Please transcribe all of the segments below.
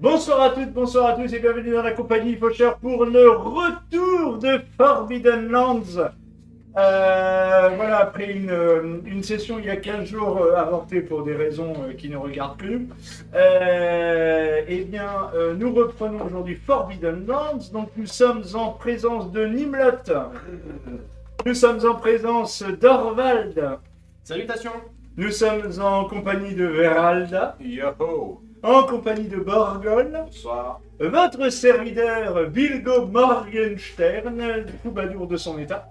Bonsoir à toutes, bonsoir à tous et bienvenue dans la compagnie Faucheur pour le retour de Forbidden Lands. Voilà, après une session il y a 15 jours avortée pour des raisons qui ne regardent que nous, nous reprenons aujourd'hui Forbidden Lands. Donc nous sommes en présence de Nimlot, nous sommes en présence d'Orvald. Salutations. Nous sommes en compagnie de Veralda. Yo-ho. En compagnie de Borgol. Bonsoir. Votre serviteur Vilgo Morgenstern, troubadour de son état.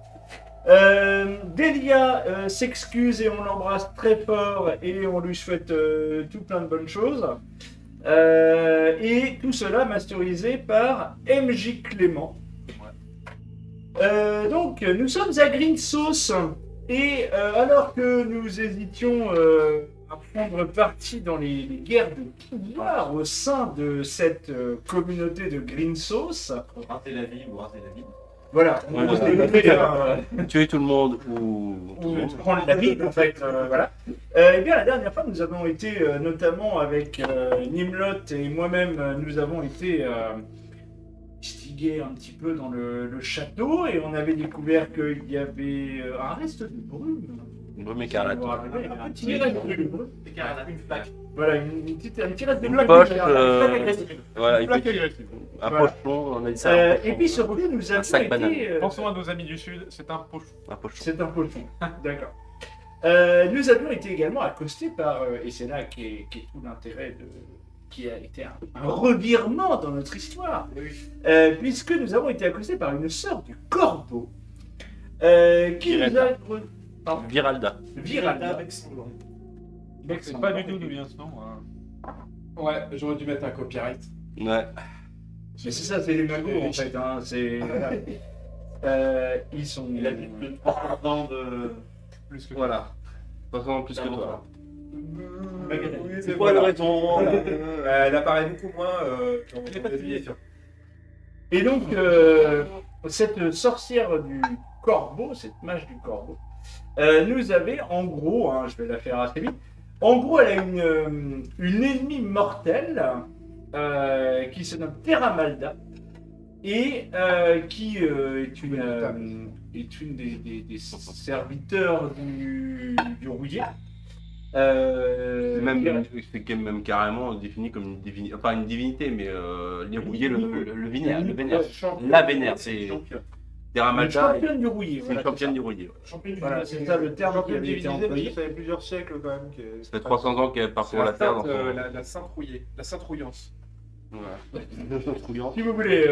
Delia s'excuse et on l'embrasse très fort et on lui souhaite tout plein de bonnes choses. Et tout cela masterisé par MJ Clément. Donc nous sommes à Green Sauce et alors que nous hésitions à prendre parti dans les guerres de pouvoir au sein de cette communauté de Green Sauce. Rater la vie ou rater la vie. Voilà, on va se tuer tout le monde ou prendre la vie en fait. Voilà. Et bien la dernière fois nous avons été notamment avec Nimlot et moi-même nous avons été investiguer un petit peu dans le château et on avait découvert qu'il y avait un reste de brume. une brume écarlate. Un petit reste de brume. Une plaque. Voilà, un petit reste de Une blague. poche, Voilà, une plaque petite- agressive. un Voilà. pochon, on a dit ça. un Et pochon. puis surtout, nous avons sac banane. été. Pensons à nos amis du Sud, c'est un pochon. Un pochon. C'est un pochon, d'accord. Nous avions été également accostés par, et c'est là qu'est tout l'intérêt de. Qui a été un revirement dans notre histoire, puisque nous avons été accostés par une sœur du corbeau qui nous a. Pardon. Viralda. Viralda. C'est pas du tout d'où vient ce nom. Ouais, j'aurais dû mettre un copyright. Ouais. Mais c'est ça, c'est les magos en fait. Hein, c'est. Voilà. Ils sont. Il a dit plus de 3 ans de. Plus que Voilà. 3 ans plus que Ah, toi. Oui, C'est quoi la raison Elle apparaît beaucoup moins dans mon vie. Et donc, cette sorcière du corbeau, cette mage du corbeau, nous avait en gros, hein, je vais la faire assez vite, en gros, elle a une ennemie mortelle qui se nomme Terra Malda et qui est une des serviteurs du rouillé. C'est même carrément défini comme une divinité. Pas une divinité, mais les rouillés le vénèrent. Le vénère. La vénère, c'est. Terra Une Malta, championne du rouillé. c'est Voilà, une championne du rouillé. Voilà, c'est ça le terme qui Championne avait été divinisée, parce que employé. ça fait plusieurs siècles quand même. Ça fait 300 ans qu'elle parcourt la terre. Dans son... La sainte rouillée, la sainte rouillance. Voilà. Si vous voulez,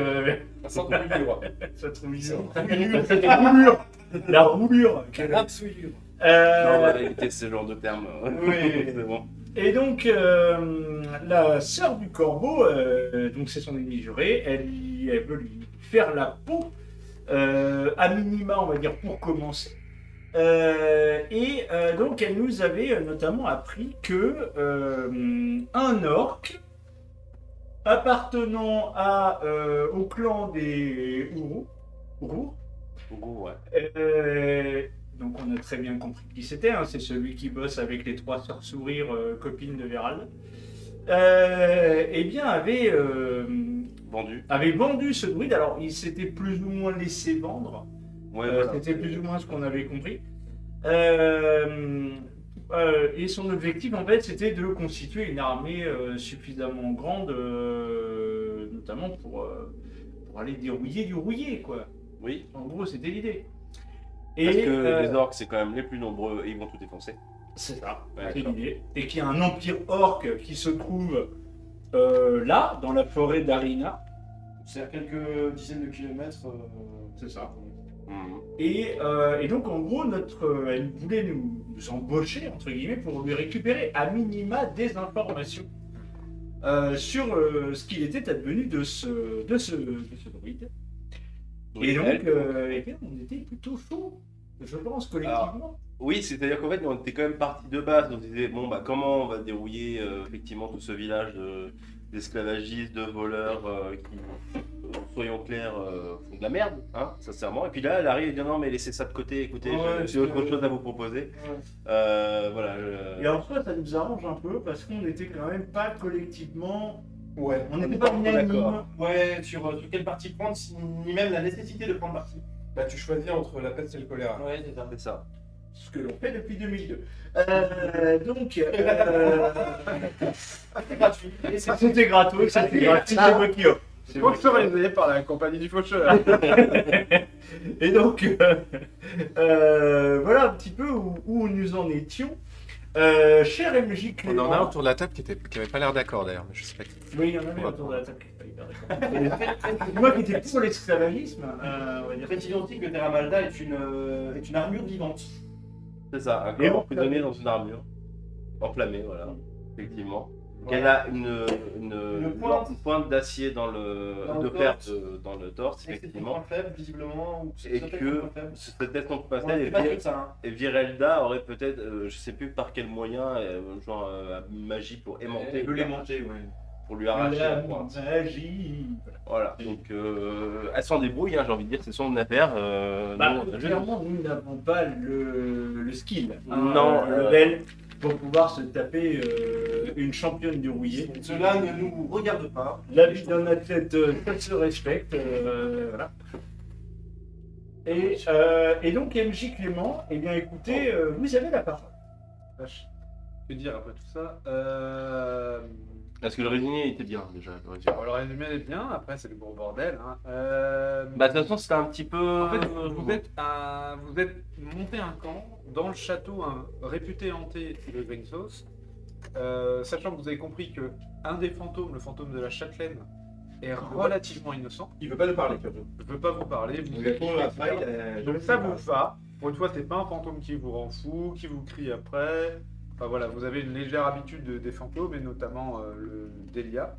La sainte rouillée, roi. cette roulure, la roulure. La souillure. Non, on va éviter ce genre de termes. Oui. C'est bon. Et donc, la sœur du corbeau, donc c'est son ennemi juré, elle veut lui faire la peau, à minima, on va dire, pour commencer. Donc, elle nous avait notamment appris que un orc appartenant au clan des Uruk, Ouais. donc on a très bien compris qui c'était, hein, c'est celui qui bosse avec les 3 sœurs sourires copines de Véral. Eh bien avait vendu ce druide, alors il s'était plus ou moins laissé vendre, Ouais, voilà. c'était plus ou moins ce qu'on avait compris. Et son objectif en fait c'était de constituer une armée suffisamment grande, notamment pour aller dérouiller du rouillé quoi. Oui. En gros c'était l'idée. Parce que les orques, c'est quand même les plus nombreux et ils vont tout défoncer. C'est ça, Ouais, c'est d'accord. l'idée. Et qu'il y a un empire orc qui se trouve là, dans la forêt d'Arina. C'est à quelques dizaines de kilomètres. C'est ça. Mhm. Et donc, en gros, elle voulait nous embaucher, entre guillemets, pour lui récupérer à minima des informations sur ce qu'il était advenu de ce druide. Oui, Et donc, elle- eh bien, on était plutôt chaud, je pense, collectivement. Oui, c'est-à-dire qu'en fait, on était quand même parti de base. On se disait, bon, bah, comment on va dérouiller effectivement tout ce village d'esclavagistes, de voleurs qui, soyons clairs, font de la merde, hein, sincèrement. Et puis là, elle arrive et dit, non, mais laissez ça de côté, écoutez, Ouais, j'ai autre chose à vous proposer. Voilà. Et en soi, ça nous arrange un peu parce qu'on n'était quand même pas collectivement Ouais. On n'était pas unanime. d'accord. Ouais, sur quelle partie prendre, ni même la nécessité de prendre parti. Bah, tu choisis entre la peste et le choléra. Ouais, c'est ça. C'est ça. Ce que l'on fait depuis 2002. Donc, C'est gratuit. Et c'est c'était gratos, c'était gratuit, c'est moi qui offre. C'est moi qui offre. Sponsorisé par la compagnie du faucheur. Et donc, voilà un petit peu où nous en étions. Cher MJ On en a Clément. autour de la table qui avait pas l'air d'accord d'ailleurs, mais je sais pas qui. Oui, il y en avait autour de la table qui était pas hyper d'accord. Moi qui étais pour l'esclavagisme, on va dire. Précisons aussi que Terra Malta est une armure vivante. C'est ça, un Et corps on- emprisonné dans une armure. Enflammée, voilà. Effectivement. Elle a une pointe d'acier dans Dans de le fer torse. dans le torse, Et c'est son effectivement. point faible, visiblement. Ou c'est Et peut-être que son point faible. ce serait peut-être son On passé. n'est pas sûr de ça. Hein. Et Virelda aurait peut-être, je sais plus par quel moyen, genre magie pour aimanter, Elle veut l'aimanter, ouais. pour lui arracher la La pointe. magie. Voilà, donc elle s'en débrouille, hein, j'ai envie de dire, c'est son affaire. Bah, nous, clairement, nous n'avons pas le skill, Non, le level, pour pouvoir se taper une championne du rouillé. Cela ne nous regarde pas. La vie d'un athlète, ça se respecte. Voilà. Et donc, MJ Clément, eh bien écoutez, vous avez la parole. Que dire après tout ça Parce que le résumé était bien déjà. le résumé. Le résumé est bien, après c'est le gros bordel. Hein. Bah de toute façon c'était un petit peu... En fait, vous êtes monté un camp dans le château réputé hanté de Gringsos, sachant que vous avez compris que un des fantômes, le fantôme de la châtelaine, est relativement innocent. Il veut pas nous parler, surtout. Je veux pas vous parler. Il va courir après, Donc ça vous va. Pour une fois, c'est pas un fantôme qui vous rend fou, qui vous crie après. Enfin voilà, vous avez une légère habitude des fantômes, et notamment le Delia.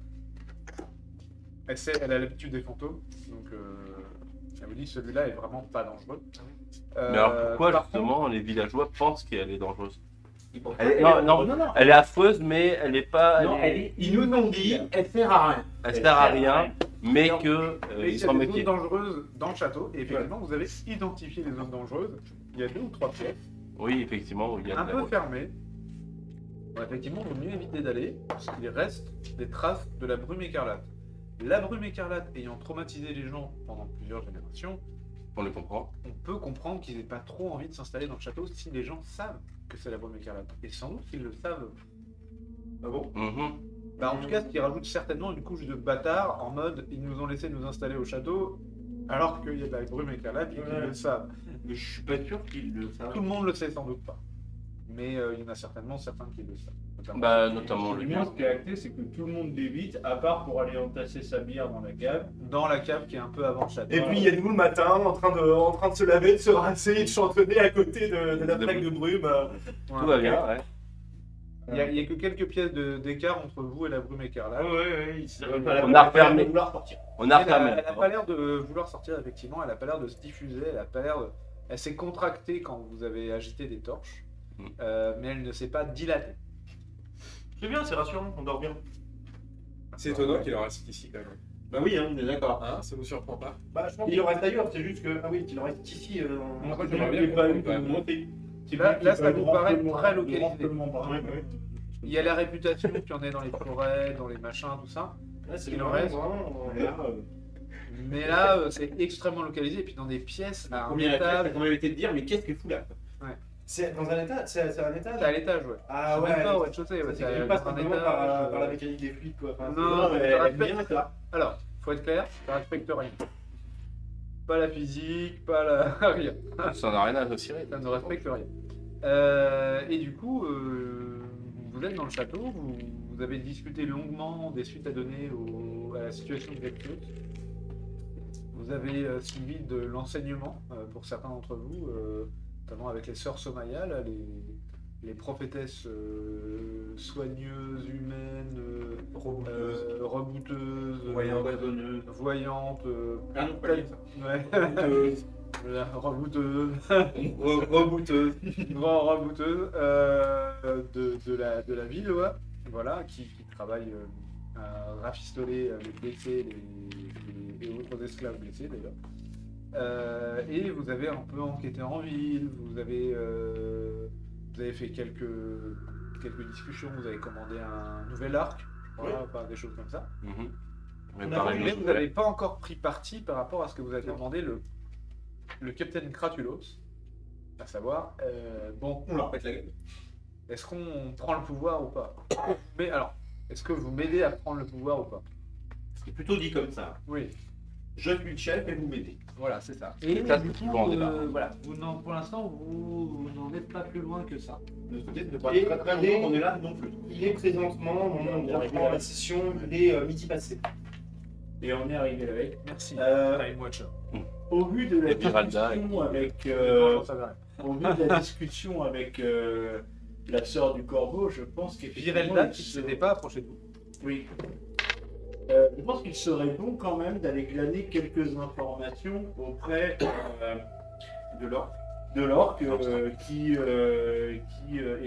Elle a l'habitude des fantômes, donc elle vous dit celui-là est vraiment pas dangereux. Mais alors pourquoi par justement les villageois pensent qu'elle est dangereuse? Elle non, elle est affreuse mais elle est pas... Non, elle est- ils nous ont dit, elle sert à rien. elle sert à rien, mais Non. que Mais ils il y s'en a des méfient. zones dangereuses dans le château, et effectivement, vous avez identifié les zones dangereuses. Il y a 2 ou 3 pièces, Oui, effectivement, il y a un de peu la... fermées. Bon, effectivement, il vaut mieux éviter d'aller, parce qu'il reste des traces de la brume écarlate. La brume écarlate ayant traumatisé les gens pendant plusieurs générations, On le comprend. on peut comprendre qu'ils n'aient pas trop envie de s'installer dans le château si les gens savent que c'est la brume écarlate. Et sans doute qu'ils le savent. Ah bon? Mhm. Bah, en tout cas, ce qui rajoute certainement une couche de bâtard en mode ils nous ont laissé nous installer au château alors qu'il y a de la brume écarlate et qu'ils Ouais. le savent. Mais je suis pas sûr qu'ils le savent. Tout le monde le sait sans doute pas. Mais il y en a certainement certains qui le savent. Notamment Le le bien, ce qui est acté, c'est que tout le monde l'évite, à part pour aller entasser sa bière dans la cave. Dans la cave qui est un peu avant le château. Et puis il y a nous le matin en train de se laver, de se rincer et de chantonner à côté de la plaque de brume. Tout va bien, ouais. Il y a que quelques pièces d'écart entre vous et la brume écarlate. On a refermé. vouloir sortir. On a Elle refermé. a pas l'air de vouloir sortir, effectivement. Elle a pas l'air de se diffuser. Elle a pas l'air de... Elle s'est contractée quand vous avez agité des torches. Mm. Mais elle ne s'est pas dilatée. C'est bien, c'est rassurant, on dort bien. C'est étonnant qu'il en reste ici, quand même. Bah oui, on est d'accord. Hein, ça vous surprend pas? Bah je pense qu'il en reste ailleurs, c'est juste que. Ah oui, qu'il en reste ici. Moi, Il j'aimerais n'y bien a pas qu'on eu quand même. de montée. Là, ça vous paraît très localisé. Ouais. Il y a la réputation qu'il y en ait dans les forêts, dans les machins, tout ça. Là, c'est Il le en reste. reste. Mais là, c'est extrêmement localisé. Et puis dans des pièces à un Première étape, étage. t'as quand même été de dire, mais qu'est-ce que fout là? Ouais. C'est dans un état, c'est un étage. C'est à l'étage, ouais. Ah C'est ouais. même pas au rez-de-chaussée, ouais. C'est C'est même pas dans un simplement étage. par la mécanique des fluides quoi. Enfin, Non, mais mais elle ça est bien ça. Alors, faut être clair, ça respecte rien. Pas la physique, pas la. rien. Ça n'a rien à cirer. Ça ne respecte rien. Et du coup, vous êtes dans le château, vous avez discuté longuement des suites à donner à la situation de Vectus. Vous avez suivi de l'enseignement pour certains d'entre vous, notamment avec les sœurs Somaya, là, les prophétesses soigneuses, humaines, rebouteuses, voyantes, Ah non, pas ça. ouais. Voilà, rebouteuse, Rebouteuse. grand rebouteuse de la ville, ouais. Voilà, qui travaille à rafistoler les blessés et autres esclaves blessés d'ailleurs. Et vous avez un peu enquêté en ville, vous avez fait quelques discussions, vous avez commandé un nouvel arc Voilà, pas des choses comme ça. Mhm. Mais On a pareil, Mais je- vous n'avez pas encore pris parti par rapport à ce que vous avez demandé le Capitaine Kratulos. À savoir, bon, On leur pète la gueule. est-ce qu'on prend le pouvoir ou pas? Mais alors, est-ce que vous m'aidez à prendre le pouvoir ou pas? C'est plutôt dit comme ça. Oui, Je suis le chef et vous m'aidez. voilà, c'est ça. Et ça, c'est toujours en débat. Voilà, pour l'instant, vous n'en êtes pas plus loin que ça. Ne se dites Et- pas très très et- longtemps qu'on est là non plus. Il est présentement, au moment où on reprend la session, il est midi passé. Et on est arrivé là avec. Merci, Euh, Time Watcher. Au vu de la Et Viralda, discussion avec, J'en savais rien. au vu de la discussion avec la sœur du corbeau, je pense qu'effectivement, Virelda il qui ne se- s'était pas approché de vous. Oui. Je pense qu'il serait bon quand même d'aller glaner quelques informations auprès De l'or. de l'orque et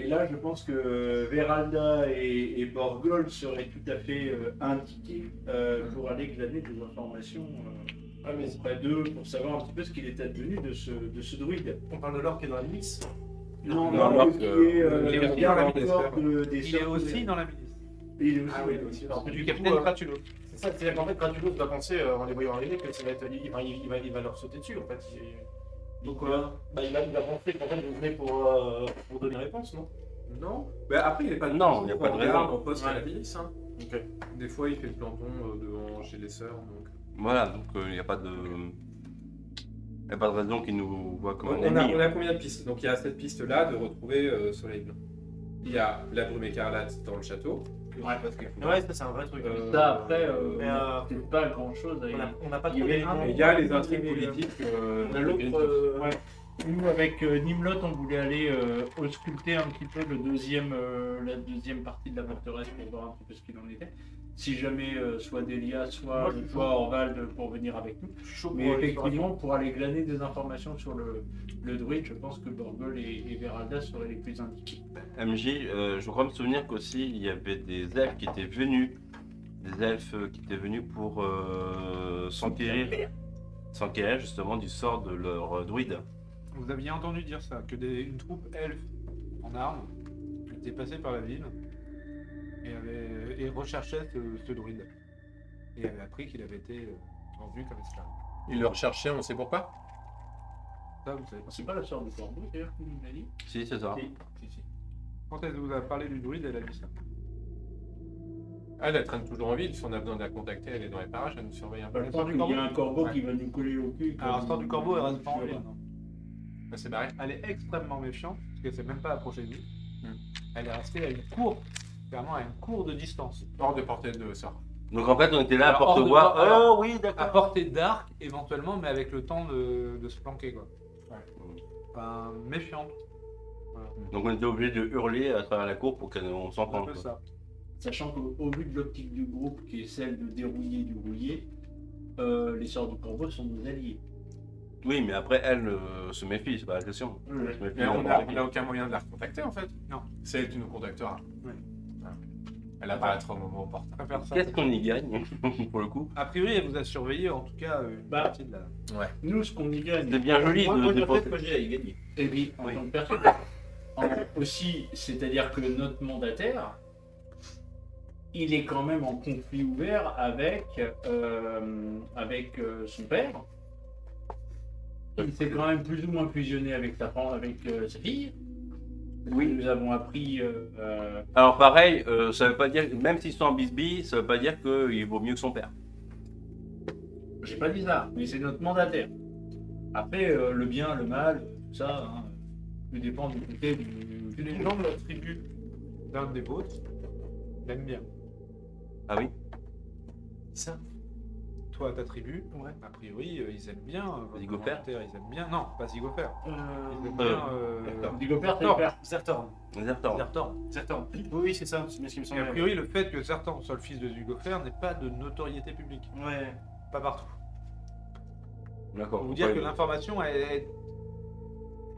là je pense que Veralda et Borgol seraient tout à fait indiqués pour aller glaner des informations auprès d'eux pour savoir un petit peu ce qu'il est advenu de ce druide. On parle de l'or qui est dans la milice. Non, Non, l'orque l'orque, qui est il est aussi garde dans la du corps milice, des Il est sœurs aussi de- dans la milice. Il est aussi Ah dans oui, la il est milice. aussi. Alors, Du coup, Capitaine Kratulos. C'est ça, c'est qu'en fait, Gratulos va penser, en les voyant arriver, que ça va être, il va leur sauter dessus, en fait. Donc il va penser qu'en fait, vous venez pour donner réponse, non? Non. Bah, après, il n'est pas Non, toujours il y a pas de en raison. garde en poste à la Ouais. milice. Hein. Ok. Des fois, il fait le planton devant chez les sœurs. Donc... Voilà, donc il n'y a pas de. Il n'y a pas de raison qu'ils nous voient comme un On a ennemi. combien de pistes? Donc, il y a cette piste-là de retrouver Soleil Blanc. Il y a la brume écarlate dans le château. Ouais. Parce qu'il faut- Ouais, ça, c'est un vrai truc. Ça après, Mais, c'est pas grand chose. on n'a pas il y trop avait d'éléments. un- Et il y a les Il intrigues y avait, politiques. On a l'autre, ouais. Nous, avec Nimlot, on voulait aller ausculter un petit peu la deuxième partie de la forteresse pour voir un petit peu ce qu'il en était. Si jamais soit Delia, soit Moi, je suis toi, Orvald, pour venir avec nous. Je suis chaud Mais pour effectivement, pour aller glaner des informations sur le druide, je pense que Borgol et Veralda seraient les plus indiqués. MJ, je crois me souvenir qu'aussi il y avait des elfes qui étaient venus. Des elfes qui étaient venus pour s'enquérir justement du sort de leur druide. Vous aviez entendu dire ça, que une troupe elfe en armes était passée par la ville et recherchait ce druide. Et avait appris qu'il avait été vendu comme esclave. Il le recherchait, on sait pourquoi. Ça, vous savez pas. C'est pas la sœur du corbeau d'ailleurs qui nous l'a dit. Si, c'est ça. Si. Quand elle vous a parlé du druide, elle a dit ça. Elle traîne toujours en ville. Si on a besoin de la contacter, elle est dans les parages, elle nous surveille un peu. Je pense qu'il y a un corbeau qui va nous coller au cul. Alors, comme- Sœur du Corbeau, elle reste pas en ville. non. Elle s'est barrée. Elle est extrêmement méfiante, parce qu'elle s'est même pas approchée de lui. Hmm. Elle est restée à une cour, clairement à une cour de distance. Hors de portée de sort. Donc en fait, on était là Alors, pour hors te de voir. portée, alors, Oh oui, À d'accord. portée d'arc, éventuellement, mais avec le temps de se planquer, quoi. Ouais. Enfin, méfiante. Donc on était obligé de hurler à travers la cour pour qu'on Un s'entende. peu quoi. ça. Sachant qu'au vu de l'optique du groupe, qui est celle de dérouiller du rouillé, les sœurs du corbeau sont nos alliés. Oui, mais après, elle se méfie, c'est pas la question. Elle se méfie Mais on n'importe qui. n'a aucun moyen de la recontacter en fait. Non. C'est elle qui nous contactera. Ouais. Elle apparaîtra au moment opportun. On va faire ça. Qu'est-ce qu'on y gagne pour le coup? A priori, elle vous a surveillé, en tout cas, une Bah. partie de la... Nous, ce qu'on y gagne, C'est bien joli Moi, de je dépenser. sais que j'ai à y gagner. et puis, en Oui. tant que personne, aussi, c'est-à-dire que notre mandataire, il est quand même en conflit ouvert avec son père. Il s'est quand même plus ou moins fusionné avec sa fille. Oui. Nous avons appris. Alors pareil, ça veut pas dire, même s'ils sont en bisbille, ça veut pas dire qu'il vaut mieux que son père. J'ai pas dit ça, mais c'est notre mandataire. Après, le bien, le mal, tout ça, hein, tout dépend du côté du. Les gens de la tribu d'un des vôtres l'aiment bien. Ah oui? Ça. Toi, ta tribu, Ouais. a priori, ils aiment bien. votre Zigopher mandataire, ils aiment bien. Non, pas Zigopher. Ils aiment Euh, bien. d'accord. Digopère, c'est Non. le père. Zertorn. Zertor. Zertorn. Zertorn. Oui, c'est ça, c'est bien ce qui me Et semble. a priori, le fait que Zertorn soit le fils de Zigopher n'est pas de notoriété publique. Ouais. Pas partout. D'accord. Pour vous dire que l'information, elle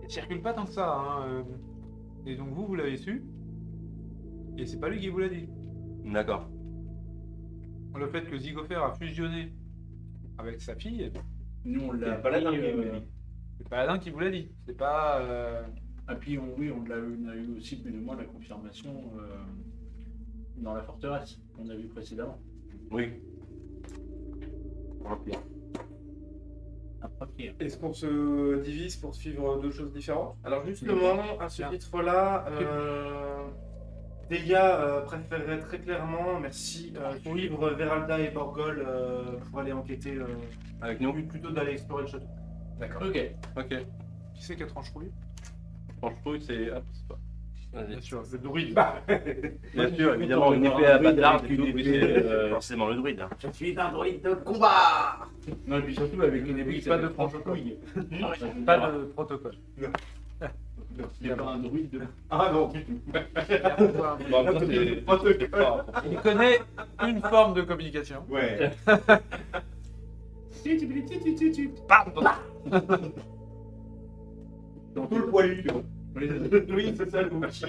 circule pas tant que ça. Hein. Et donc vous l'avez su. Et c'est pas lui qui vous l'a dit. D'accord. Le fait que Zigopher a fusionné avec sa fille, Nous, on l'a C'est pas la appris, dernière, il m'a dit. c'est Paladin qui vous l'a dit. C'est pas. Et puis, oui, on a eu aussi plus ou moins la confirmation dans la forteresse qu'on a vu précédemment. Oui. Un papier. Est-ce qu'on se divise pour suivre deux choses différentes? Alors justement, à ce titre-là, Delia préférerait très clairement, merci, suivre Veralda et Borgol pour aller enquêter, Avec nous. plutôt d'aller explorer le château. D'accord. Ok. Ok. Qui c'est qui a tranche-rouille? Franchement, c'est. Hop, c'est pas. Vas-y. Bien sûr, Le druide. Bien sûr, évidemment, une épée à bâtard, et tout, mais c'est forcément le druide. Hein. Je suis un druide de combat. Non, et puis surtout avec une épée qui Pas de s'appelle protocole. Franche-Couille. Pas de protocole. C'est pas un druide de. Ah non, du tout. Bon, en même temps, c'est- Il connaît une forme de communication. Ouais. Dans Tout le poilu. Oui, Oui, c'est ça le outil.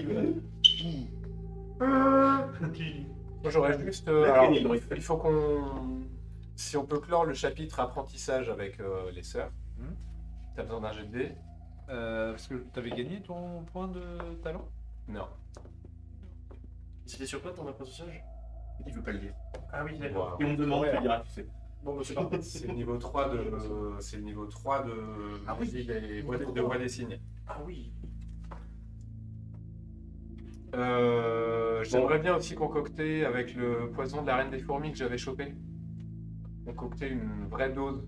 Moi j'aurais juste. Alors, il faut qu'on. Si on peut clore le chapitre apprentissage avec les sœurs, t'as besoin d'un jet de dés? Parce que t'avais gagné ton point de talent? Non. C'était sur quoi ton apprentissage? Il veut pas le dire. Ah oui, d'accord. Et on me demande, tu diras, tu sais. Bon, bah, c'est parti. C'est le niveau 3 de. C'est le niveau 3 de. Ah oui. Les voix de voix des signes. Ah oui. J'aimerais bien aussi concocter avec le poison de la reine des fourmis que j'avais chopé. Concocter une vraie dose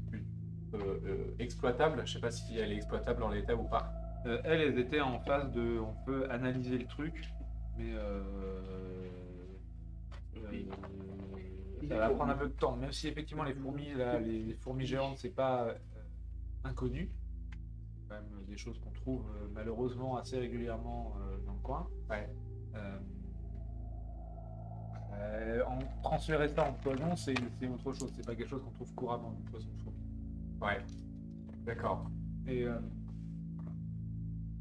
exploitable. Je sais pas si elle est exploitable en l'état ou pas. Elles étaient en phase de. On peut analyser le truc, mais. Ça va prendre un peu de temps, même si effectivement les fourmis, là, les fourmis géantes, c'est pas inconnu. C'est quand même des choses qu'on trouve malheureusement assez régulièrement dans le coin. Ouais. En transférer ça en poison, c'est autre chose. C'est pas quelque chose qu'on trouve couramment, le poison de fourmi. Ouais. D'accord. Et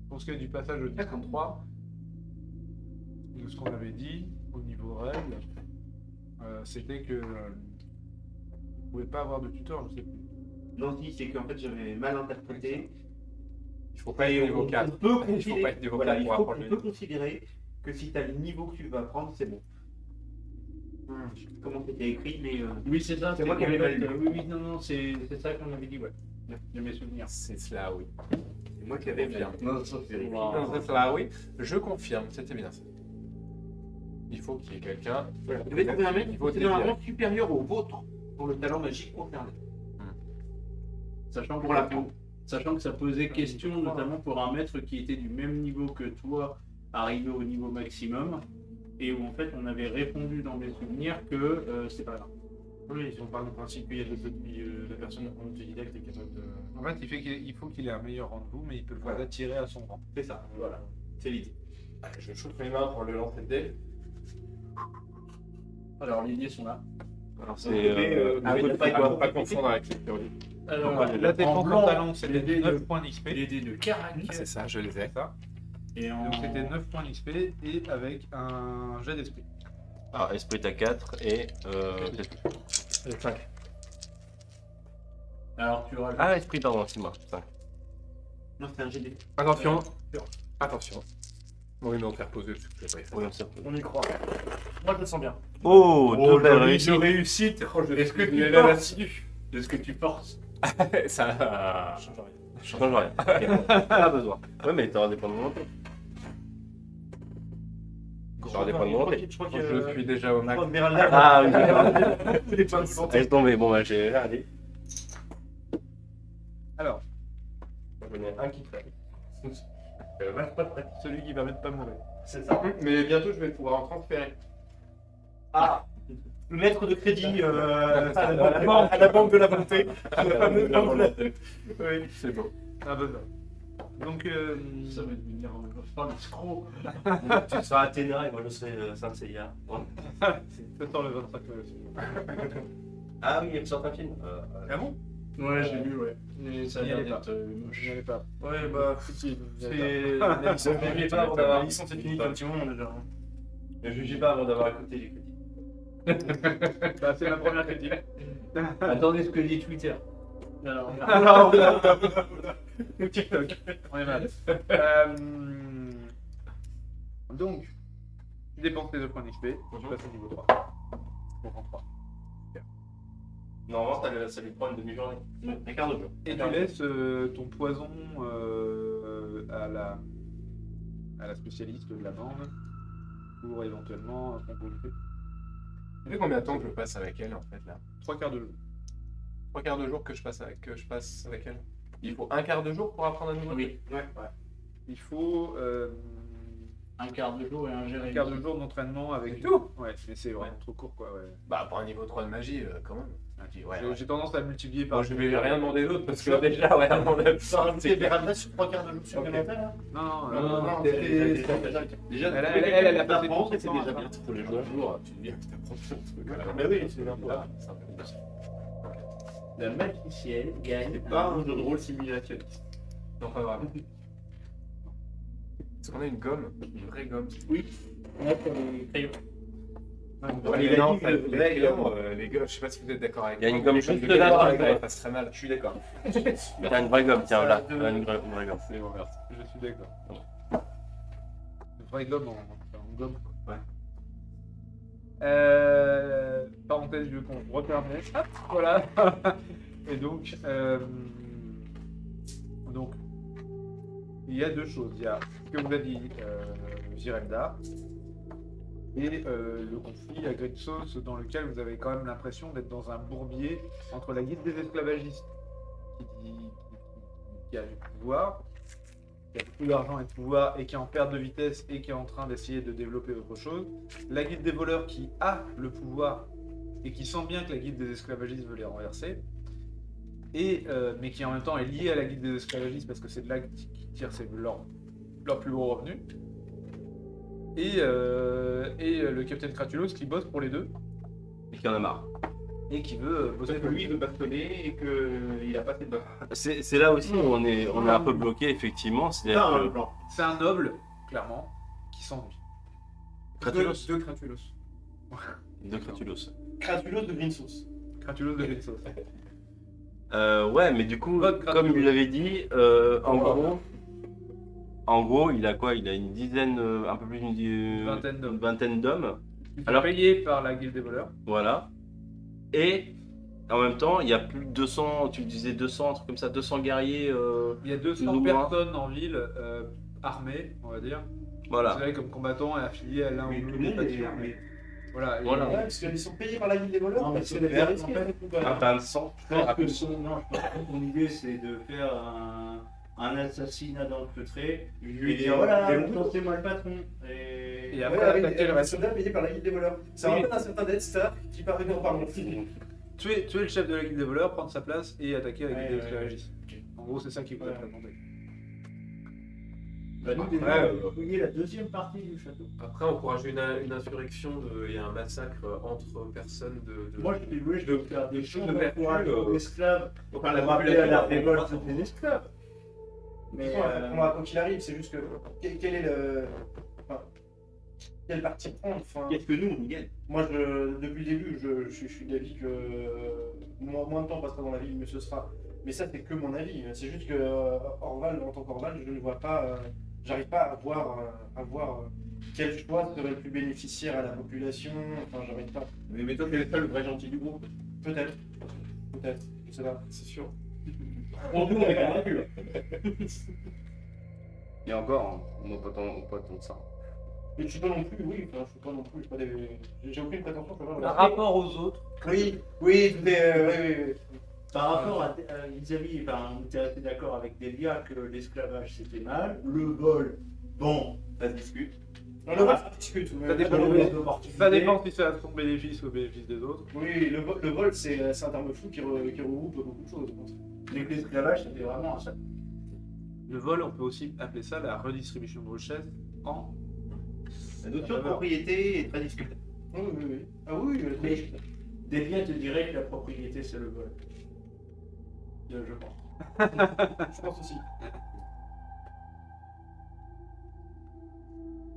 pour ce qui est du passage au 10-33, de ce qu'on avait dit au niveau règle, c'était que vous pouvez pas avoir de tuteur, je sais plus. Non, si, c'est qu'en fait j'avais mal interprété. Il faut pas être niveau 4. On peut Il faut pas être niveau 4 voilà, pour on apprendre le peut considérer que si tu as le niveau que tu vas prendre, c'est bon. Je sais plus comment c'était écrit, mais. Oui, c'est ça. C'est moi qui avais mal lu. Oui, non, non, c'est ça qu'on avait dit, ouais. De mes souvenirs. C'est cela, oui. C'est moi qui avais Bien. Non, ça c'est Non, c'est cela, oui. Je confirme, c'était bien ça. Il faut qu'il y ait quelqu'un. Voilà. Vous devez trouver un mec Niveau qui est dans un désiré. rang supérieur au vôtre pour le talent magique concerné. Sachant Pour que, l'apprendre. sachant que ça posait question, notamment pour un maître qui était du même niveau que toi, arrivé au niveau maximum, et où en fait on avait répondu dans mes souvenirs que c'est pas grave. Oui, si on part du principe qu'il y a la personne autodidacte est capable de. En fait, il faut qu'il ait un meilleur rang de vous, mais il peut le faire attirer à son rang. C'est ça, voilà. C'est l'idée. Allez, je shoot mes mains pour le lancer de dés. Alors les liens sont là. Alors, c'est. Pas confondre avec les théories. Alors, La en défense blanc, en talent, les c'était dés 9 de- points d'XP. les dés de caractère. C'est ça, je les ai. Ça. Et en... Donc c'était 9 points d'XP et avec un jet d'esprit. Ah, esprit à 4 et. 5. Alors tu rajoutes. Ah, esprit, pardon, c'est moi. 5. Non, c'est un GD. Attention. Attention. Oui, mais on te fait reposer. Oui, on sait. On y croit. Moi, je le sens bien. Oh, deux belles réussites. réussite. Est-ce que tu est forces Est-ce que tu forces Ça. Ça change rien. Je change rien. Ok. Pas besoin. Ouais, mais t'auras des points de volonté. J'aurai des points de volonté. Je crois que. Je suis déjà au max. Ah, oui, d'accord. Les points de volonté. Laisse tomber. Bon, bah, j'ai. Allez. Alors, J'en ai un qui traîne. celui qui va même pas mourir. C'est ça. Mais bientôt, je vais pouvoir en transférer. Ah, le maître de crédit à la banque de la bonté. La fameuse banque de la bonté. Oui. C'est beau. Ah bah ça. Donc, Ça va devenir un escroc. Tu seras Athéna et moi je serai Saint-Seiya. ce sort le 25 mai. Ah oui, il sort un film. Ah bon? Ouais, j'ai vu, ouais. Mais ça a N'y l'air allez pas. d'être moche. Je n'allais pas. Ouais, bah, Si, c'est. La licence, Ne jugez pas avant d'avoir. la licence est finie depuis un petit moment déjà. Ne jugez pas avant d'avoir écouté les critiques. Bah, c'est la première critique. Attendez ce que dit Twitter. Alors, Alors, TikTok. On est mal. Donc, Tu dépenses tes 2 points d'XP, tu passes au niveau 3. Au rang 3. Normalement, ça lui prend une demi-journée. Un quart de jour. Et tu laisses ton poison à la spécialiste de la bande pour éventuellement compléter. Ça fait combien de temps que je passe avec elle en fait là? 3 quarts de jour. 3 quarts de jour que je passe avec elle. Il faut un quart de jour pour apprendre un nouveau truc. Oui, ouais. Il faut Un quart de jour et un un gérer. quart de jour d'entraînement avec C'est tout. Ouais, mais c'est vraiment trop court quoi. Ouais. Bah pour un niveau 3 de magie quand même. Je dis, ouais, ouais. J'ai tendance à le multiplier par. Bon, je vais rien demander d'autre parce que déjà ouais à mon avis Ça rajouter des radresses sur 3 quarts de jour supplémentaires là Non, Non, Déjà, elle a passé d'apprendre, tout son c'est temps déjà à bien. tous les jours tu dis que t'apprends ton truc. Voilà. Mais oui, c'est un peu. C'est un peu ça. La magicienne gagne. C'est pas un jeu de rôle simulationniste. Non pas vraiment. Est-ce qu'on a une gomme? Une vraie gomme? Oui. Ouais, pour les crayons. Les gars, les gars, je sais pas si vous êtes d'accord avec Il y a moi, une gomme mais juste je là, ça ouais. passe très mal. Je suis d'accord. T'as une vraie gomme, tiens, là. T'as une vraie gomme. C'est bon, merci. Je suis d'accord. Une vraie gomme en gomme quoi. Ouais. Parenthèse, je veux qu'on referme. Hop, voilà. Et donc, il y a 2 choses. Il y a ce que vous a dit Jirelda et le conflit à Gritsos dans lequel vous avez quand même l'impression d'être dans un bourbier entre la guilde des esclavagistes qui a du pouvoir, qui a beaucoup d'argent et de pouvoir et qui est en perte de vitesse et qui est en train d'essayer de développer autre chose, la guilde des voleurs qui a le pouvoir et qui sent bien que la guilde des esclavagistes veut les renverser, et, mais qui en même temps est liée à la guilde des esclavagistes parce que c'est de là qui tire leur plus gros revenu. Et le capitaine Kratulos qui bosse pour les deux Et qui en a marre. et qui veut bosser Parce que pour lui il veut bastonner et qu'il a pas fait de C'est là aussi où on est un peu bloqué, effectivement. C'est-à-dire Ça, que le plan. C'est un noble, clairement, qui s'ennuie. Kratulos. Deux Kratulos. De Kratulos. Kratulos de Green Sauce. Kratulos de Gritsos. Ouais, mais du coup, Votre comme Kratulos. il l'avait dit, en gros, il a quoi? Il a une dizaine, un peu plus d'une Vingtaine d'hommes. une vingtaine d'hommes. Ils sont Alors- payés par la guilde des voleurs. Voilà. Et en même temps, il y a plus de 200, tu disais 200, un truc comme ça, 200 guerriers. Il y a Plus 200 ou moins. personnes en ville armées, on va dire. Voilà. Considérées comme combattants et affiliés à l'un ou Mais tout l'autre le des monde est factions. armé. Voilà. et- Voilà. Ouais, parce qu'ils sont payés par la guilde des voleurs. Non, mais parce c'est que les c'est verts, risqué. Un pain de sang. Je pense que ton idée, c'est de faire un assassinat dans le feutré et dire voilà, c'est moi le patron. Et Ouais, après, avec attaquer le des reste. soldats payés par la guilde des voleurs. Ça Oui. rappelle un certain Death Star qui paraît dans par mon film. Tuer le chef de la guilde des voleurs, prendre sa place et attaquer la guilde Ouais, des ouais, esclavagistes. En gros, c'est ça qui vous a Ouais. présenté. Bah, nous, déjà, Ouais, on va fouiller la deuxième partie du château. Après, encourager une insurrection et un massacre entre personnes de... Moi, je voulais de- faire des choses de pour vertu, encourager les esclaves. Donc, Pour rappeler à la révolte des esclaves. Mais Mais on va quoi qu'il arrive, c'est juste que quel est le. Enfin, quel parti prendre enfin, Qu'est-ce que nous, on gagne? moi, depuis le début, je suis d'avis que moins de temps passera dans la vie, mieux ce sera. Mais ça, c'est que mon avis. C'est juste que Orval, en tant qu'Orval, je ne vois pas. J'arrive pas à voir quel choix serait le plus bénéficiaire à la population. Enfin, j'arrive pas. Mais toi, quel est le vrai gentil du groupe? Peut-être. Peut-être. Je sais pas. C'est sûr. on nous, on est convaincus. Et encore, on n'a pas tant de ça. Mais je suis pas non plus, oui. Enfin, je suis pas non plus. J'ai aucune prétention. Je sais pas, Par rapport aux autres, Oui, oui, tout est. Oui. Par rapport à vis-à-vis, enfin, on était assez d'accord avec Delia que l'esclavage c'était mal, le vol, bon, ça se discute. Non, le reste, on discute. Ça dépend. Les opportunités. ça dépend si c'est à son bénéfice ou au bénéfice des autres. Oui, le vol, c'est un terme fou qui regroupe beaucoup de choses, je pense. Mais que l'esclavage c'était vraiment ça. Le vol, on peut aussi appeler ça la redistribution de richesse en. La notion de propriété est très discutée. Oui, oui, oui. Ah oui, Mais Delia te dirait que la propriété c'est le vol. Je pense. je pense aussi.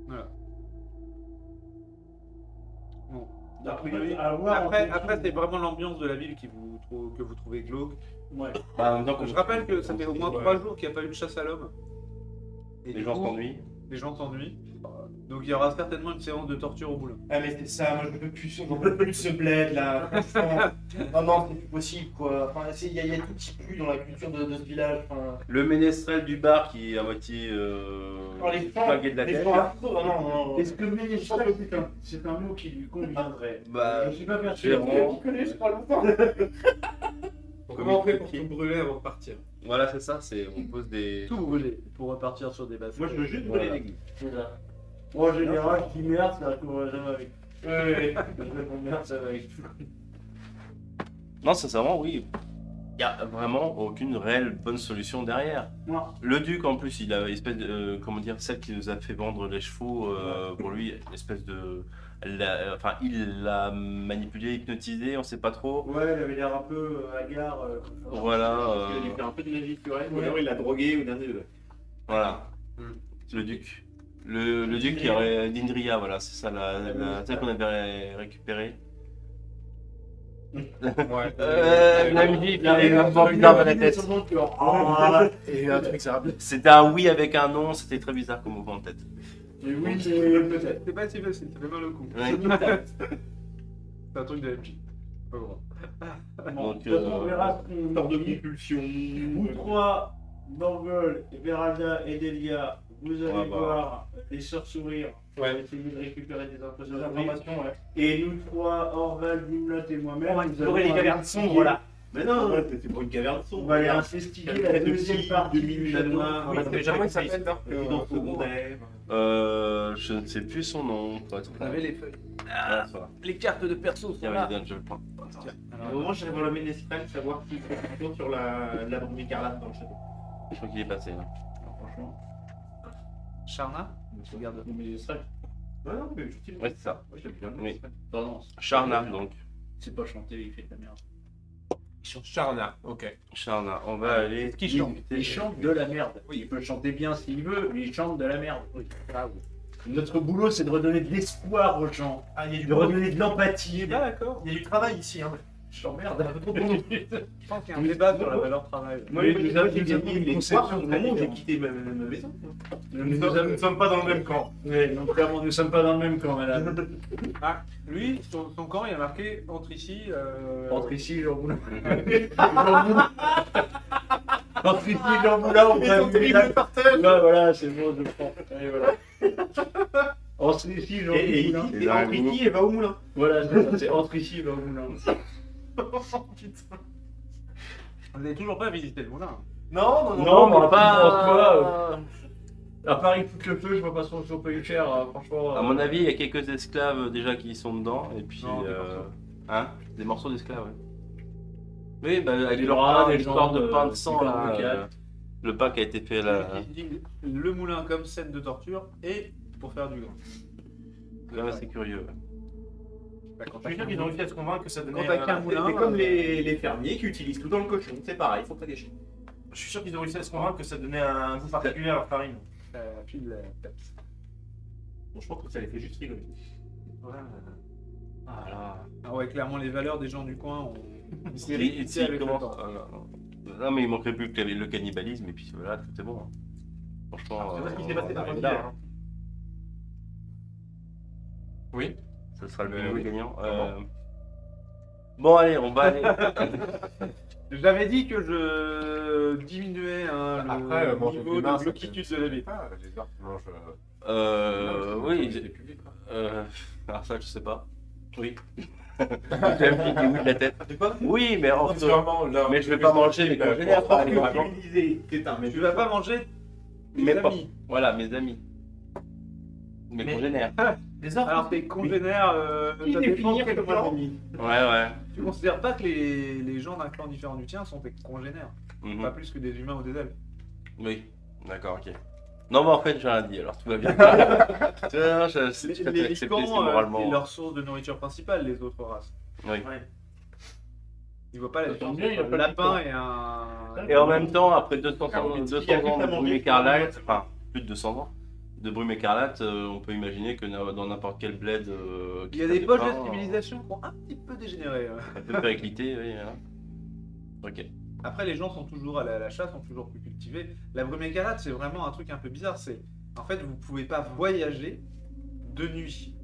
Voilà. Bon. A Après, priori, à voir en après, fonction c'est vraiment l'ambiance de la ville que vous trouvez glauque. Ouais. Bah, en même temps, comme Je rappelle que ça fait au moins 3 jours qu'il n'y a pas eu de chasse à l'homme. Et les du gens coup, s'ennuient. Les gens s'ennuient. Donc il y aura certainement une séance de torture au moulin. Ah mais c'est ça, moi je veux plus, j'en peux plus de ce bled là, franchement. Non, c'est plus possible quoi. Enfin, il y a tout qui pue dans la culture de ce village. Enfin, Le ménestrel du bar qui est à moitié les flingué de la les tête. gens, non. Est-ce que ménestrel, c'est un mot qui lui conviendrait? Bah, Je suis pas je persuadé. vais Tu connais, je parle longtemps. Comment on fait pour tout brûler avant de partir? Voilà, c'est ça, on pose des. Tout brûler pour repartir sur des bases. Moi, je veux juste Voilà. brûler l'église. Voilà. Moi, en général, je dis merde, ça va jamais avec. Ouais. Je réponds merde, ça va avec tout. Non, sincèrement, oui. Il n'y a vraiment aucune réelle bonne solution derrière. Non. Le duc, en plus, il a une espèce de. Comment dire, celle qui nous a fait vendre les chevaux, pour lui, une espèce de. Enfin, il l'a manipulé, hypnotisé, on sait pas trop. Ouais, il avait l'air un peu hagard. Voilà. Il a fait un peu de magie naturelle. Ou alors il l'a drogué ou dernier deux. Voilà. Le duc. Le duc qui aurait d'Indria, voilà, c'est ça, celle qu'on avait récupérée. Ouais. La musique, il avait un peu bizarre dans la tête. Et un truc, ça rappelle. C'était un oui avec un non, c'était très bizarre comme mouvement de tête. Et oui, c'est peut-être. C'est pas si facile, ça fait mal au cou. Ouais. C'est un truc de MJ. Pas grand. Bon, Donc, de toute façon, on verra ce qu'on Sorte de dit. compulsion. Vous trois, Morgol, Verada et Delia, vous allez Ouais, bah. voir les sœurs sourire. On va Ouais. essayer de récupérer des informations. Des informations, ouais. Et nous trois, Orval, Dimlot et moi-même, On va nous explorer allons les cavernes investiguer- sombres là. Mais non, c'est pour une caverne On va aller investiguer la deuxième partie du château. On va déjà comment il s'appelle alors Résidence secondaire. Je ne sais plus son nom. Pour être Vous avez les feuilles. Ah, ça va. Les cartes de perso Tiens, vas-y, donne, je le prends. Au moment où j'allais voir le ménestrel, savoir s'il fait un tour sur la brume écarlate dans le château. Je crois qu'il est passé là. Franchement, Charna Regarde. le ménestrel. Ouais, non, mais effectivement. Ouais, c'est ça. Ouais, j'aime bien le Oui. ménestrel. Pardon, Charna, donc. c'est pas chanté, il fait de la merde. Charna, ok. Charna, on va aller. Qui chante Il chante de la merde. Il peut chanter bien s'il veut, mais il chante de la merde. Ah oui. Notre boulot, c'est de redonner de l'espoir aux gens, Ah, il y a du de redonner de l'empathie. Ah d'accord. Il y a du travail ici, hein. Je t'emmerde. Je pense qu'il y a un débat sur la valeur travail. Moi, Oui, nous avons j'ai gagné une les conception soirs au très moment où j'ai différente. quitté ma maison. Nous Nous avons- ne sommes pas dans le même camp. Oui, donc clairement, nous sommes pas dans le même camp, madame. Ah, lui, son camp, il a marqué entre ici. Entre ici, Jean Moulin. Entre ici, Jean Moulin, on va vivre. Ouais, voilà, c'est bon, je prends. Allez, voilà. Entre ici, Jean Et Moulin. Et dans entre ici et va au moulin. Voilà, c'est ça, c'est entre ici et Jean Moulin. Vous n'avez toujours pas visité le moulin. Non, Non, mais mais pas. À part il fout le feu, je vois pas ce qu'on peut y faire, franchement. À mon avis, il y a quelques esclaves déjà qui sont dedans, et puis. Non, des morceaux. Hein des morceaux d'esclaves, ouais. Oui, bah, avec Des leur bras, pain, des l'histoire de jambes, pain de des sang, corps là. vocales. Le pain qui a été fait là. Il dit le moulin comme scène de torture et pour faire du grain. C'est quand même assez curieux. ouais. Je suis sûr qu'ils ont réussi à se convaincre que ça donnait. Quand t'as qu'un moulin, C'est comme les fermiers qui utilisent tout dans le cochon, c'est pareil, faut pas gâcher. Je suis sûr qu'ils ont réussi à se convaincre que ça donnait un goût particulier à leur farine. File peps. Bon, je pense que ça les fait juste rigoler. Ah là. Ah ouais, clairement, les valeurs des gens du coin ont. Il commence. Ah, non, mais il manquerait plus que le cannibalisme, et puis voilà, tout est bon. hein. Franchement. C'est pas ce qui s'est passé dans on le arrête village. là, hein. Oui. Ce sera le Oui. gagnant. Bon, allez, on va aller. J'avais dit que je diminuais hein, Après, le manger niveau de l'humain, de ça bloquitude fait- de la vie. Ah, les orques mangent. Oui. des publics, quoi. Alors ça, je sais pas. Oui. J'ai un petit oui de la tête. De quoi Oui, mais en fait, Sûrement, là, mais je vais pas manger les congénères. pour aller vraiment- C'est un mec. Tu vas pas manger Mais tes pas. amis. Voilà, mes amis. Mes Mais- congénères. Les orques. Alors tes congénères, Qui ça dépend définir quel comme clan. ami Ouais, ouais. Tu considères pas que les gens d'un clan différent du tien sont tes congénères, Mhm. pas plus que des humains ou des elfes. Oui, d'accord, ok. Non, mais en fait, j'ai rien dit, alors tout va bien. Tu vois, c'est tout à fait Les accepté, c'est Lycans, moralement. c'est leur source de nourriture principale, les autres races. Oui. Ils voient pas la Ça différence tombe bien, il y a entre un pas de lapin Lycan. et un. Et en même temps, après 200 Ah, ans, mais 200 il y a plus ans à de manger brume que écarlate, enfin, plus de 200 ans de brume écarlate, on peut imaginer que dans n'importe quel bled. Il y a des poches de civilisation qui ont un petit peu dégénéré. Un peu périclité, oui. Hein. Ok. Après, les gens sont toujours à la chasse, sont toujours plus cultivés. La brume écarlate, c'est vraiment un truc un peu bizarre. C'est en fait, vous pouvez pas voyager de nuit.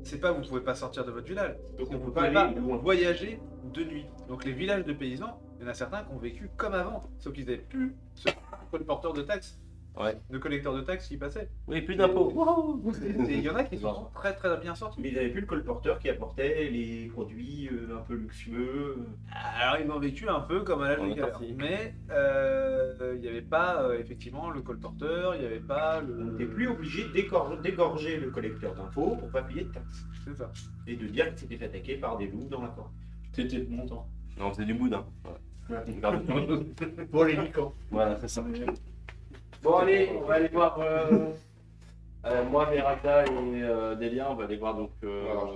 C'est pas vous pouvez pas sortir de votre village. Donc on Vous peut pouvez pas pas aller loin. voyager de nuit. Donc les villages de paysans, il y en a certains qui ont vécu comme avant, sauf qu'ils n'avaient plus ce colporteur de taxes, Ouais. de collecteur de taxes qui passait. Oui, plus d'impôts. Et il y en a qui sont très très bien sortis. Mais ils n'avaient plus le colporteur qui apportait les produits un peu luxueux. Alors ils ont vécu un peu comme à l'âge On des est galères. parti. Mais il n'y avait pas effectivement le colporteur, il n'y avait pas le. On n'était plus obligé d'égorger le collecteur d'impôts pour pas payer de taxes. C'est ça. Et de dire qu'il s'était fait attaquer par des loups dans la forêt. C'était de mon temps. Non, on faisait du boudin. Pour les licans. Voilà, c'est ça. Bon allez, on va aller voir. Moi, Merata et Delia, on va aller voir donc Alors,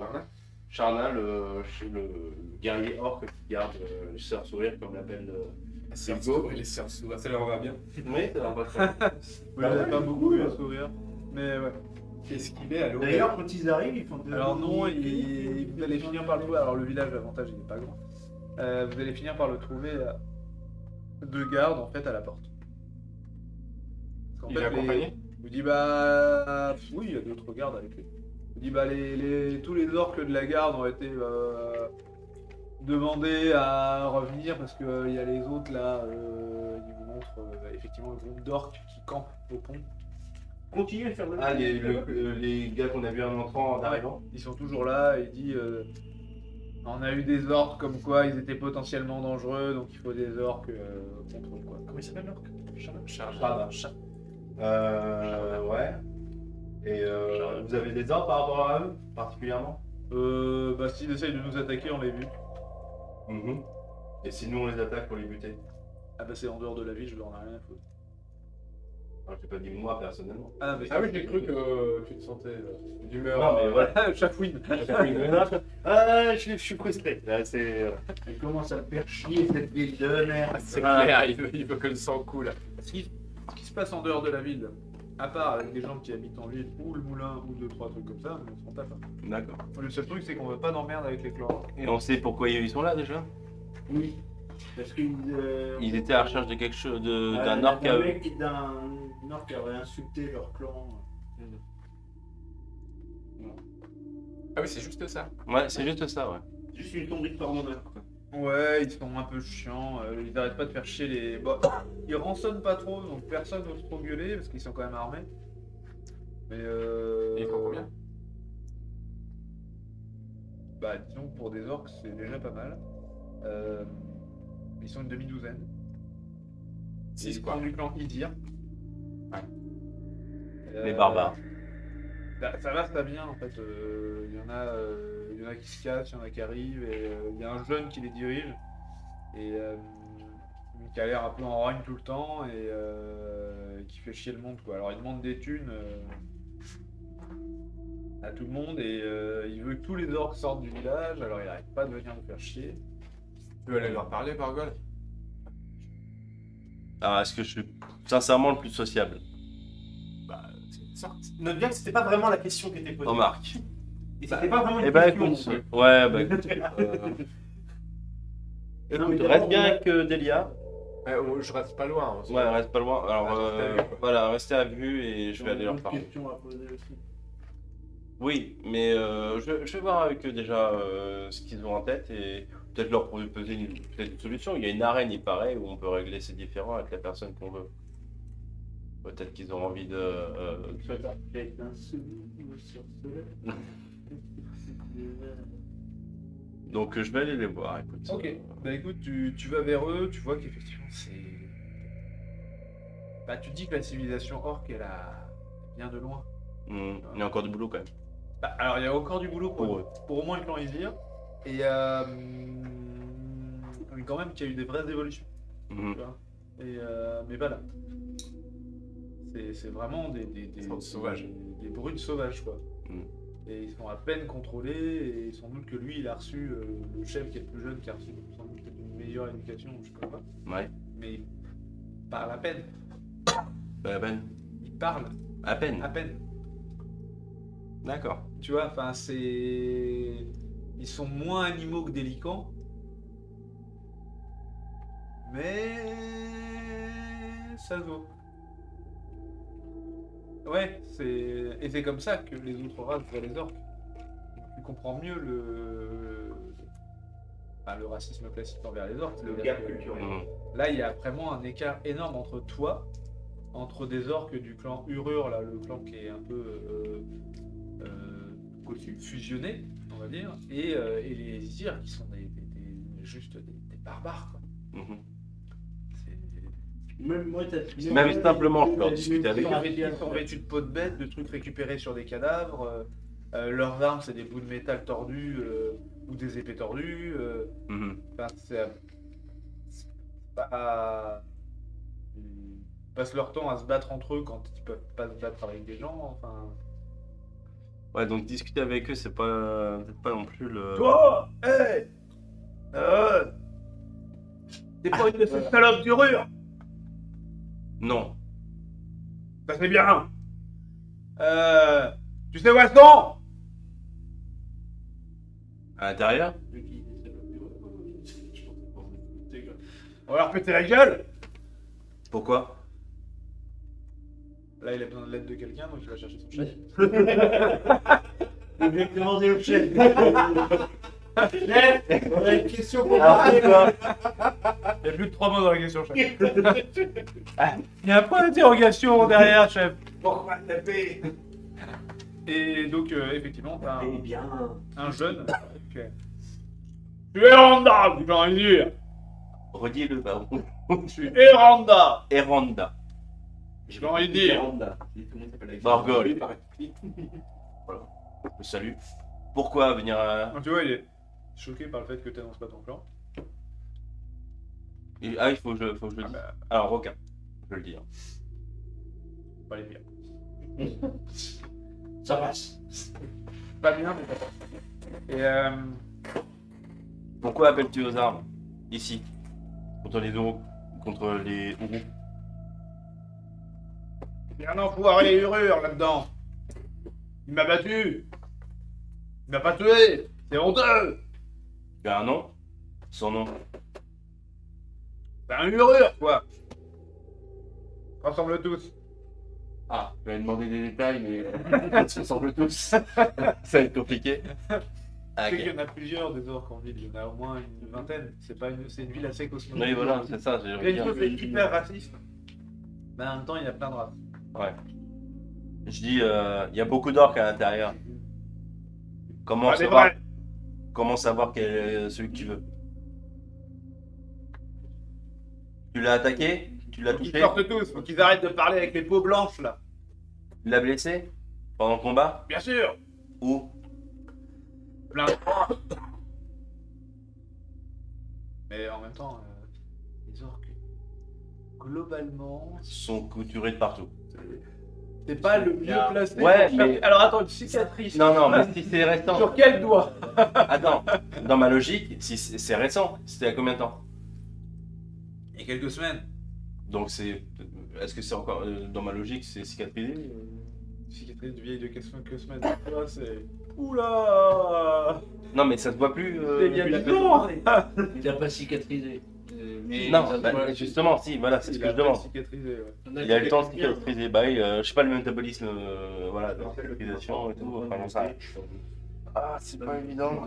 Charnal, chez le guerrier orc qui garde le sœur sourire, comme l'appelle Hugo. Les sœurs sourires, ça leur va bien. Oui, ça va pas faire. Vous n'avez pas beaucoup eu à sourire. Mais ouais. Esquiver à l'eau. D'ailleurs, quand ils arrivent, ils font de. Alors non, vous allez finir par le trouver. Alors le village, l'avantage, il n'est pas grand. Vous allez finir par le trouver deux gardes en fait à la porte. Parce qu'en Il est accompagné. vous dit oui, il y a d'autres gardes avec lui. Vous dit tous les orques de la garde ont été demandés à revenir parce que il y a les autres là. Ils vous montrent effectivement le groupe d'orques qui campent au pont. Continuez à faire le. Ah, les gars qu'on a vus en entrant, en arrivant. Ils sont toujours là, il dit on a eu des ordres comme quoi ils étaient potentiellement dangereux, donc il faut des orques contre eux, quoi. Comment il s'appelle l'orque? Charles. Ouais. Et vous avez des ordres par rapport à eux, particulièrement S'ils essayent de nous attaquer, on les bute. Et si nous on les attaque pour les buter? Ah c'est en dehors de la ville, je leur en ai rien à foutre. Alors, j'ai pas dit moi personnellement. Ah mais Ah oui, j'ai cru que tu te sentais d'humeur. Non, mais voilà. chafouine. Ah, je suis frustré. Là, c'est. Elle commence à me faire chier cette ville de merde. C'est clair, il veut que le sang coule. Ce qui se passe en dehors de la ville, à part avec des gens qui habitent en ville, ou le moulin, ou deux, trois trucs comme ça, on s'en tape. D'accord. Le seul truc, c'est qu'on veut pas d'emmerde avec les clans. Et on sait pourquoi ils sont là déjà? Oui. Parce qu'ils. Ils étaient à la recherche de quelque chose, d'un orc à eux. D'un orc qui aurait insulté leur clan. Ah oui, c'est juste ça. Ouais, c'est juste ça, ouais. Juste une tomberie de d'honneur. Ouais, ils sont un peu chiants, ils arrêtent pas de faire chier les... Bon, ils rançonnent pas trop, donc personne n'ose trop gueuler, parce qu'ils sont quand même armés. Mais Et ils font combien? Disons que pour des orques, c'est déjà pas mal. Ils sont une demi-douzaine. Six, Ils quoi. sont du clan Idir. Les barbares. Ça va, ça vient en fait. Il y en a qui se cassent, il y en a qui arrivent, et il y a un jeune qui les dirige, et qui a l'air un peu en rogne tout le temps, et qui fait chier le monde, quoi. Alors il demande des thunes à tout le monde, et il veut que tous les orques sortent du village, alors il arrête pas de venir nous faire chier. Tu veux aller leur parler, Bargol? Alors, est-ce que je suis sincèrement le plus sociable? Bah, c'est ça. Note bien que c'était pas vraiment la question qui était posée. Remarque. Et c'était pas vraiment une Eh ben question. écoute, non plus. ouais, bah écoute. Non, mais Écoute, d'abord, reste bien on a- avec Delia. Je reste pas loin. Aussi. Ouais, reste pas loin. Alors, Ah, je reste à vue, quoi. voilà, restez à vue et je vais on a aller leur d'autres parler. questions à poser aussi. Oui, mais je vais voir avec eux déjà ce qu'ils ont en tête et peut-être leur proposer peut-être une solution. Il y a une arène, il paraît, où on peut régler ces différends avec la personne qu'on veut. Peut-être qu'ils ont envie de. Peut-être un souvenir sur ce- Donc je vais aller les voir. Écoute. Ok, écoute, tu vas vers eux, tu vois qu'effectivement c'est... tu te dis que la civilisation orque, elle vient de loin. Il y a encore du boulot quand même. Alors il y a encore du boulot Pour eux. pour au moins le clan Izir, et quand même qu'il y a eu des vraies évolutions, Mhm. tu vois. Et, mais voilà. C'est vraiment des sont sauvages. des brutes sauvages, quoi. Mhm. Et ils sont à peine contrôlés, et sans doute que lui, il a reçu, le chef qui est le plus jeune, qui a reçu sans doute peut-être une meilleure éducation, je sais pas quoi. Ouais. Mais il parle à peine. À peine. Il parle À peine. à peine. D'accord. Tu vois, enfin, c'est... Ils sont moins animaux que délicats. Mais... ça se vaut. Ouais, et c'est comme ça que les autres races voient les orques. Tu comprends mieux le racisme classique envers les orques. Le C'est-à-dire gap que culturel. là, il y a vraiment un écart énorme entre toi, entre des orques du clan Urur, là, le clan qui est un peu fusionné, on va dire, et les Isirs qui sont juste des barbares. Quoi. Mhm. Même moi, Même simplement, je peux en discuter avec eux. Ils sont vêtus de peau de bête, de trucs récupérés sur des cadavres. Leurs armes, c'est des bouts de métal tordus ou des épées tordues. Mhm. Enfin, c'est pas. Ils passent leur temps à se battre entre eux quand ils peuvent pas se battre avec des gens. Enfin. Ouais, donc discuter avec eux, c'est pas peut-être pas non plus le. Toi, hé t'es pas une de ces salopes d'Urur. Non. Ça c'est bien. Tu sais où elles sont? À l'intérieur? On va leur péter la gueule. Pourquoi? Là, il a besoin de l'aide de quelqu'un, donc il va chercher son chef. Exactement, c'est le chef. Chef, on a une question pour Alors, parler. pourquoi? Il y a plus de 3 mots dans la question, chef. Il y a un point d'interrogation derrière, chef. Pourquoi taper? Et donc, effectivement, t'as Eh bien. un jeune. Ok. Tu es Randa, tu peux rien dire. Redis-le, baron. Tu es Randa. Eranda. Je peux rien dire. Bargol. Voilà. Je salue. Pourquoi venir à... Donc, tu vois, il est choqué par le fait que tu n'annonces pas ton clan. Ah, il faut que je le dise. bah. Alors, requin. Je le dis. Hein. Pas les pires. Ça passe. Pas bien, mais ça passe. Et Pourquoi appelles-tu aux armes? Ici. Contre les Ourous. Contre les Ourous. Il y a un enfoiré Urur là-dedans. Il m'a battu. Il m'a pas tué. C'est honteux. Tu as un nom? Son nom? C'est un Urur, quoi. Rassemble tous. Ah, je vais demander des détails, mais ils se ressemblent tous. Ça va être compliqué. Ah, tu sais ok. qu'il y en a plusieurs des orques en ville, il y en a au moins une vingtaine. C'est une ville assez cosmopolite. Oui, voilà, c'est ça. J'ai Il y a envie une de chose dire. qui est hyper raciste. Mais en même temps, il y a plein de races. Ouais. Je dis, il y a beaucoup d'orques à l'intérieur. Comment Pas des savoir, vrais. comment savoir quel est celui que tu veux? Tu l'as attaqué? Tu l'as Faut qu'ils touché? sortent tous. Faut qu'ils arrêtent de parler avec les peaux blanches, là. Tu l'as blessé? Pendant le combat? Bien sûr. Où? Plein de Mais en même temps, les orques, globalement, Sont couturés de partout. c'est pas le mieux placé. Ouais, pour faire- mais- Alors attends, une cicatrice. Non, non, mais si c'est récent. Sur quel doigt? Attends, dans ma logique, si c'est récent, c'était à combien de temps? Il y a quelques semaines. Donc c'est. Est-ce que c'est encore. Dans ma logique, c'est cicatrisé? Cicatrice de vieille de quelques semaines. Là, c'est. Oula! Non, mais ça se voit plus. Il y a Il a du temps. Il a pas cicatrisé. Mais Non, ça se bah, voit. justement, si, voilà, c'est ce que je demande. Cicatrisé, ouais. Il y a le temps de cicatriser. Bah oui, je sais pas le métabolisme voilà, de cicatrisation et tout. Enfin, non, ça. Ah, c'est pas évident.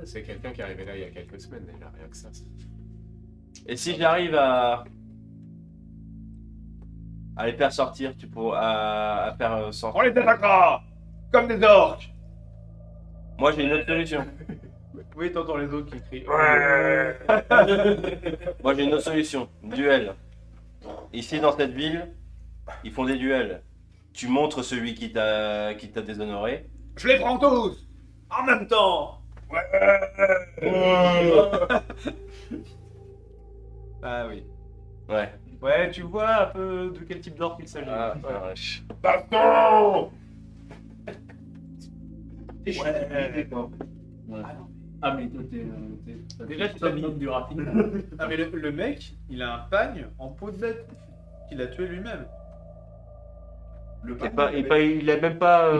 C'est quelqu'un qui est arrivé là il y a quelques semaines déjà, rien que ça. Et si j'arrive à les faire sortir, tu pourras à faire On sortir. les attaquera. Comme des orques. Moi, j'ai une autre solution. Oui, t'entends les autres qui crient. Moi, j'ai une autre solution. Duel. Ici, dans cette ville, ils font des duels. Tu montres celui qui t'a déshonoré. Je les prends tous. En même temps. Ah oui. Ouais. Ouais, tu vois un peu de quel type d'orque il s'agit. Ah, Ouais. vache. Baston. Ah, mais toi, Déjà, tu tu t'habilles. t'as du rapide. Ah mais le mec, il a un pagne en peau de bête qu'il a tué lui-même. Il a même pas,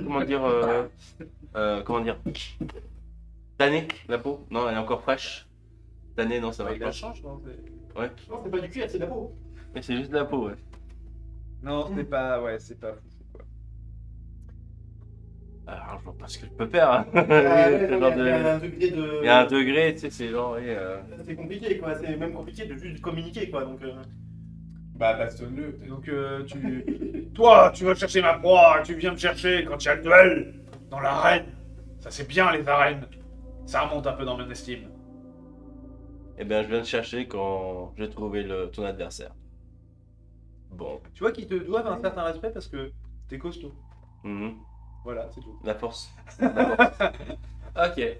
comment dire, tanné la peau. Non, elle est encore fraîche. Tanné, non, ça va Il la pas. change, non? Ouais. Non, c'est pas du cuir, c'est de la peau. Mais c'est juste la peau, ouais. Non, c'est pas, ouais, c'est pas fou, quoi. Alors, je vois pas ce que je peux faire. Hein. Ouais, Ce non, genre il y a un de... degré de. Il y a un degré, tu sais, c'est genre. C'est compliqué quoi, c'est même compliqué de juste communiquer quoi. Donc, Bah, bastonne-le, peut-être. Donc toi, tu vas chercher ma proie, tu viens me chercher quand il y a le duel dans l'arène. Ça c'est bien les arènes. Ça remonte un peu dans mon estime. Eh bien, je viens de chercher quand j'ai trouvé ton adversaire. Bon. Tu vois qu'ils te doivent un certain respect parce que t'es costaud. Mhm. Voilà, c'est tout. La force. La force. Ok.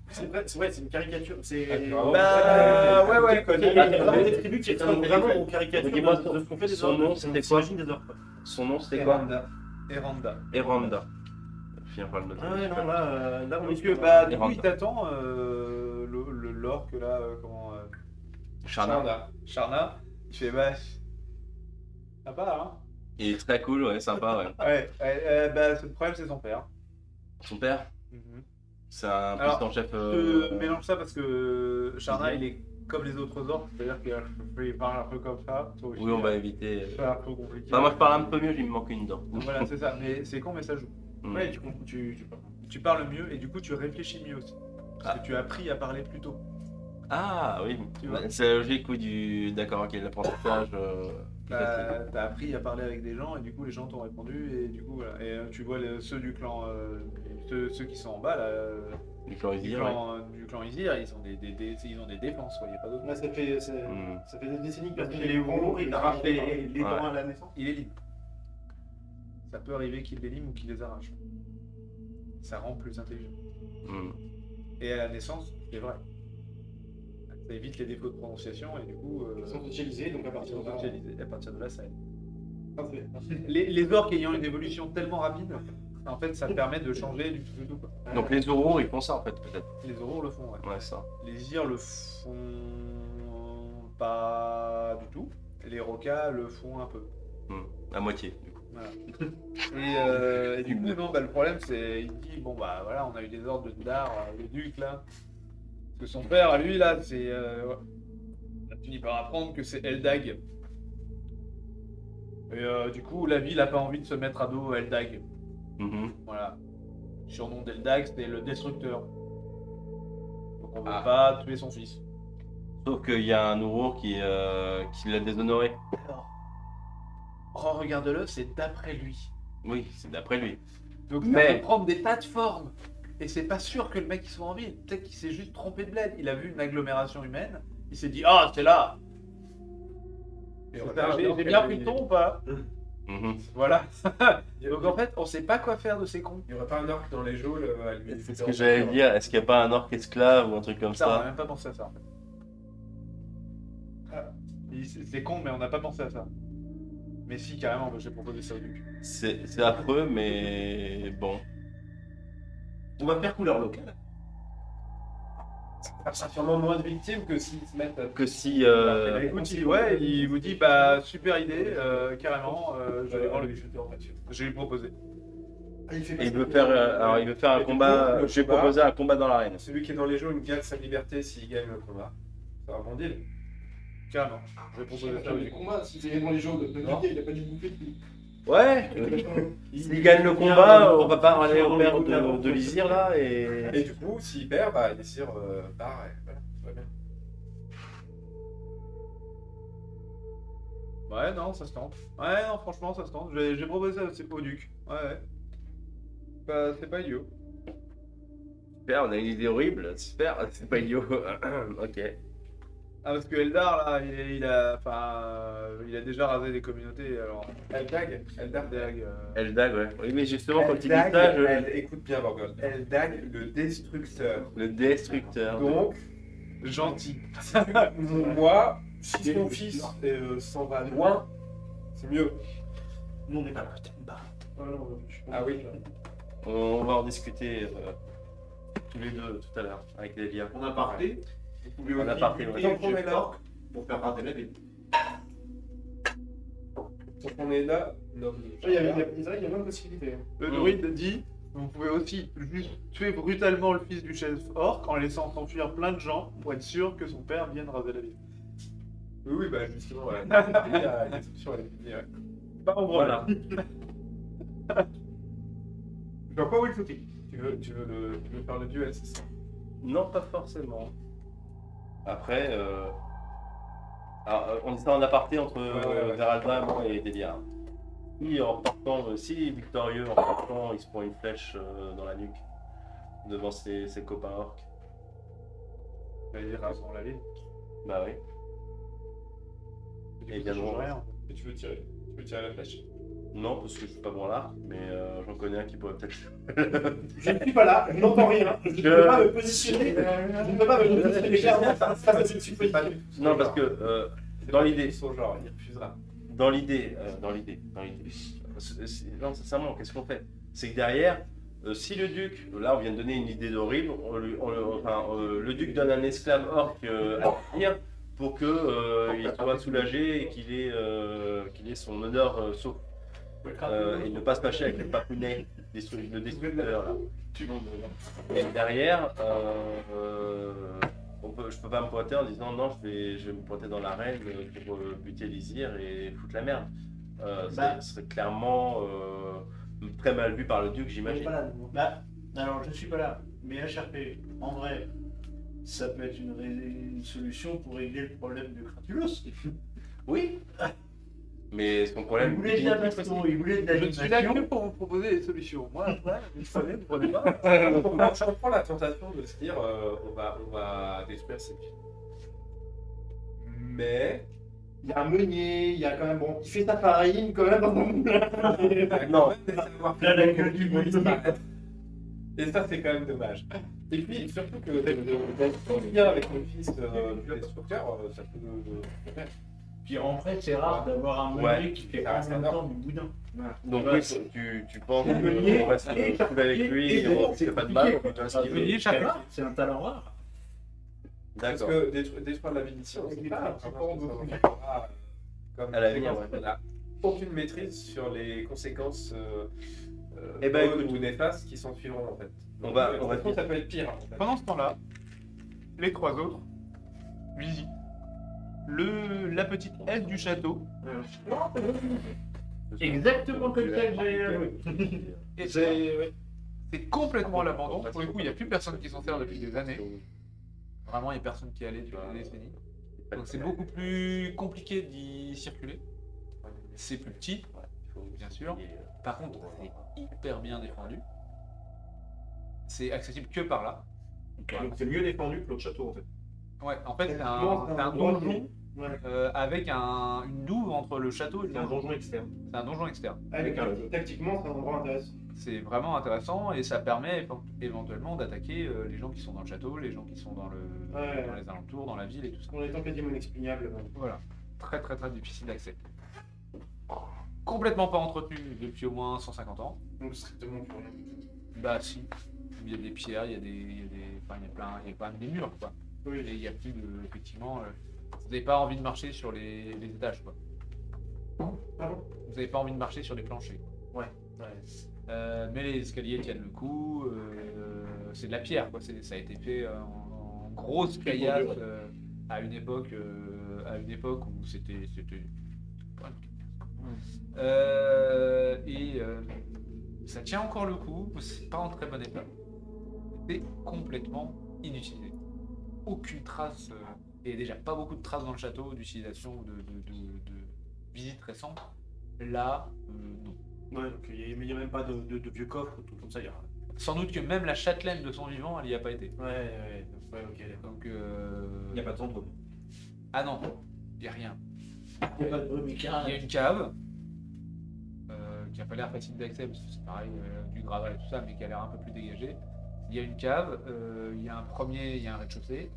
c'est vrai, c'est une caricature. C'est. Bah, ouais. Il y a vraiment des tribus qui ressemblent vraiment aux caricatures Dis-moi de ce qu'on fait des son orques. nom, c'était On quoi s'imagine des orques, quoi. Son nom, c'était quoi Eranda. Eranda. Je vais finir par le noter. Ah ouais, non, là, on est Donc sur. bah, du coup, Eranda. il t'attend, l'orque là, Charna. Charna. Il fait bah. Sympa, hein. Il est très cool, ouais, sympa, ouais. Ouais, bah, le problème, c'est son père. Son père, c'est un Alors, puissant chef. Je mélange ça parce que Charna, il est comme les autres orques, c'est-à-dire qu'il parle un peu comme ça. Toi aussi, Oui, on va éviter. C'est un peu compliqué. Enfin, moi, je parle un peu mieux, il me manque une dent. Donc voilà, c'est ça. Mais c'est con, mais ça joue. Mm. Ouais, Tu parles mieux et du coup, tu réfléchis mieux aussi. Parce Ah. que tu as appris à parler plus tôt. Ah oui, Tu vois. c'est la logique, oui, d'accord, ok, l'apprentissage. Plus facile. T'as appris à parler avec des gens et du coup les gens t'ont répondu et du coup voilà. Et tu vois ceux du clan, ceux qui sont en bas là, Du clan du Izir, ouais. clan Izir, ils ont ils ont des défenses, quoi, y a pas d'autre. Là, ça fait des décennies que Parce personne que n'est les au courant, gros, il ils t'arrache arrachent les dents à la naissance. Il est libre. Ça peut arriver qu'il les lime ou qu'il les arrache. Ça rend plus intelligent. Mm. Et à la naissance, c'est vrai. Ça évite les défauts de prononciation et du coup. Ils sont socialisés, donc à ils partir sont de là. socialisés. Et à partir de là, ça aide. Parfait. Les orques ayant une évolution tellement rapide, en fait, ça permet de changer du tout au tout, quoi. Donc les oraux, ils font ça en fait, peut-être. Les oraux le font, ouais. Ouais, ça. Les Izir le font pas du tout. Les Rokas le font un peu. À moitié, du coup. Voilà. Et du coup, non, bah, le problème, c'est il dit bon, bah voilà, on a eu des ordres de Ndar, le duc là. Parce que son père, à lui, là, c'est. Il a fini par apprendre que c'est Eldag. Et du coup, la ville a pas envie de se mettre à dos Eldag. Mhm. Voilà. Le surnom d'Eldag, c'était le destructeur. Donc on veut pas tuer son fils. Sauf qu'il y a un Ourour qui l'a déshonoré. Oh, regarde-le, c'est d'après lui. Oui, c'est d'après lui. Donc Mais- ça peut prendre des tas de formes. Et c'est pas sûr que le mec il soit en ville. Peut-être qu'il s'est juste trompé de bled. Il a vu une agglomération humaine. Il s'est dit ah c'est là. J'ai bien pris le ton ou pas? Mhm. Voilà. Donc en fait on sait pas quoi faire de ces cons. Il n'y aurait pas un orque dans les geôles à lui. C'est ce que j'allais dire, est-ce qu'il n'y a pas un orque esclave ou un truc comme Ça on a ça? même pas pensé à ça en fait. C'est con mais on n'a pas pensé à ça. Mais si carrément j'ai proposé ça au duc. C'est affreux, mais bon. On va faire couleur locale. Ça sera sûrement moins de victimes que s'ils se mettent. Que si. Bah, écoute, il vous dit bah super idée, carrément, je vais voir le chuter en voiture. je vais lui proposer. Il veut faire, alors il veut faire un Et du combat. coup, le Je vais combat- proposer un combat dans l'arène. Celui qui est dans les geôles gagne sa liberté s'il gagne le combat. C'est un bon deal. Carrément, je vais proposer ça au duc. combat, si c'est dans les jours de il a pas dû bouffer depuis. Ouais. S'il gagne le combat, on va pas aller au père de l'Izir là et. Et du coup, s'il perd, bah, il décide part et voilà, tout va bien. Ouais, non, ça se tente. Ouais, non, franchement, ça se tente. J'ai proposé ça au duc. Ouais. Bah, c'est pas idiot. Super, on a une idée horrible. Super, c'est pas idiot. Ok. Ah, parce que Eldar, là, il a déjà rasé des communautés, alors. Eldag, Eldag, Eldag, ouais. Oui, mais justement, quand il dit ça, écoute bien, Borgol. Eldag, le destructeur. le destructeur. Donc, gentil. moi, si mon fils s'en va loin, c'est mieux. Nous, on n'est pas putain de bas. Ah oui. On va en discuter tous les deux tout à l'heure avec Delia. On a parlé. Vous pouvez On a aussi parté, buter ouais. Tant qu'on Jeff est là. Torque pour faire rater la ville. Donc on est là. Non, Il y a plein de possibilités. Le druide dit vous pouvez aussi juste tuer brutalement le fils du chef orc en laissant s'enfuir plein de gens pour être sûr que son père vienne raser la ville. Oui, oui, bah justement, ouais. La description, elle est finie, ouais. Pas mon problème. vois pas où est le shooting. Tu veux faire le duel, c'est ça? Non, pas forcément. Après, alors, on dit ça en aparté entre Ouais. Veralda, moi et Delia. Si victorieux en partant, il se prend une flèche dans la nuque devant ses copains orques. J'allais dire avant la ligne. Bah oui. Du Et coup, ça également, change rien. Et tu veux tirer la flèche. non, parce que je suis pas bon à l'arc, mais j'en connais un qui pourrait peut-être. Je ne suis pas là, je n'entends rien. Je ne peux pas me positionner. Je ne peux pas me positionner clairement parce que je suis pas du tout. Non, parce que dans l'idée, Son genre, il refusera. dans l'idée. Non, sincèrement, qu'est-ce qu'on fait? C'est que derrière, si le duc, là on vient de donner une idée d'horrible, le duc donne un esclave orc à tenir pour qu'il soit soulagé et qu'il ait son honneur sauf. Et ne pas se fâcher avec le papounet, le destructeur là. Et derrière, je peux pas me pointer en disant non, je vais me pointer dans l'arène pour buter Lizir et foutre la merde. Ça serait clairement très mal vu par le duc, j'imagine. Voilà. Bah, alors je suis pas là, mais HRP, en vrai, ça peut être une solution pour régler le problème de Kratulos. Oui, mais son problème. Il voulait de la baston, il voulait de Je ne suis là que l'animation. pour vous proposer des solutions. Moi, après, vous savez, vous prenez pas. Je comprends la tentation de se dire on va détruire ces villes. Mais. Il y a un meunier, il y a quand même. Bon, il fait sa farine quand même dans son moulin. Non. Là, la gueule du monde. Et ça, c'est quand même dommage. Et puis, surtout que d'être bien avec le fils du destructeur, ça peut. Puis en fait, c'est rare d'avoir un meunier qui fait Ça en même reste temps du boudin. Donc Ouais, oui, tu penses c'est meunier qu'on reste et cool avec lui, et on c'est fait pas de mal, on compliqué. peut faire ce Un qu'il meunier, veut. c'est rare, c'est un talent rare. Parce D'accord. que détruire la ville ici, on ne sait pas vraiment ce que ça aura comme À l'avenir, conséquence. ouais. On n'a aucune maîtrise sur les conséquences Eh ben, bonnes écoute, ou néfastes qui s'en suivront en fait. on va je trouve que ça peut être pire. En fait. Pendant ce temps-là, les trois autres visitent la petite aile du château. Exactement comme ça que j'ai. Et c'est complètement à l'abandon. Pour le coup, il n'y a plus personne qui s'en sert depuis des années. Vraiment, il n'y a personne qui allait depuis des décennies. Donc c'est beaucoup plus compliqué d'y circuler. C'est plus petit, bien sûr. Par contre, c'est hyper bien défendu. C'est accessible que par là. Donc c'est mieux défendu que l'autre château en fait. Ouais, en fait, c'est C'est un donjon Ouais. avec une douve entre le château et le C'est un donjon. donjon externe. C'est un donjon externe. Tactiquement, c'est un endroit intéressant. C'est vraiment intéressant et ça permet éventuellement d'attaquer les gens qui sont dans le château, les gens qui sont dans les alentours, dans la ville et tout ça. En étant quasiment inexpugnable. Voilà. Très très très difficile d'accès. Complètement pas entretenu depuis au moins 150 ans. Donc strictement pour rien. Bah si. Il y a des pierres, il y a quand même des murs quoi. Oui. Et il y a plus de. Effectivement, vous n'avez pas envie de marcher sur les étages quoi. Pardon. Vous n'avez pas envie de marcher sur les planchers. Ouais. Mais les escaliers tiennent le coup. C'est de la pierre quoi. Ça a été fait en grosse caillasse à une époque où c'était. Ça tient encore le coup, c'est pas en très bon état. C'est complètement inutilisé. Aucune trace, et déjà pas beaucoup de traces dans le château d'utilisation ou de visite récente. Là, non. Ouais, donc il n'y a même pas de vieux coffres, tout comme ça. Sans doute que même la châtelaine de son vivant, elle y a pas été. Ouais, ok, d'accord. Donc, Il n'y a pas de centre. ah non, il n'y a rien. Il y a pas de bruit Il y a une cave qui n'a pas l'air facile d'accès parce que c'est pareil, du gravel et tout ça, mais qui a l'air un peu plus dégagée. Il y a une cave, il y a un rez-de-chaussée,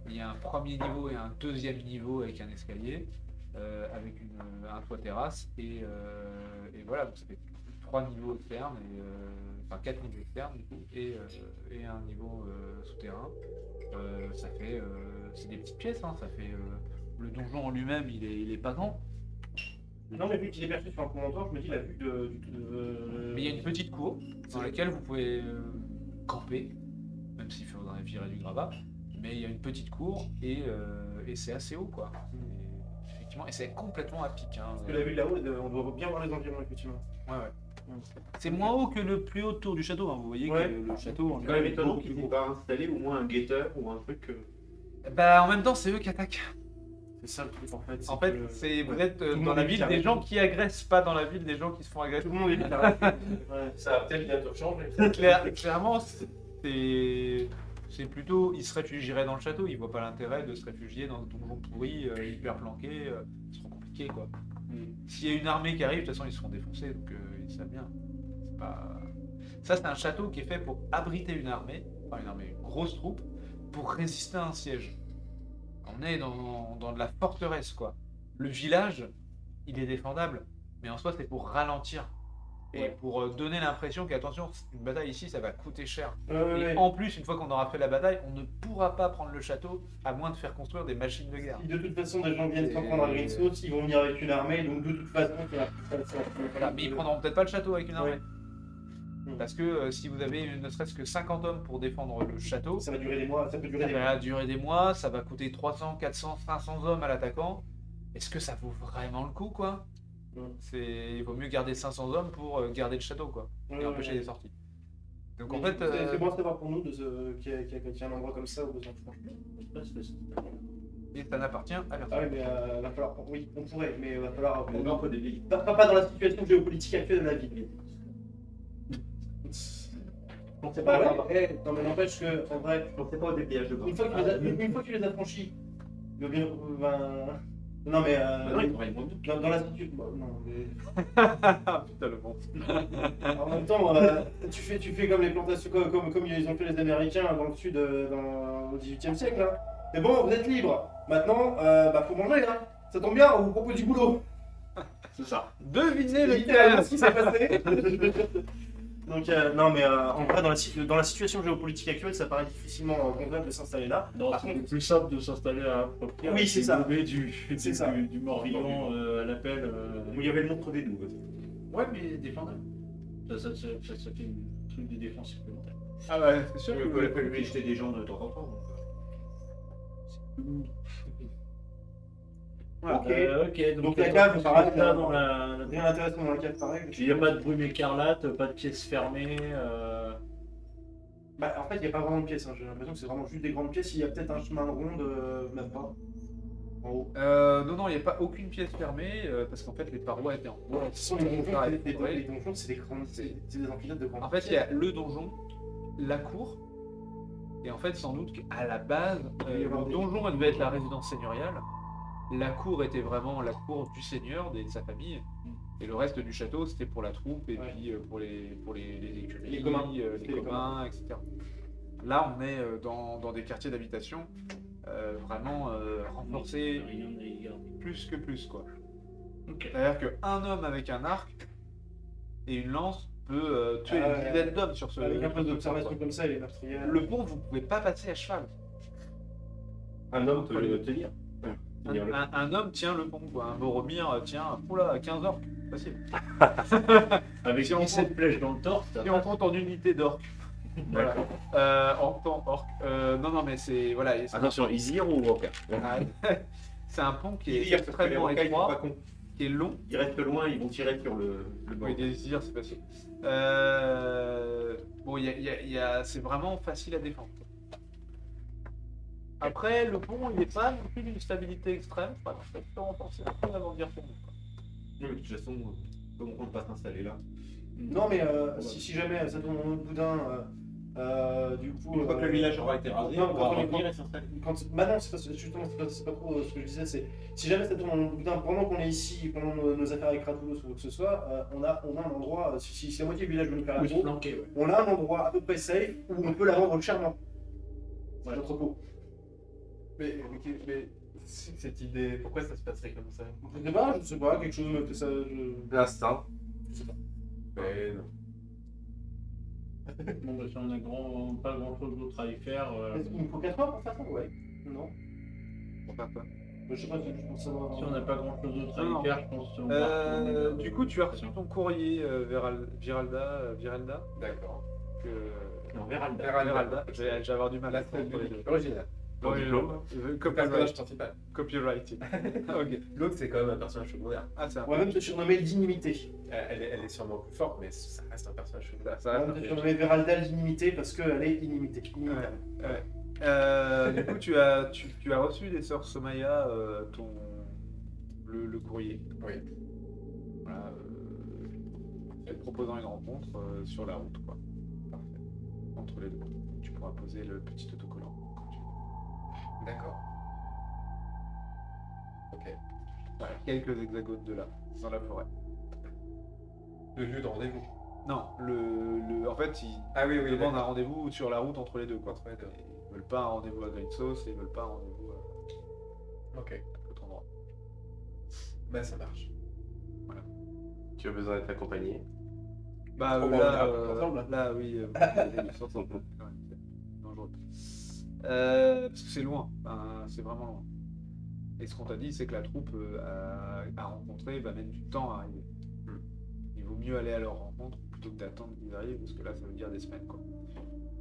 il y a un premier niveau et un deuxième niveau avec un escalier, avec un toit terrasse, et voilà, donc ça fait 3 niveaux externes, enfin 4 niveaux externes du coup, et un niveau souterrain. Ça fait, c'est des petites pièces, hein, ça fait, le donjon en lui-même, il est pas grand. Non, mais vu qu'il est perché sur un promontoire, je me dis la vue Mais il y a une petite cour dans laquelle vous pouvez camper, même s'il faudrait virer du gravat. Mais il y a une petite cour et c'est assez haut quoi. Et, effectivement, et c'est complètement à pic. Hein. Parce que la vue de là-haut, on doit bien voir les environs, effectivement. Ouais. C'est moins haut que le plus haut tour du château. Hein. Vous voyez Ouais. que le château, C'est quand même étonnant beaucoup qu'ils plus n'aient gros. pas installé au moins un guetteur ou un truc. Bah, en même temps, c'est eux qui attaquent. C'est ça le truc en fait. En fait, que- c'est vous ouais. êtes Tout le dans monde la est ville carré. des gens qui agressent, pas dans la ville des gens qui se font agresser. Tout le monde est carré. Ouais. Ça va peut-être bientôt changer. Clairement, c'est plutôt. Ils se réfugieraient dans le château, ils voient pas l'intérêt de se réfugier dans un donjon pourri, hyper planqué. C'est trop compliqué quoi. S'il y a une armée qui arrive, de toute façon, ils seront défoncés, donc ils savent bien. C'est pas... Ça, c'est un château qui est fait pour abriter une armée, une grosse troupe, pour résister à un siège. On est dans de la forteresse, quoi. Le village, il est défendable, mais en soi, c'est pour ralentir. Et Ouais. pour donner l'impression qu'attention, une bataille ici, ça va coûter cher. Ouais, Et ouais. en plus, une fois qu'on aura fait la bataille, on ne pourra pas prendre le château à moins de faire construire des machines de guerre. Si de toute façon des gens viennent s'en prendre à Greenstone, ils vont venir avec une armée, donc de toute façon, Voilà, mais ils prendront peut-être pas le château avec une armée. Ouais. Parce que si vous avez ne serait-ce que 50 hommes pour défendre le château, Ça va durer des mois, ça peut durer ça des mois. va durer des mois, ça va coûter 300, 400, 500 hommes à l'attaquant. Est-ce que ça vaut vraiment le coup, quoi? Il vaut mieux garder 500 hommes pour garder le château, quoi, et empêcher les sorties. Donc en fait, C'est bon à savoir pour nous qu'il y a un endroit comme ça aux besoin franchement. et ça n'appartient à Ah personne. oui, mais va falloir. Oui, on pourrait, mais va falloir. On va des villes. Pas dans la situation géopolitique actuelle de la ville. On sait Ah pas. ouais, non mais n'empêche que, en vrai, On sait pas au dépliage de une fois que tu les as franchis, le bien. Non mais. Non, ils travaillent moins bien. Dans la situation. Non, mais. Ah putain, le bon. En même temps, tu fais comme les plantations, comme ils ont fait les Américains dans le sud, au XVIIIe siècle. Hein. Mais bon, vous êtes libre. Maintenant, faut manger. Hein. Ça tombe bien, on vous propose du boulot. C'est ça. Devinez C'est littéralement lequel. ce qui s'est passé. Donc, non, mais en vrai, dans la situation géopolitique actuelle, ça paraît difficilement convenable de s'installer là. Non, Par c'est contre- plus simple de s'installer à Propierre. Oui, c'est ça. Du, ça. du Morbihan à l'appel. Où il y avait le montre des loups aussi. Ouais, mais défendable. Ça fait une truc de défense supplémentaire. Ah ouais, c'est sûr Tu que peux lui jeter des gens de temps en temps. Voilà. Ok. Ok, Donc la cave, pareil, là dans la. Rien d'intéressant dans la cave, pareil. Il n'y a pas de brume écarlate, pas de pièces fermées. Bah, en fait, il n'y a pas vraiment de pièces. Hein. J'ai l'impression que c'est vraiment juste des grandes pièces. Il y a peut-être un chemin de ronde, même pas. En haut. Non, il n'y a pas aucune pièce fermée parce qu'en fait les parois étaient en bois. Ce sont les donjons, Ouais, les ouais. donjons, c'est des grandes, c'est des empilades de grandes. En fait, il y a le donjon, la cour, et en fait, sans doute qu'à la base, le donjon elle devait être la résidence seigneuriale. La cour était vraiment la cour du seigneur, de sa famille, et le reste du château c'était pour la troupe et Ouais. puis pour les écuries, Les communs. les C'était les communs, etc. Là, on est dans des quartiers d'habitation vraiment renforcés Rien n'est gardé. plus quoi. Ok. C'est-à-dire qu'un homme avec un arc et une lance peut tuer Ah une ouais. dizaine d'hommes sur ce Avec un peu sur ce d'observation pont, comme ça, il est meurtrière. quoi. Le pont, vous pouvez pas passer à cheval. Un homme peut le tenir. Un homme tient le pont, quoi. Un Boromir tient, oula, 15 orques, facile. Avec Si on 17 flèches dans le torse, Si on compte en unité d'orques. Voilà. En temps orque. Non, mais c'est. Voilà. et c'est- Attention, Isir ou Walker? Ah, c'est un pont qui est Ils extrêmement sont pas étroit, cons. qui est long. Ils restent loin, ils vont tirer sur le Oui, des désirs, c'est facile. Bon, c'est vraiment facile à défendre. Après, le pont, il n'est pas non plus d'une stabilité extrême. Enfin, je peux renforcer un peu avant de dire pour nous. Non, mais de toute façon, comme on compte pas s'installer là. Non, mais si jamais ça tombe en autre boudin, du coup. Une fois que le village aura été rasé, non, on va revenir et s'installer. Bah non, justement, c'est pas trop ce que je disais. C'est si jamais ça tombe en autre boudin, pendant qu'on est ici, pendant nos affaires avec Ratoulos ou quoi que ce soit, on a un endroit. Si la moitié du village veut nous faire la Où se peau, planquer, ouais. on a un endroit à peu près safe où on peut la vendre chèrement. Ouais. Notre peau. Mais cette idée, pourquoi ça se passerait comme ça? Je sais pas, quelque chose que ça. L'instinct. Mais non. Bon, bah, si on a pas grand chose d'autre à y faire. Il nous faut 4 heures pour faire ça? Ouais. Non. Pour faire quoi Je sais pas, c'est juste pour savoir. Si on n'a pas grand chose d'autre à Non. y faire, je pense qu'on va retourner. Du coup, tu as reçu ton courrier Viralda, D'accord. que... Non, Véralda. Viralda. J'ai avoir du mal à La scène comprendre les deux. originale. Ton diplôme. Le Copyright. personnage principal. Copyright. Ok. L'autre, c'est quand même un personnage secondaire. Ah, c'est un On va même te surnommer l'inimité. Elle est sûrement plus forte, mais ça reste un personnage secondaire. ça On va reste te un- surnommer Veralda l'inimité parce qu'elle est inimitée. Inimitable. Du coup, tu as reçu des sœurs Somaya le courrier. Oui. Voilà, te proposant une rencontre sur la route, quoi. Parfait. Entre les deux. Tu pourras poser le petit autocollant quand tu veux. D'accord. Ok. Voilà, quelques hexagones de là, dans la forêt. Le lieu de rendez-vous. Non, en fait, ils Ah oui, oui. demandent un rendez-vous sur la route entre les deux, quoi. Entre les deux. Ils veulent pas un rendez-vous à Green Sauce et ils veulent pas un rendez-vous Ok. à l'autre endroit. Bah, ça marche. Tu as besoin d'être accompagné. Bah Trop bon, là, on est ensemble, là, oui, c'est ensemble, quand même, c'est dangereux. Parce que c'est loin, enfin, c'est vraiment loin. Et ce qu'on t'a dit, c'est que la troupe à rencontrer va mettre du temps à arriver. Il vaut mieux aller à leur rencontre plutôt que d'attendre qu'ils arrivent, parce que là, ça veut dire des semaines, quoi.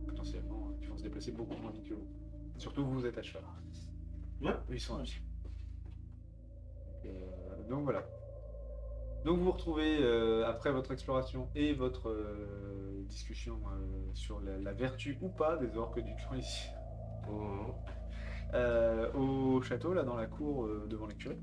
Potentiellement, ils vont se déplacer beaucoup moins vite que vous. Surtout vous êtes à cheval. Ouais. Eux, ils sont à pied. Donc voilà. Donc vous vous retrouvez après votre exploration et votre discussion sur la vertu ou pas des orques du clan ici. Au château, là, dans la cour devant l'écurie.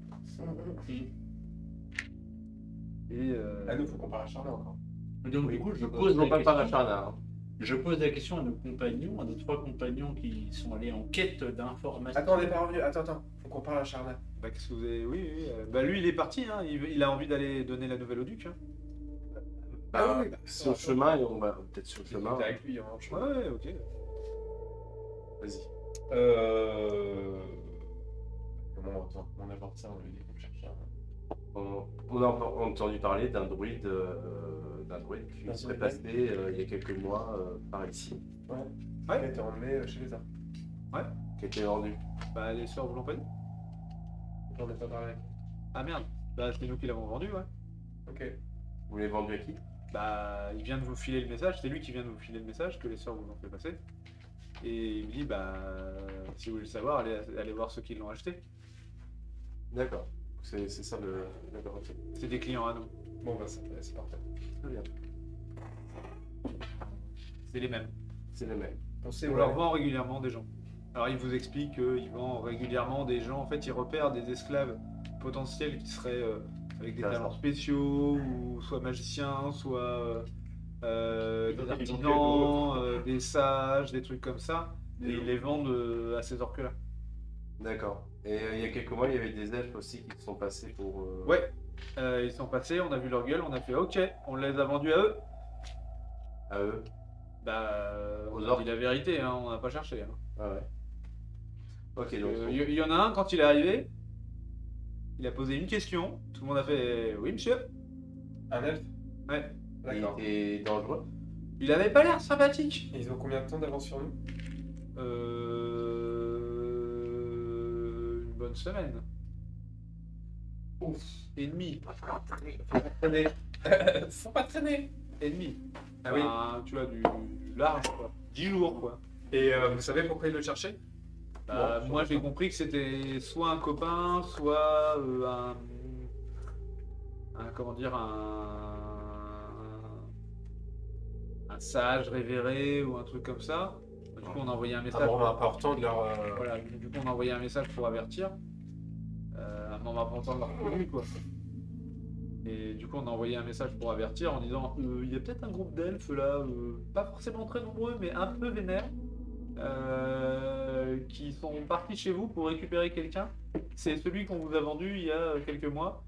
Et Ah, nous, faut qu'on parle à Charles encore. Donc, du coup, je Non, pose la pas par question. acharnat. Je pose la question à nos compagnons, à nos 3 compagnons qui sont allés en quête d'informations. Attends, on n'est pas revenu. Attends. Faut qu'on parle à Charles. bah, qu'est-ce que vous avez... Oui. Bah, lui, il est parti, hein. Il a envie d'aller donner la nouvelle au duc. Hein. Bah, sur le chemin, et on va peut-être sur le chemin. T'es avec lui, hein, je crois. Ouais, ok. Vas-y. Comment on aborde ça? On lui dit qu'on cherche un... On a entendu parler d'un druide qui D'un serait druide. passé il y a quelques mois par ici, Ouais. Ouais. Il a été emmené chez les arts. qui était vendu. Bah, les sœurs vous l'ont pas dit? J'en ai pas parlé. Ah merde. Bah, c'est nous qui l'avons vendu, ouais. Ok. Vous l'avez vendu à qui? Bah, il vient de vous filer le message, c'est lui qui vient de vous filer le message que les sœurs vous ont fait passer. Et il me dit, bah, si vous voulez le savoir, allez voir ceux qui l'ont acheté. D'accord. C'est ça le. D'accord, ok. C'est des clients à nous. Bon, bah, c'est parfait. Très bien. C'est les mêmes. C'est le même. On sait On où leur aller. vend régulièrement des gens. Alors, il vous explique qu'ils vendent régulièrement des gens. En fait, ils repèrent des esclaves potentiels qui seraient avec des Intéressant. talents spéciaux, ou soit magiciens, soit des Ils ont artisans, des sages, des trucs comme ça. Et ils les vendent à ces orques-là. D'accord. Et il y a quelques mois, il y avait des elfes aussi qui se sont passés pour. Ouais. Ils sont passés, on a vu leur gueule, on a fait OK, on les a vendus à eux. À eux. Bah, Aux on a orques. dit la vérité, hein, on n'a pas cherché. Hein. Ah ouais. Ok, donc. Il y en a un, quand il est arrivé, il a posé une question, tout le monde a fait oui monsieur. Un elfe? Ouais. il D'accord. était dangereux. Il avait pas l'air sympathique. Et ils ont combien de temps d'avance sur nous? Une bonne semaine. Ouf. Et demie. Faut pas traîner. Et demi. Ah oui. Enfin, tu vois, du large, quoi. 10 jours, quoi. Et vous savez pourquoi ils le cherchaient? Bah, Bon, moi, j'ai compris que c'était soit un copain, soit comment dire, un sage révéré ou un truc comme ça. Du coup, on a envoyé un Un message. moment important de leur. Voilà, du coup, on a envoyé un message pour avertir. Un moment important de leur connu, quoi. Et du coup, on a envoyé un message pour avertir en disant il y a peut-être un groupe d'elfes là, pas forcément très nombreux, mais un peu vénères, qui sont partis chez vous pour récupérer quelqu'un. C'est celui qu'on vous a vendu il y a quelques mois.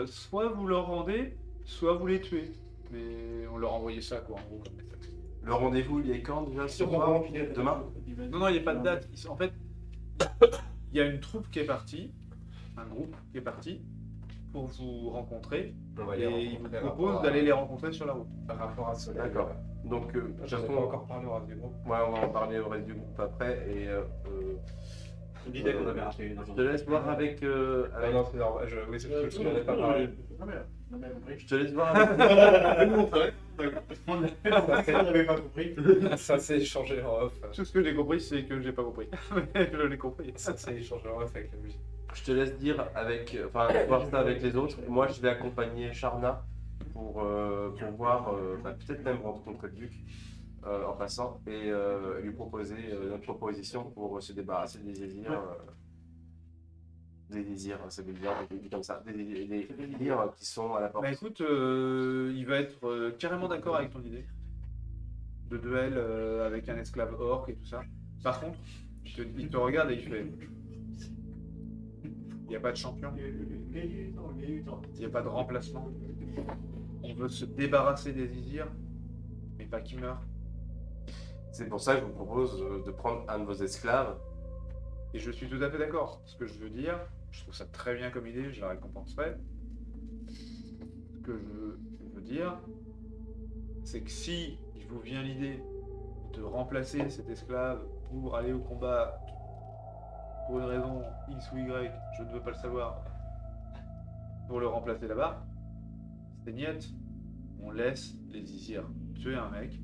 Soit vous leur rendez, soit vous les tuez. Mais on leur a envoyé ça, quoi, en gros. comme message. Le rendez-vous, il est quand déjà ce Sur soir mon filet. Demain Non, non, il n'y a pas de date. En fait, il y a une troupe qui est partie, un groupe qui est parti pour vous rencontrer. On va les Et ils vous rencontrer proposent d'aller les rencontrer sur la route. par rapport à Soleil. D'accord. Donc, de toute J'en ai façon, pas encore parlé au reste du groupe. ouais, on va en parler au reste du groupe après. Et L'idée qu'on avait acheté. je te laisse voir avec. Ah non, c'est normal. Oui, je n'en ai pas parlé. On a bien compris. Je te laisse voir avec On n'avait pas compris. Ça s'est échangé en off. Tout ce que j'ai compris, c'est que j'ai pas compris. Mais je l'ai compris. Ça s'est échangé en off avec la musique. Je te laisse dire avec, enfin, voir ça avec les autres. Moi, je vais accompagner Sharna pour voir, peut-être même rencontrer le duc en passant et lui proposer notre proposition pour se débarrasser des désirs. Des désirs, ça veut dire des désirs comme ça, des désirs qui sont à la porte. Bah écoute, il va être carrément d'accord avec ton idée de duel avec un esclave orc et tout ça. Par contre, il te regarde et il fait. Il n'y a pas de champion, il n'y a pas de remplacement. On veut se débarrasser des désirs, mais pas qu'ils meurent. C'est pour ça que je vous propose de prendre un de vos esclaves. Et je suis tout à fait d'accord. Ce que je veux dire, je trouve ça très bien comme idée, je la récompenserai. Ce que je veux dire, c'est que si il vous vient l'idée de remplacer cet esclave pour aller au combat pour une raison X ou Y, je ne veux pas le savoir, pour le remplacer là-bas, c'est niet. On laisse les Isirs tuer un mec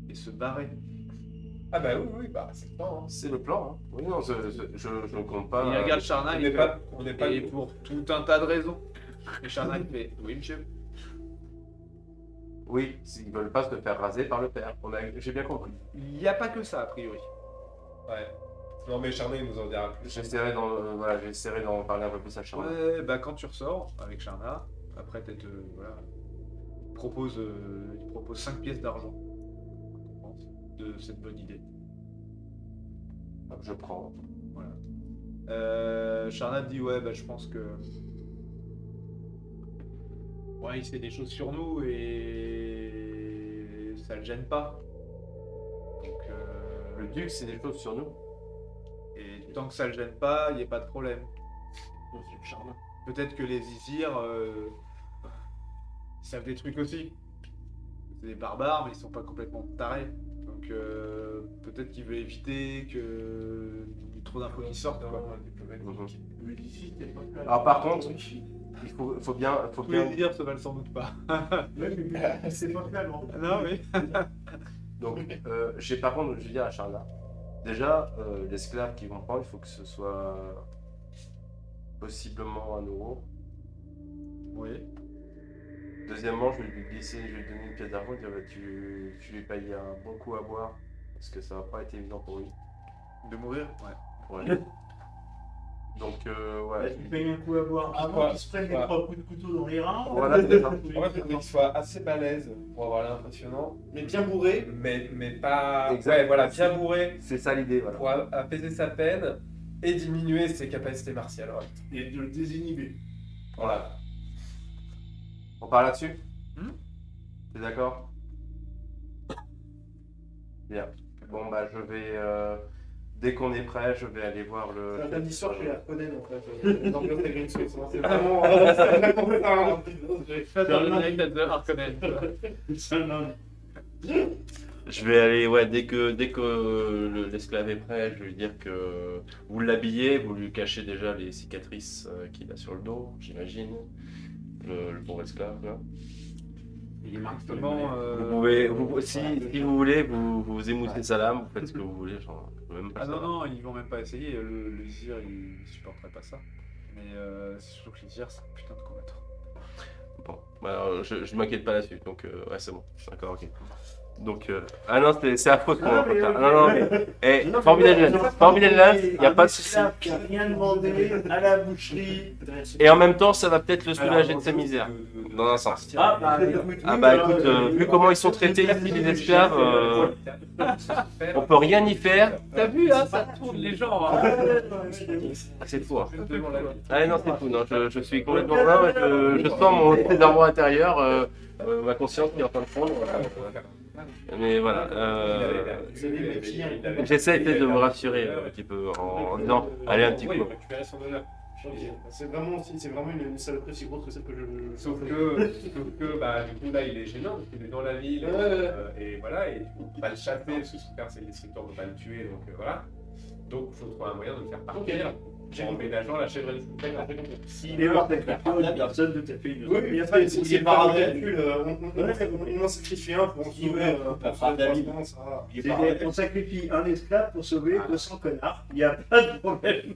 et se barrer. Ah bah oui, bah c'est le plan. Hein. C'est le plan. Hein. Oui, non, je ne compte pas. Il regarde Sharna, il fait, On n'est pas et pour tout un tas de raisons. Et Sharna, il fait, oui monsieur. Oui, s'ils veulent pas se faire raser par le père. J'ai bien compris. Il n'y a pas que ça, a priori. Ouais. Non mais Charnay il nous en dira plus. J'essaierai d'en parler un peu plus à Sharna. Ouais, bah quand tu ressors avec Sharna, après t'es voilà, il propose 5 pièces d'argent de cette bonne idée. Je prends. Voilà. Sharna te dit ouais bah je pense que ouais il sait des choses sur nous et ça le gêne pas. Donc Le duc, c'est des choses sur nous. et tant que ça le gêne pas, il n'y a pas de problème. Peut-être que les Isirs ils savent des trucs aussi. C'est des barbares, mais ils sont pas complètement tarés. Donc peut-être qu'il veut éviter que trop d'infos qui sortent. Quoi. Alors par contre, il faut bien. Tous les Isirs se valent sans doute pas. C'est pas finalement. Non mais. Donc, par contre, je veux dire à Sharna, déjà, l'esclave qu'ils vont prendre, il faut que ce soit possiblement un euro. Oui. Deuxièmement, je vais lui glisser, je vais lui donner une pièce d'argent et dire bah, tu lui payes un bon coup à boire parce que ça va pas être évident pour lui. De mourir. Ouais. Ouais. Donc, ouais. Tu payes un coup à boire avant qu'il se prenne les 3 coups de couteau dans les reins. Voilà, c'est ça. En fait, il faut qu'il soit assez balèze pour avoir l'air impressionnant, Mais bien bourré. mais pas. Exact. Ouais, voilà, bien bourré C'est ça l'idée, voilà. pour apaiser sa peine et diminuer ses capacités martiales. Ouais. Et de le désinhiber. Voilà. On part là-dessus Hmm. T'es d'accord? Bien. Bon, bah, je vais. Dès qu'on est prêt, je vais aller voir le. C'est un lundi soir chez Harkonnen en fait. L'ambiance avec une sauce. C'est vraiment. C'est vraiment ça. Je vais aller, ouais, dès que l'esclave est prêt, je vais lui dire que vous l'habillez, vous lui cachez déjà les cicatrices qu'il a sur le dos, j'imagine. Le pauvre esclave, là. Il est marqué Justement, Si vous voulez, vous émoussez sa lame, vous faites ce que vous voulez, genre, je peux même pas Ah non, savoir. non, ils vont même pas essayer. Le Isir, il supporterait pas ça. Mais c'est surtout que l'Isir, c'est un putain de combattant. Bon, bah, alors, je m'inquiète pas là-dessus, donc ouais, c'est bon, d'accord, ok. Donc, ah non, c'est affreux ce qu'on a fait. Non, mais, formidable, il n'y a pas de souci. Qui a rien demandé à la boucherie. Et en même temps, ça va peut-être le soulager de sa misère, dans un sens. Ah bah écoute, Vu comment ils sont traités ici, les esclaves, on peut rien y faire. T'as vu, hein, ça tourne les gens. Hein. Ah, c'est fou. Hein. Ah non, c'est fou. Non, je suis complètement là. Je sens mon désarroi intérieur, ma conscience qui est en train de fondre. Mais voilà. J'essaie de me rassurer un petit peu en disant allez un petit coup. Récupérer son honneur. C'est vraiment une saloperie aussi grosse que celle que je. Sauf que bah, du coup, là, il est gênant parce qu'il est dans la ville. Et voilà, et tu peux pas le chasser parce que son père, c'est les destructeurs, ne peut pas le tuer. Donc voilà. Donc, il faut trouver un moyen de le faire partir. en ménageant la chèvre fontaine après ton tour. S'il est mort ta créature, personne ne t'a fait une. Oui, mais après, c'est pas un calcul. On en sacrifie un pour en Il sauver. meurt, Pour pas David. sauver ça va. On sacrifie un esclave pour sauver 200 connards. Il n'y a pas de problème.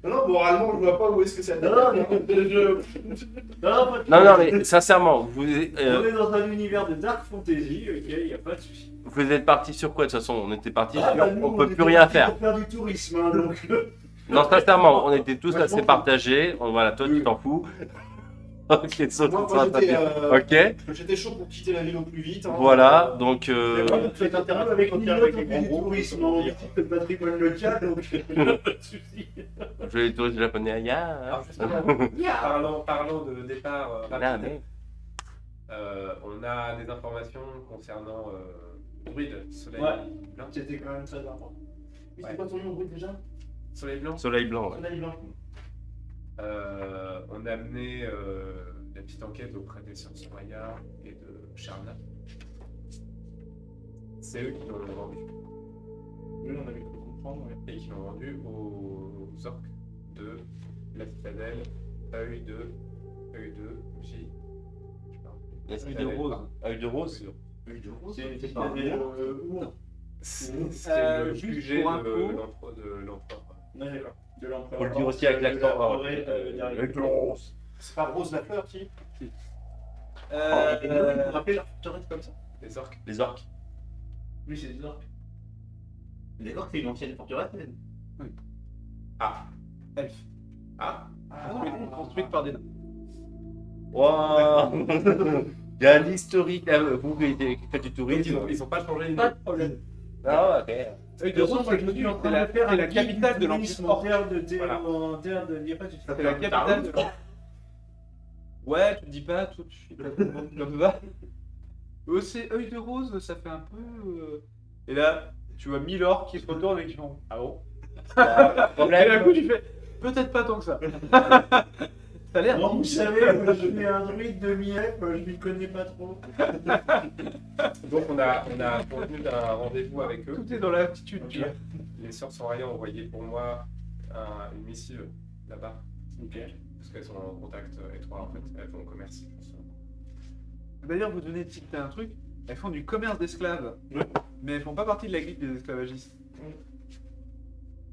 Non, moralement, je vois pas où est-ce que ça Non, Non, mais sincèrement, on est dans un univers de dark fantasy, ok, il n'y a pas de souci. vous êtes partis sur quoi de toute façon? On était partis Ah, sur bah, nous, on peut était plus rien partis faire. pour faire du tourisme, hein, donc. Non, sincèrement, on était tous Moi, je assez m'en fous. partagés. Voilà, toi tu t'en fous. Ok, les autres Moi, sont à j'étais, taper. Ok, j'étais chaud pour quitter la ville au plus vite. Hein. voilà, donc Tu es intervenu avec Avec Nino, les on fait grands du groupes, tourisme, on visite le patrimoine local, donc pas de souci. je vais les touristes japonais. Alors justement, parlant de départ rapide, on a des informations concernant Druide, Soleil Ouais. Blanc. C'était quand même très important. Mais c'est quoi ton nom, Bruce, déjà Soleil Blanc. Soleil blanc. Ouais. Soleil Blanc. On a mené la petite enquête auprès des sœurs Soraya et de Sharna. C'est eux qui l'ont vendu. Oui, on avait cru comprendre, ouais. Et qui l'ont vendu aux orques de la citadelle œil de J. Œil de rose. Œil de rose. C'est pas Our. C'est le juste QG pour de info. l'empereur. Ouais, d'accord. De l'empereur. Faut le dire aussi avec l'accent. Avec C'est pas Rose la fleur, qui Vous vous rappelez la forteresse comme ça? Les orques. Les orques. Oui, c'est des orques. Les orques, c'est une ancienne forteresse. Ah. Elf. Ah. Construite par des nains. Waouh. Il y a un historique. Vous qui faites du Donc, tourisme. ils ont pas changé les Pas noms. de problème. Ah, ok. Œil de rose, je me suis en train de faire la capitale de l'Empire. En terre de Voilà. en terre de. Il n'y a pas de souci. C'est la capitale de l'Empire. Ouais, tu te dis pas tout de suite comme ça. C'est œil de rose, ça fait un peu. Et là, tu vois 1000 orques qui se retournent et qui font. Ah bon? Et d'un coup, tu fais. Peut-être pas tant que ça. Ça a l'air. Bon, vous digne. savez, moi, je suis un druide de Miep, je ne m'y connais pas trop. Donc on a convenu d'un rendez-vous avec eux. Tout est dans l'attitude, tu vois. Les sœurs Soraya ont envoyé pour moi une missive là-bas. Ok. Parce qu'elles sont en contact étroit en fait. Elles font commerce. D'ailleurs, vous donnez de citer un truc. Elles font du commerce d'esclaves. Mais elles font pas partie de la clique des esclavagistes.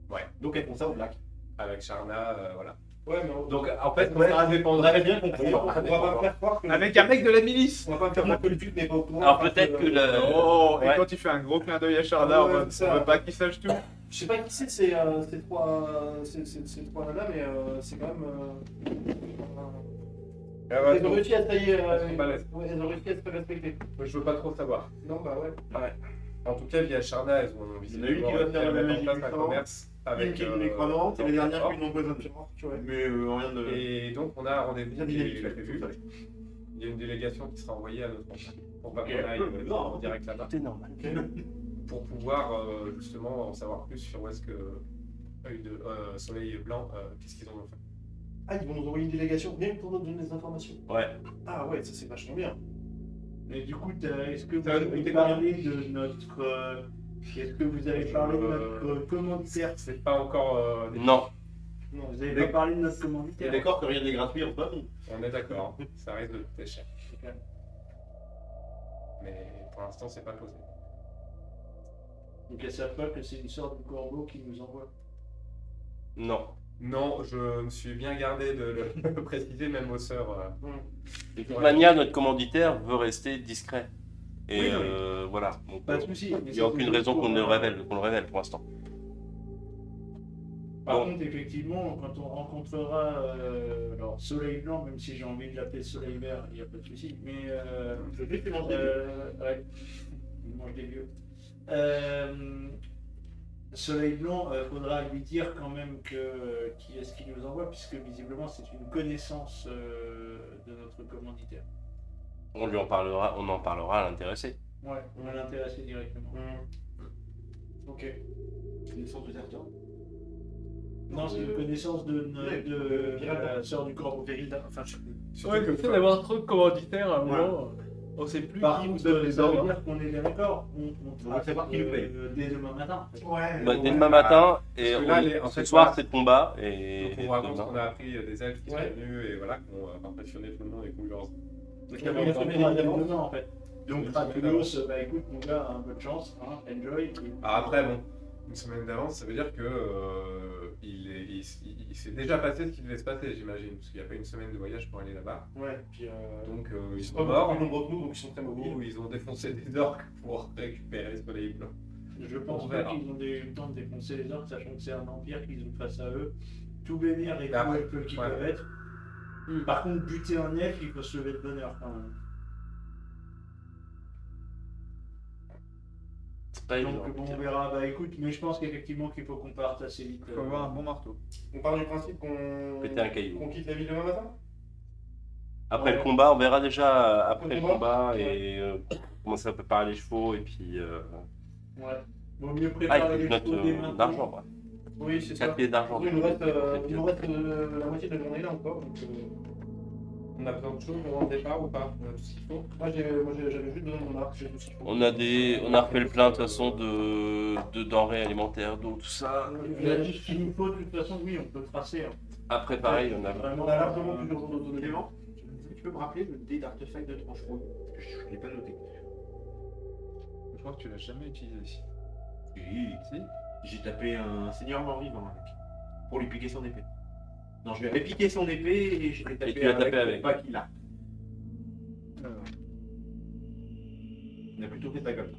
Ouais. Donc elles font ça au black. Avec Sharna, voilà. Ouais, mais Donc en fait, Ouais. ça dépendra. très bien compris. On va pas me faire croire que. Avec un mec de la milice. On va pas me faire croire que le duc n'est pas au courant. Alors parce peut-être que le. Oh, et Ouais. quand tu fais un gros clin d'œil à Sharda, Ouais, on c'est ça. veut pas qu'il sache tout. Je sais pas qui c'est ces trois nanas, mais c'est quand même. Elles ont réussi à se tailler. Elles sont balèzes. Ouais, elles ont réussi à se faire respecter. Moi, je veux pas trop savoir. Non, bah ouais. En tout cas, via Sharna, elles ont Il y en a une qui va faire la mettre magie en place du un temps, commerce Une avec. qui est une nécromante et la dernière qui Orc. est une nombreuse impirante, tu vois. Mais rien de. Et donc, on a un rendez-vous Bien qui dynamique, est prévu. Il y a une délégation qui sera envoyée à notre endroit pour pas Ok. qu'on aille en direct là-bas. C'est normal. Pour pouvoir justement en savoir plus sur où est-ce que œil de Soleil Blanc, qu'est-ce qu'ils en ont fait. Ah, ils vont nous envoyer une délégation, même pour nous donner des informations. Ouais. Ah ouais, ça c'est vachement bien. Mais du coup, est-ce que vous Ça va nous avez coûter parlé de notre. Est-ce que vous avez parlé de notre commanditaire? C'est pas encore. Non. Non, Vous avez pas parlé de notre T'es commanditaire? d'accord que rien n'est gratuit en fait? On est d'accord, hein. Ça risque de coûter cher. Mais pour l'instant, c'est pas posé. Donc elles savent pas que c'est une sorte de corbeau qui nous envoie. Non. Non, je me suis bien gardé de le préciser, même aux sœurs. De toute manière, notre commanditaire veut rester discret. Et Oui, oui. voilà. Donc, Pas de souci. il n'y a aucune raison qu'on le révèle pour l'instant. Par Bon. contre, effectivement, quand on rencontrera alors Soleil Blanc, même si j'ai envie de l'appeler Soleil Vert, il n'y a pas de souci. Mais ouais, il mange des vieux. Soleil Blanc, faudra lui dire quand même que qui est-ce qui nous envoie, puisque visiblement c'est une connaissance de notre commanditaire. On en parlera à l'intéressé. Ouais, on va l'intéresser directement. Ok. Une sorte de serpent. Non, c'est une connaissance de la sœur du corbeau. Vérida, enfin je sais plus. Ouais, comme ça d'avoir trop de commanditaires à un moment. On sait plus Par qui nous contre, donne les ça veut ordres. dire qu'on est bien d'accord. On va savoir qui nous paye. Dès demain matin. En fait. Ouais. Bah, dès demain matin, et Parce que là, en ce fait, soir voilà. c'est le combat, et Donc on raconte demain. qu'on a appris des elfes qui sont Ouais. venus et voilà, qui ont impressionné tout le monde et qui ont eu leur... Donc, Il il y y a avait bien une fait semaine demain d'avance. en fait. Donc, Une Rakulos, semaine bah écoute, mon gars, bonne chance, hein, enjoy. Alors après, bon, une semaine d'avance, ça veut dire que il s'est déjà passé ce qui devait se passer, j'imagine, parce qu'il n'y a pas une semaine de voyage pour aller là-bas. Ouais, puis Donc ils ils sont sont pas morts, beaucoup plus nombreux que nous, donc ils sont très mobiles. ou ils ont défoncé des orques pour récupérer les soleils blancs. Je pense On pas verra. qu'ils ont eu le temps de défoncer les orques, sachant que c'est un empire qu'ils ont face à eux. Tout bénir et tout Après, elfes qu'ils ouais. peuvent être. Par contre, buter un elfe, il faut se lever de bonheur quand même. C'est pas évident. Donc bon, on verra. Bah écoute, mais je pense qu'effectivement qu'il faut qu'on parte assez vite. Il faut avoir un bon marteau. On part du principe qu'on Péter un caillou. qu'on quitte la ville demain matin. Après Ouais. le combat, on verra déjà après le combat. combat et comment ça préparer les chevaux et puis Ouais. Vaut mieux il préparer faut les que chevaux dès notre maintenant. d'argent. Ouais. Oui, c'est 4 ça. pieds d'argent. Il nous reste, la moitié de la journée là encore. Donc, On a besoin de choses avant le départ ou pas? On a tout ce qu'il faut? moi, j'avais juste besoin de mon arc, j'ai tout ce qu'il faut. On a refait le plein de toute façon de denrées alimentaires, d'eau, tout ça. Il a dit ce qu'il nous faut, de toute façon, oui, on peut tracer. Hein. Après pareil, on a Vraiment, On a largement plusieurs jours d'autonomie. Clément, tu peux me rappeler le dé d'artefact de tranche-rouille? Parce que je ne l'ai pas noté. Je crois que tu l'as jamais utilisé. Si, Si? j'ai tapé un seigneur mort-vivant avec. Pour lui piquer son épée. Non, je lui avais piqué son épée et je l'ai tapé, tu l'as tapé avec. pour pas qu'il a. Alors, On a plutôt fait ça comme ça.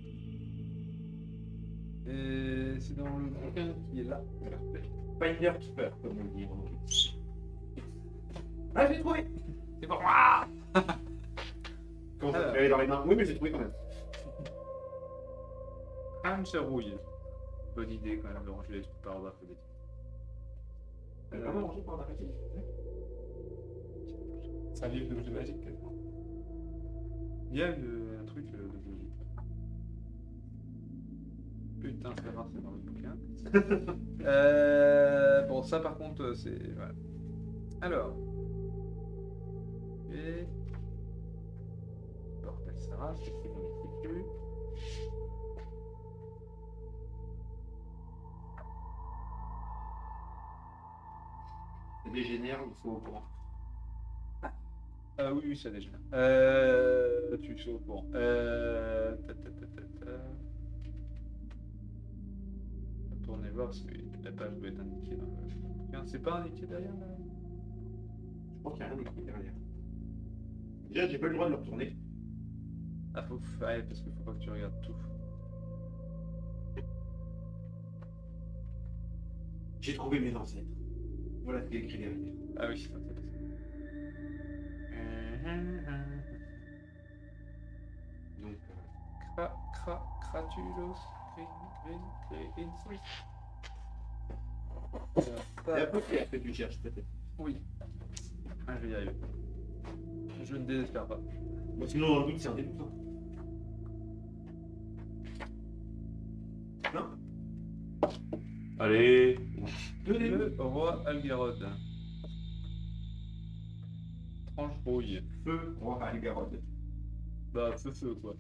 et c'est dans le bouquin qui est là. Finder Keeper, comme on dit en anglais. Ah, j'ai trouvé! C'est pour moi! Comment ça te fait dans les mains? Oui, mais j'ai trouvé quand même. Rouille. Bonne idée quand même de ranger les trucs par ordre alphabétique. J'ai vraiment mangé pour un appétit. C'est un livre d'objets magiques, quasiment. Il y a un truc de logique. Putain, c'est rare, c'est dans le bouquin. Bon, ça par contre, c'est. Voilà. Alors. Et. Portal Sarah, c'est ce qu'on n'écrit plus. Ça dégénère, il faut au courant. Ah oui, oui, ça déjà. Tu es au courant. Tournez voir parce que la page doit être indiquée dans le bouquin. C'est pas indiqué derrière là? Je pense qu'il n'y a rien écrit derrière. Déjà, j'ai pas eu le droit de le retourner. Ah, faut. Ouais, parce qu'il faut pas que tu regardes tout. J'ai trouvé mes ancêtres. Voilà ce qu'il y a écrit derrière. Ah oui, c'est intéressant. Donc, Cratulos, c'est à peu près ce que tu cherches peut-être. Oui. Ah, je vais y arriver. Je ne désespère pas. Bon, sinon, dans le doute, c'est un début. Non? Allez, Le roi Algarod. Tranche rouille. Feu, roi Algarod. Bah, feu, quoi.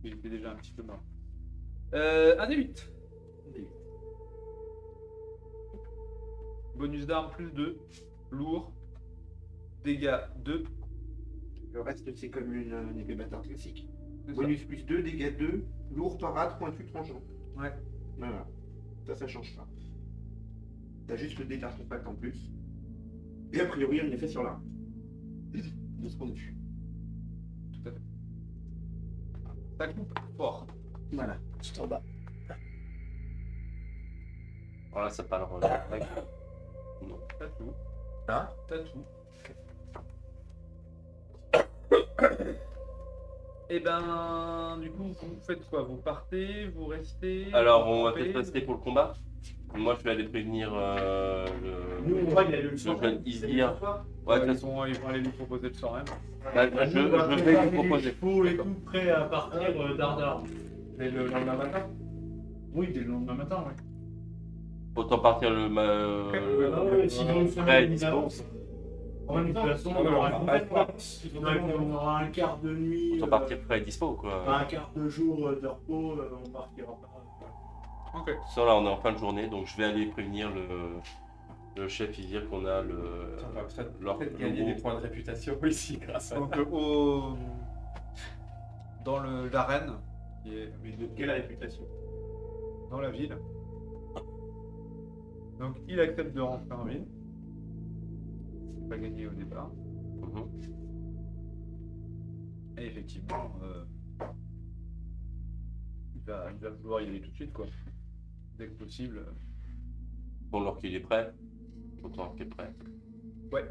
Il était déjà un petit peu mort. Un des 8. Bonus d'armes plus 2. Lourd. Dégâts 2. Le reste, c'est comme une épée bâtard classique. C'est ça. Bonus plus 2, dégâts 2, lourd, parade, pointu, tranchant. Ouais. Voilà. Ça change pas. T'as juste le dé d'artefact en plus. Et a priori, on est fait sur l'arme. De ce qu'on a vu. Tout à fait. Ça coupe fort. Voilà. Tout en bas. voilà, ça parle. Non. T'as tout. Hein? T'as tout. Et ben, du coup, vous faites quoi? Vous partez? Vous restez? Alors, on vous va campez peut-être rester pour le combat. Moi, je vais aller prévenir Nous, on voit qu'il y a eu le soir. jeune Isir. Ouais, de toute façon, Ils vont aller lui proposer le soir même. bah, Nous, on va je vais préparer lui les proposer. chevaux et tout prêt à partir d'Ardar. Dès le lendemain matin? Oui, dès le lendemain matin, ouais. Autant partir le. Ah ouais, sinon, une prêt, semaine dispo. d'avance. De toute façon, on aura un quart de nuit. Autant partir prêt et dispo, quoi. Un quart de jour de repos, on partira pas. Ok. Ça, là, on est en fin de journée, donc je vais aller prévenir le chef Izir qu'on a On va leur peut-être gagner logo. des points de réputation ici grâce à Donc dans l'arène, qui est Mais de quelle réputation? dans la ville. Donc il accepte de rentrer en ville. C'est pas gagné au départ. Mhm. Et effectivement, il va vouloir y aller tout de suite, quoi. Dès que possible. Bon, alors qu'il est prêt, autant qu'il est prêt. Ouais.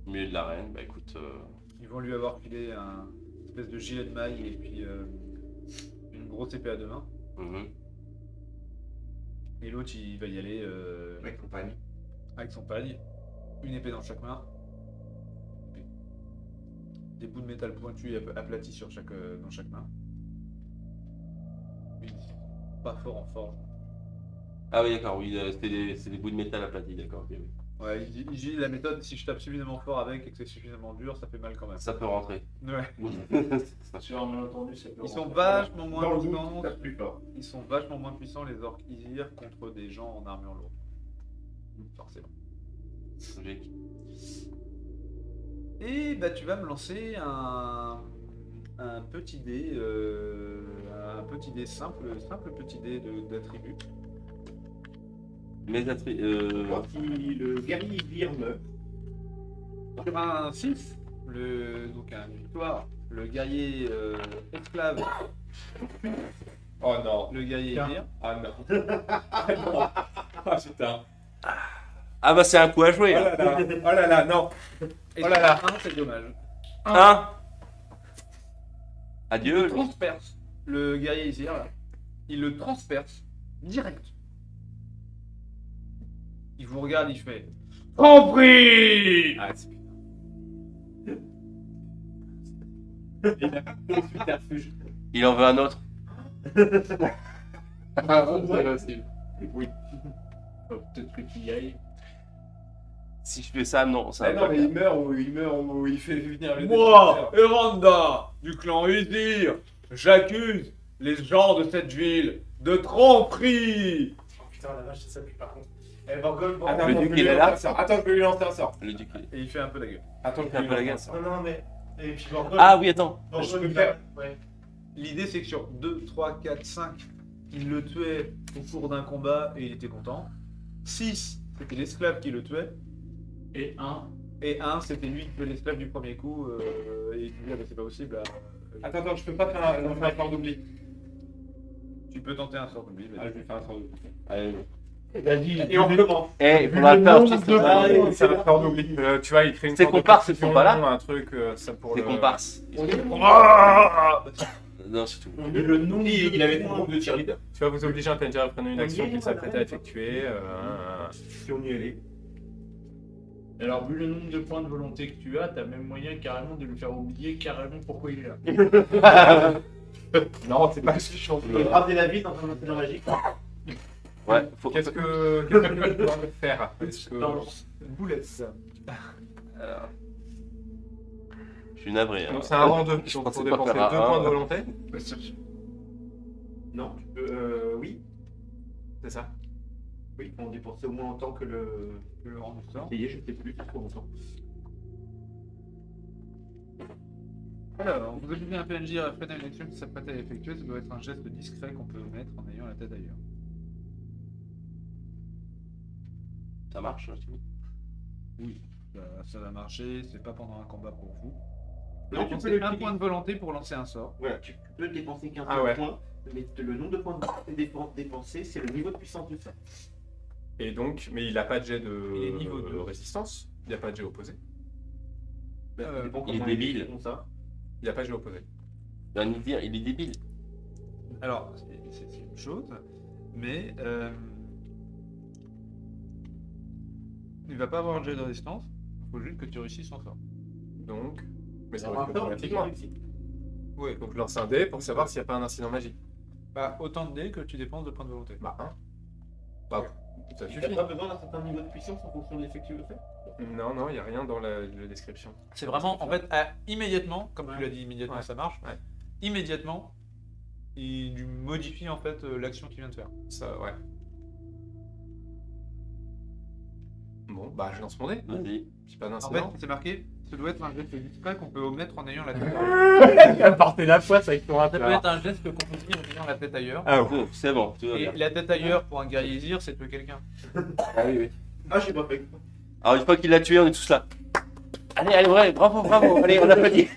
Au milieu de l'arène, bah écoute, Ils vont lui avoir filé un espèce de gilet de maille et puis une grosse épée à deux mains. mhm. Et l'autre, il va y aller Avec compagnie. avec son pagne, une épée dans chaque main, des bouts de métal pointus et aplatis sur dans chaque main. Mais pas fort en forge. Ah oui, d'accord, oui, c'est des bouts de métal aplatis, d'accord, ok, oui. Ouais, il dit la méthode, si je tape suffisamment fort avec et que c'est suffisamment dur, ça fait mal quand même. Ça peut rentrer. Ouais. Sur un malentendu, ça peut Ils sont rentrer. vachement moins Dans le puissants. goût, tape plus fort. Ils sont vachement moins puissants les orques Izir contre des gens en armure lourde. Forcément. Logique. Et bah tu vas me lancer un petit dé, simple petit dé d'attribut. Mes attributs. Quand le guerrier vire meurt, Sur un 6, donc une victoire, le guerrier esclave, Oh non. le guerrier Izir. Ah non. Ah non. Ah putain. Ah bah c'est un coup à jouer. Oh là là. Oh là là, non. Et Oh là là. sur un, c'est dommage. Hein Il Adieu. le transperce, le guerrier Izir, là. Il le transperce direct. Il vous regarde, il fait compris. Ah, c'est putain. Il a un subterfuge. Il en veut un autre. Ah, c'est possible. Oui. Faut peut-être que tu y ailles. Si je fais ça, non. Ça Ah va non, pas mais le il meurt ou il fait venir le Moi, Eranda, du clan Izir, j'accuse les gens de cette ville de tromperie. Oh putain, la vache, c'est ça, puis par contre. Elle va gueule, bon. Attends, Le je duc, vais il lui est lancer là un sort. Attends, je vais lui lancer un sort. Le duc, il est- Et il fait un peu la gueule. Attends, je fait un vais peu lui la lancer un gueule. sort. Non, mais. Et puis Borgol. Ah oui, attends. Borgol, je peux il faire. a- Ouais. L'idée, c'est que sur 2, 3, 4, 5, il le tuait au cours d'un combat et il était content. 6, c'était l'esclave qui le tuait. Et un. Et 1, c'était lui qui tuait l'esclave du premier coup. Et il disait, ah, bah, c'est pas possible. Attends, je peux pas faire un sort d'oubli. Tu peux tenter un sort d'oubli. Ah, je vais faire un sort d'oubli. Allez. Vas-y. Et on recommence. Eh, il faudra le faire. nombre tu sais, de ça. balles. C'est un sort d'oubli. Tu vois, il crée une Ces sorte de comparses, ils sont confusion, pas là un truc, ça pour C'est le... comparse. Ah Non, c'est tout. Et le nombre Il avait des points groupes de cheerleader. Tu vas vous obliger à interagir à prendre une On y action est, qu'il s'apprête à voilà. effectuer. Si on y allait. Alors, vu le nombre de points de volonté que tu as, t'as même moyen carrément de lui faire oublier carrément pourquoi il est là. Non, c'est pas si chaud. Il ramener la vie dans un incident magique. Ouais, faut. Qu'est-ce que tu dois faire? Est-ce que... Boulette. Alors. Je suis navré. hein. Donc c'est un rang 2, Je donc pensais faut pas dépenser 2 faire un points de un. volonté. Non, tu peux. Oui. C'est ça. Oui, on dépensait au moins autant que le rang du sort. payé, je sais plus, c'est trop longtemps. Alors, vous obligez un PNJ à faire une action qui s'apprête à effectuer. Ça doit être un geste discret qu'on peut mettre en ayant la tête ailleurs. Ça marche, tu vois. Oui, ça va marcher. C'est pas pendant un combat pour vous. Non, Donc, tu peux c'est le un utiliser. point de volonté pour lancer un sort. Voilà, tu peux dépenser qu'un Ah seul ouais. point, mais le nombre de points dépensés, c'est le niveau de puissance du sort. Et donc, mais il a pas de jet Il est niveau de 2. résistance. Il n'y a pas de jet opposé. Ça dépend il est comment débile. font ça. Il n'y a pas de jet opposé. Il va nous dire, il est débile. Alors, c'est une chose, mais il va pas avoir un jet de résistance. Il faut juste que tu réussisses son sort. Donc, mais ça On va va être faire une automatiquement. réussite. Oui. Donc lance un dé pour savoir s'il n'y a pas un incident magique. Bah, autant de dés que tu dépenses de points de volonté. Bah 1. Bah, Ça Tu suffit. n'as pas besoin d'un certain niveau de puissance en fonction de l'effet que tu veux faire. Non, non, il n'y a rien dans la description. C'est vraiment, en fait, immédiatement, comme tu l'as dit, immédiatement Ouais. ça marche. Ouais. Immédiatement, il lui modifie en fait l'action qu'il vient de faire. Ça, ouais. Bon, bah je lance mon dé. Vas-y. J'ai pas En d'incident. fait, c'est marqué, ça doit être un geste discret qu'on peut omettre en ayant la tête ailleurs. Tu vas porter la poisse avec ton Ça peut être un geste qu'on peut dire en ayant la tête ailleurs. Ah C'est bon, tout va Et bien. la tête ailleurs pour un guerrier Zir, c'est tuer quelqu'un. Ah oui, oui. Ah, j'ai pas fait. Alors, une fois qu'il l'a tué, on est tous là. Allez, allez, ouais, bravo, bravo. Allez, on applaudit.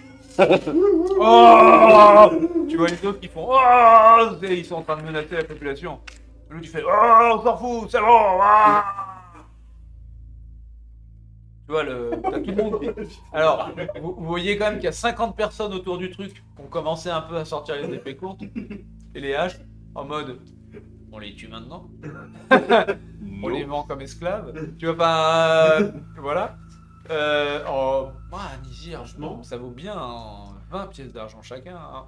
Oh tu vois les autres qui font oh et ils sont en train de menacer la population. Lui tu fais oh on s'en fout, c'est bon. Ah tu vois t'as tout le monde. Alors vous voyez quand même qu'il y a 50 personnes autour du truc qui ont commencé un peu à sortir les épées courtes et les haches en mode on les tue maintenant. On les vend comme esclaves. Tu vois pas voilà. Un Nizir, ça vaut bien 20 pièces d'argent chacun. Hein.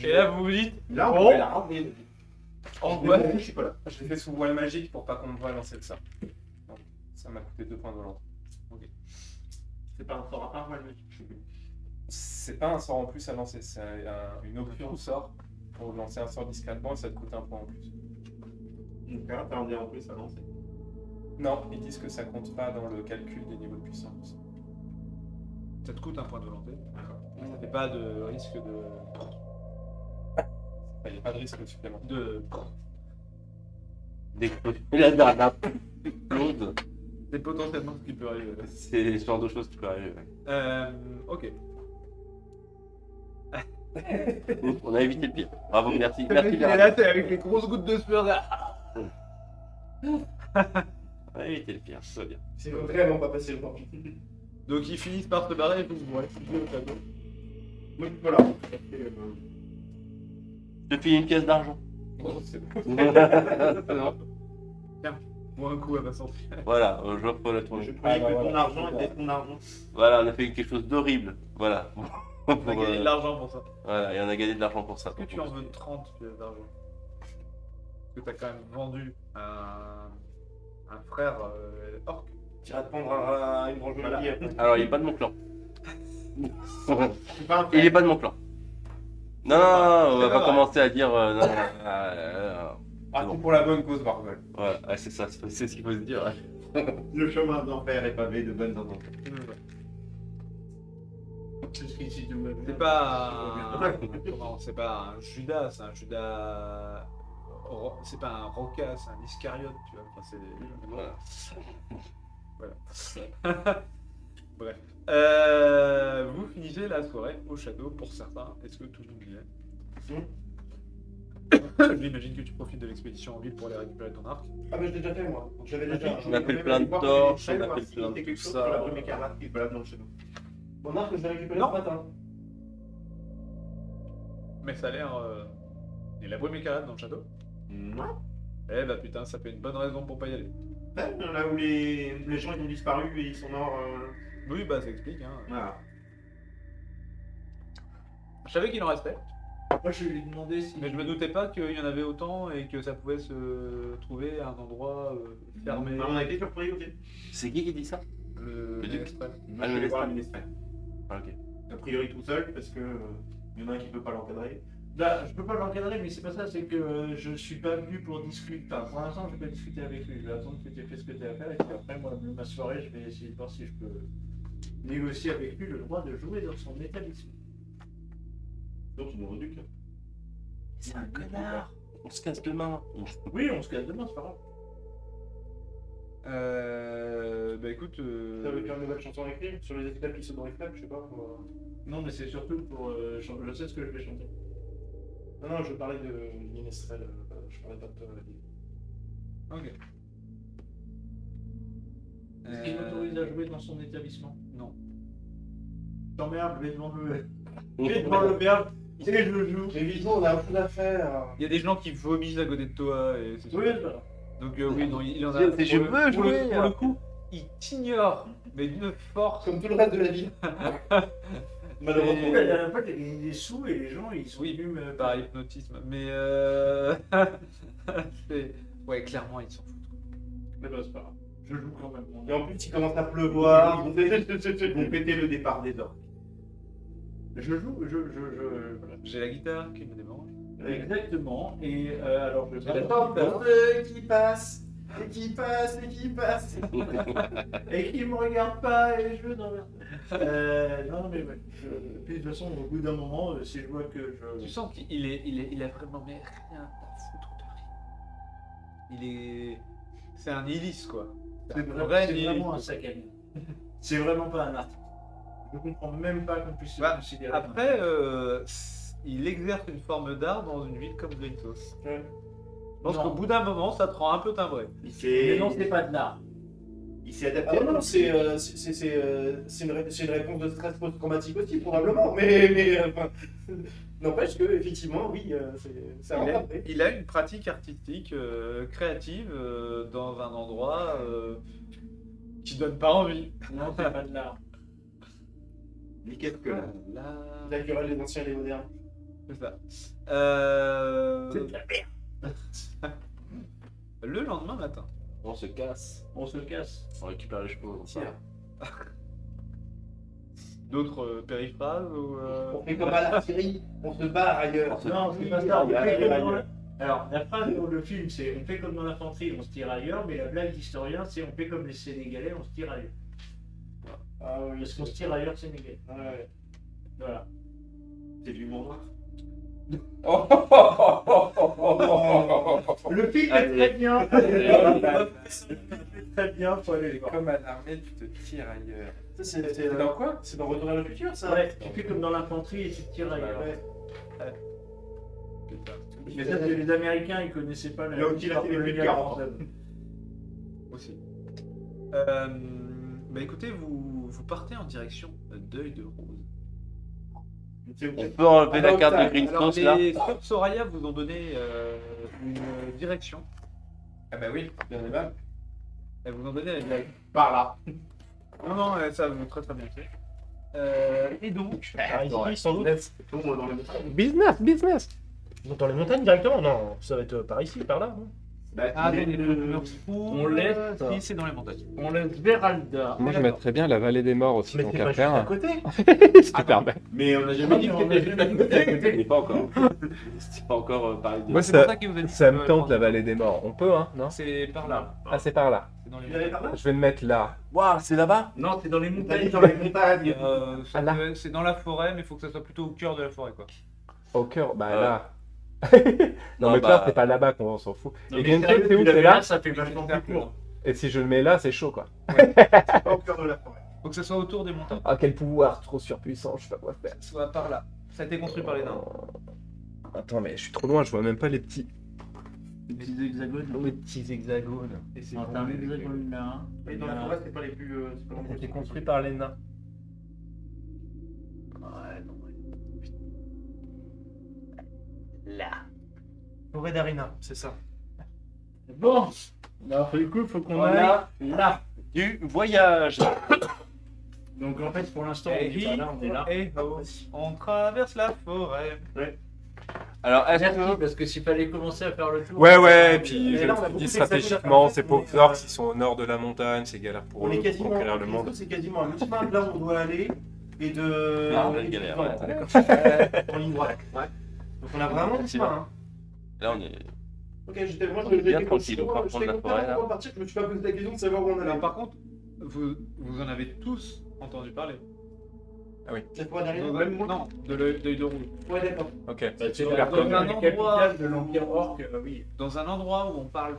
Et là, vous vous dites, Là, on Bon. peut la ramener. oh, Ouais, ouais. je suis pas là. Je l'ai fait sous voile magique pour pas qu'on me voit lancer le sort. Donc, ça m'a coûté 2 points de volonté. C'est pas un sort à part, moi, je me dis. C'est pas un sort en plus à lancer, c'est une option de sort pour lancer un sort discrètement et ça te coûte 1 point en plus. Donc là, t'as un dé en plus à lancer. Non, ils disent que ça compte pas dans le calcul des niveaux de puissance. Ça te coûte un point de volonté. Ça fait pas de risque Il n'y a pas de risque supplémentaire. de. La dernière Claude. C'est potentiellement ce qui peut arriver. C'est ce genre de choses qui peut arriver. Ouais. Ok. On a évité le pire. Bravo, merci. Le Merci, mec, il est là, t'es avec les grosses gouttes de sueur là. On a évité le pire, ça va bien. C'est vraiment pas passé le temps. Donc ils finissent par se barrer et vous vous réfugiez au tableau. Moi, voilà. Je te file une pièce d'argent. C'est bon. Non. Moi un coup à ma santé. Voilà, j'offre la tournée. Je prenais bah, que ton voilà. argent et peut-être ton argent. Voilà, on a fait quelque chose d'horrible. Voilà. On a gagné de l'argent pour ça. Voilà, et on a gagné de l'argent pour ça. Est-ce que tu en veux 30 pièces d'argent? Parce que t'as quand même vendu un frère orc. Tu iras te prendre une branche de Voilà. magie après. Alors, il est pas de mon clan. C'est pas un Il est frère. pas de mon clan. Non, non, non, on va C'est pas pas commencer à dire. Non, non, Ah, bon. tout pour la bonne cause, Bargol. ouais, ouais, c'est ça, c'est ce qu'il faut se dire. Le chemin d'enfer est pavé de bonnes intentions. C'est pas comment, c'est pas un Judas, c'est un Judas. C'est pas un Roca, c'est un Iscariote, tu vois. Enfin, c'est voilà. Bref. Vous finissez la soirée au château pour certains. Est-ce que tout le monde y est? J'imagine que tu profites de l'expédition en ville pour aller récupérer ton arc. Ah, mais je l'ai déjà fait moi. Donc j'avais déjà. On a fait plein de torches, on a fait plein de quelque tout chose ça. sur la brume écarlate qui est valable dans le château. Mon arc, je l'ai récupéré Non. ce matin. Mais ça a l'air. Il y a la brume écarlate dans le château. Non. Eh bah putain, ça fait une bonne raison pour pas y aller. Là où les gens ils ont disparu et ils sont morts. Oui, bah ça explique. Hein. Voilà. Je savais qu'il en restait, Moi, je lui ai demandé si. mais je me doutais pas qu'il y en avait autant et que ça pouvait se trouver à un endroit fermé. On a été surpris aussi. C'est qui dit ça? Le Le duc. Ménestrel. Moi, je vais aller voir la ministre. Ah, ok. A priori tout seul parce que il y en a un qui peut pas l'encadrer. Là, je peux pas l'encadrer, mais c'est pas ça, c'est que je suis pas venu pour discuter. Enfin, pour l'instant, je vais pas discuter avec lui. Je vais attendre que tu aies fait ce que tu as à faire, et puis après, moi, ma soirée, je vais essayer de voir si je peux négocier avec lui le droit de jouer dans son établissement. Donc tu nous reduques. C'est un connard. On se casse demain. Oui, on se casse demain, c'est pas grave. Bah écoute. Ça veut faire une nouvelle chanson à écrire sur les esclaves qui sont dans les flaques, je sais pas. Pour... Non, mais c'est surtout pour. Je sais ce que je vais chanter. Non, non, je parlais de Minestrel, je parlais pas de toi. Ok. Est-ce qu'il m'autorise à jouer dans son établissement? Non. T'emmerdes, je vais devant le. Je vais devant l'auberge et je joue. Mais vite, on a un peu d'affaires. Il y a des gens qui vomissent à côté de toi et c'est Oui, super. c'est pas grave. Donc oui, non, il en a. C'est- je pour le- veux pour le- jouer, Pour le hein. coup, il t'ignore, mais d'une force. Comme tout le reste de la ville. Malheureusement, la dernière fois, t'as gagné des sous et les gens, ils sont Oui, venus me. par hypnotisme. Mais c'est Ouais, clairement, ils s'en foutent. Mais bah, c'est pas grave. Je joue quand même. Et en plus, il commence à pleuvoir. Ils vont péter le départ des orques. Je joue, voilà. J'ai la guitare qui me démange. Exactement. Et alors, je vais Attends, pas. qui passe, et qui passe, et qui passe. Et qui me regarde pas et je veux dans non, mais ouais. Puis de toute façon, au bout d'un moment, si je vois que je. Tu sens qu'il a vraiment mais rien à foutre de rien. C'est un hélice, quoi. C'est vrai, vraiment un sac à dos. C'est vraiment pas un artiste. Je comprends même pas qu'on puisse se Bah, considérer. Après, il exerce une forme d'art dans une ville comme Grintos. Ouais. Je pense Non. qu'au bout d'un moment, ça te rend un peu timbré. Il Mais non, s'est c'est pas de l'art. adapté. Ah non, c'est une réponse de stress post-traumatique aussi, probablement. Mais enfin, n'empêche que, effectivement, oui, c'est un après. Il a une pratique artistique créative dans un endroit qui donne pas envie. Non, c'est pas de l'art. Mais qu'est-ce que là La querelle des anciens et des modernes. C'est ça. C'est de la merde. Le lendemain matin. On se casse. On se casse. On récupère les chevaux. D'autres périphrases ou On fait comme à l'artillerie, on se barre ailleurs. Non, c'est pas ça. On fait comme dans Alors, la phrase dans le film, c'est on fait comme dans l'infanterie, on se tire ailleurs, mais la blague d'historien, c'est on fait comme les Sénégalais, on se tire ailleurs. Ah oui, Parce qu'on se tire ailleurs Sénégalais. Ouais. Voilà. C'est de l'humour noir. Le film est très bien. Très bien, faut aller le voir. Comme à l'armée, tu te tires ailleurs. Ça, C'est dans quoi? C'est dans Retour à la futur, ça. Ouais, tu fais comme dans l'infanterie et tu te tires ailleurs. Ouais. Mais ça, c'est les Américains, ils connaissaient pas la Là aussi, là, c'est les plus de 40 ans. française. aussi. Bah écoutez, vous partez en direction d'Œil de Rose. On peut enlever la carte de Alors Grintos là. les Sœurs Soraya vous ont donné une direction. Ah bah oui, bien aimable. Elles vous ont donné la direction. Par là. Non, non, ça vous très très bien fait. Et donc, Ici, sans doute. Tout le monde dans le montagnes. Business. Donc dans les montagnes directement? Non, ça va être par ici, par là. Non Bah, ah, tu attendez, mets- on laisse. si c'est dans les montagnes. On laisse Véralda. Moi, je mettrais bien la vallée des morts aussi, Mais tant t'es qu'à pas juste à faire. côté. C'était permet. Mais on a jamais dit que t'étais juste à côté. Il n'est pas encore. C'est pas encore pareil. Moi, C'est pour ça, ça qu'il vous a dit ça que- me tente la vallée des morts. On peut, hein, non? C'est par là. Ah, c'est par là. C'est dans les Vous allez par là? Je vais me mettre là. Waouh, c'est là-bas? Non, c'est dans les T'as montagnes. dit dans les montagnes. Ça Ah, là. c'est dans la forêt, mais il faut que ça soit plutôt au cœur de la forêt, quoi. Au cœur, bah Euh. là. Non, Non, mais bah- peur, c'est pas là-bas qu'on s'en fout. Non, Et mais Greenfield, sérieux, c'est où? tu C'est l'avais là? ça fait vachement plus court. Et si je le mets là, c'est chaud, quoi. Pas au cœur de la forêt. Faut que ça soit autour des montagnes. Ah, quel pouvoir trop surpuissant, je sais pas quoi faire. Soit par là. Ça a été construit par les nains. Attends, mais je suis trop loin, je vois même pas les petits. Les petits hexagones. Les petits hexagones. Et c'est T'as un hexagone là. Et dans la forêt, c'est pas les plus. c'est pas les plus- C'était construit par les nains. Ouais, non. Forêt d'Arena, c'est ça. Bon. Alors, du coup, il faut qu'on On aille a là. du voyage. Donc, en fait, pour l'instant, on est pas là, on est là. Et oh, on traverse la forêt. Alors, est-ce Merci, que. parce que s'il fallait commencer à faire le tour. Ouais, ouais, et puis Et je là, on a me beaucoup dis d'hexagones stratégiquement, à faire, ces mais, pauvres orques qui sont au nord de la montagne, c'est galère pour On eux est pour quasiment. conquérir le monde. C'est quasiment à mi-chemin de là où on doit aller et de. Ah, et de- galère, voilà. ouais. En ligne droite. Ouais. Donc on a vraiment du chemin. Hein. Là, on est. Ok, j'étais moi On est bien tranquille, on va prendre la forêt, là. Avant de partir, je me suis pas posé la question de savoir où on Alors allait. par contre, vous en avez tous entendu parler. La forêt d'Arena. Même moi Non, de l'œil de roue. Ouais, d'accord. Ok. Bah, c'est Dans la un première endroit- capitale de l'Empire Orc, oui. Dans un endroit où on parle